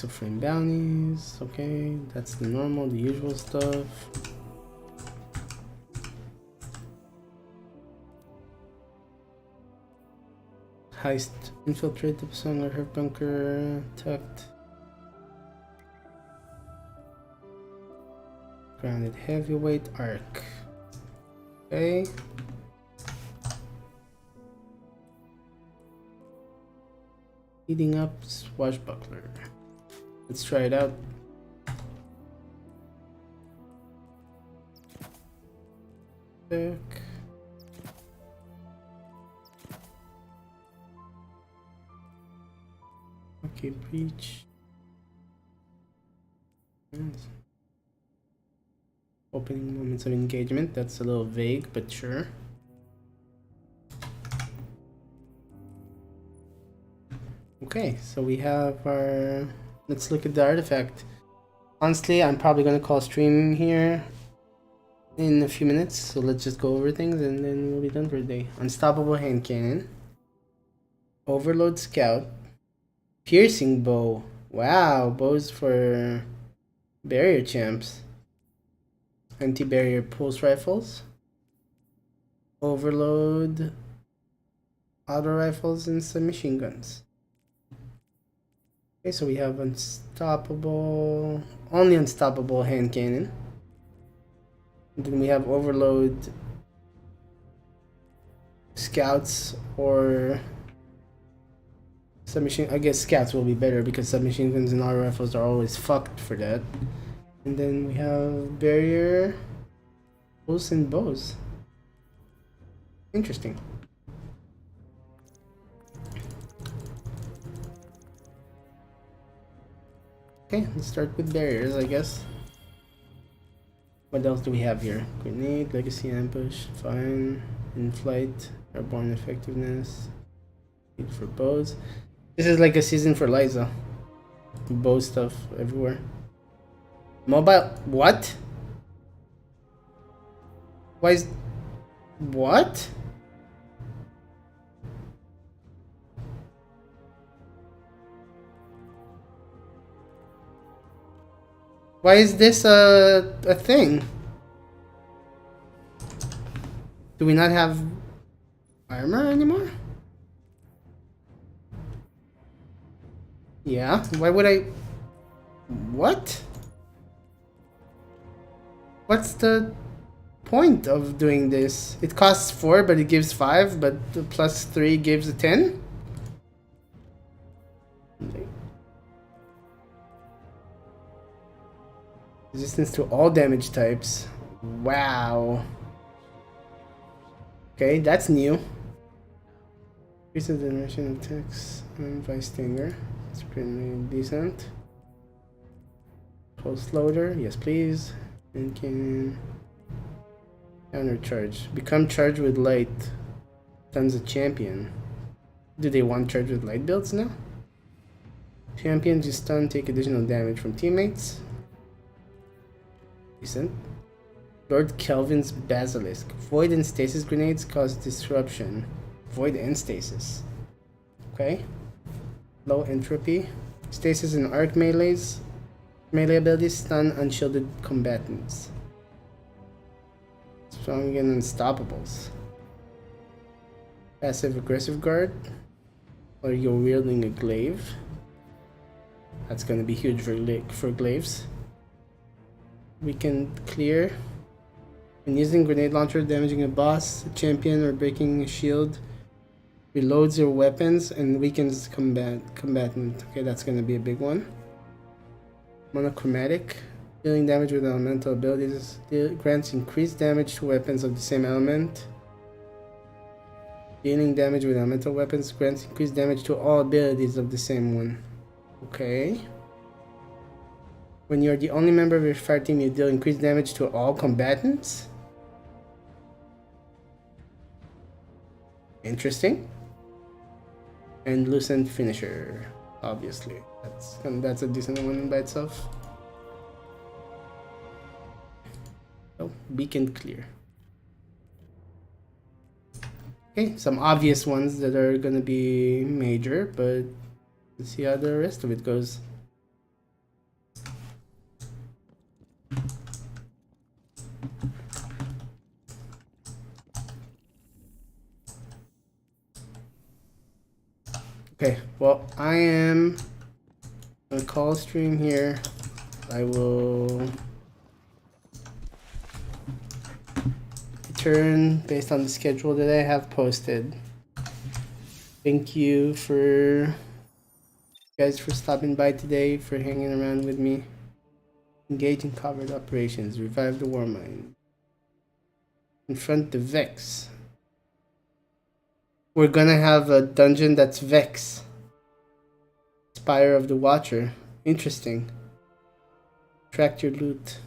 Exoframe bounties. Okay, that's the normal, the usual stuff. Heist, infiltrate the Songler her bunker, tucked. Grounded heavyweight arc. Okay. Heating up swashbuckler. Let's try it out. Back. Okay, breach. Opening moments of engagement. That's a little vague, but sure. Okay, so we have our... Let's look at the artifact. Honestly, I'm probably going to call stream here in a few minutes. So let's just go over things and then we'll be done for the day. Unstoppable hand cannon. Overload scout. Piercing bow. Wow, bows for barrier champs. Anti-barrier pulse rifles. Overload auto rifles and submachine guns. Okay, so we have unstoppable, only unstoppable hand cannon. And then we have overload scouts or submachine. I guess scouts will be better because submachine guns and auto rifles are always fucked for that. And then we have barrier pulse and bows. Interesting. Okay, let's start with barriers, I guess. What else do we have here? Grenade, legacy ambush, fine, in flight, airborne effectiveness, need for bows. This is like a season for Liza. Bow stuff everywhere. Mobile, what? Why is, what? Why is this a thing? Do we not have armor anymore? Yeah, why would I... What? What's the point of doing this? It costs 4, but it gives 5, but the plus 3 gives a 10? Resistance to all damage types. Wow. Okay, that's new. Increases the duration of attacks and bystander. It's pretty decent. Pulse loader, yes please. And can counter charge. Become charged with light. Stuns a champion. Do they want charged with light builds now? Champions you stun take additional damage from teammates. Decent. Lord Kelvin's Basilisk. Void and stasis grenades cause disruption. Void and stasis. Okay. Low entropy. Stasis and arc melees. Melee abilities stun unshielded combatants. Strong and unstoppables. Passive aggressive guard. Or you're wielding a glaive. That's gonna be huge for glaives. Weakened clear. When using grenade launcher, damaging a boss, a champion, or breaking a shield, reloads your weapons and weakens combatant. Okay, that's gonna be a big one. Monochromatic. Dealing damage with elemental abilities grants increased damage to weapons of the same element. Dealing damage with elemental weapons grants increased damage to all abilities of the same one. Okay. When you're the only member of your fire team, you deal increased damage to all combatants. Interesting. And Lucent Finisher, obviously. That's a decent one by itself. Oh, Beacon Clear. Okay, some obvious ones that are gonna be major, but let's see how the rest of it goes. Okay, well, I am gonna call a stream here. I will return based on the schedule that I have posted. Thank you guys for stopping by today, for hanging around with me. Engage in covert operations, revive the Warmind, confront the Vex. We're gonna have a dungeon that's Vex. Spire of the Watcher. Interesting. Track your loot.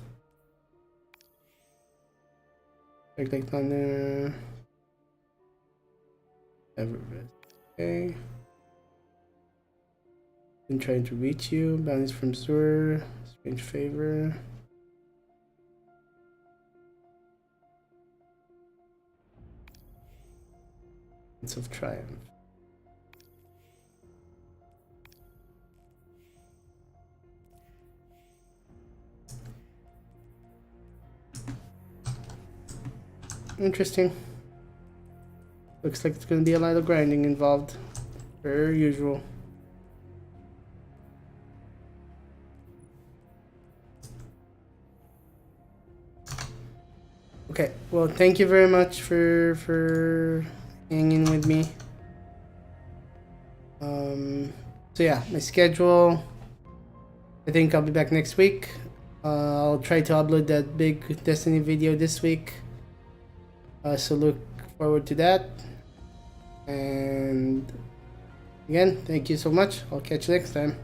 Like thunder. Everest. Okay. Been trying to reach you. Bounties from Zur. Strange favor. Sense of triumph. Interesting. Looks like it's gonna be a lot of grinding involved, per usual. Okay, well, thank you very much for hanging with me. So yeah, my schedule. I think I'll be back next week. I'll try to upload that big Destiny video this week. So look forward to that. And again, thank you so much. I'll catch you next time.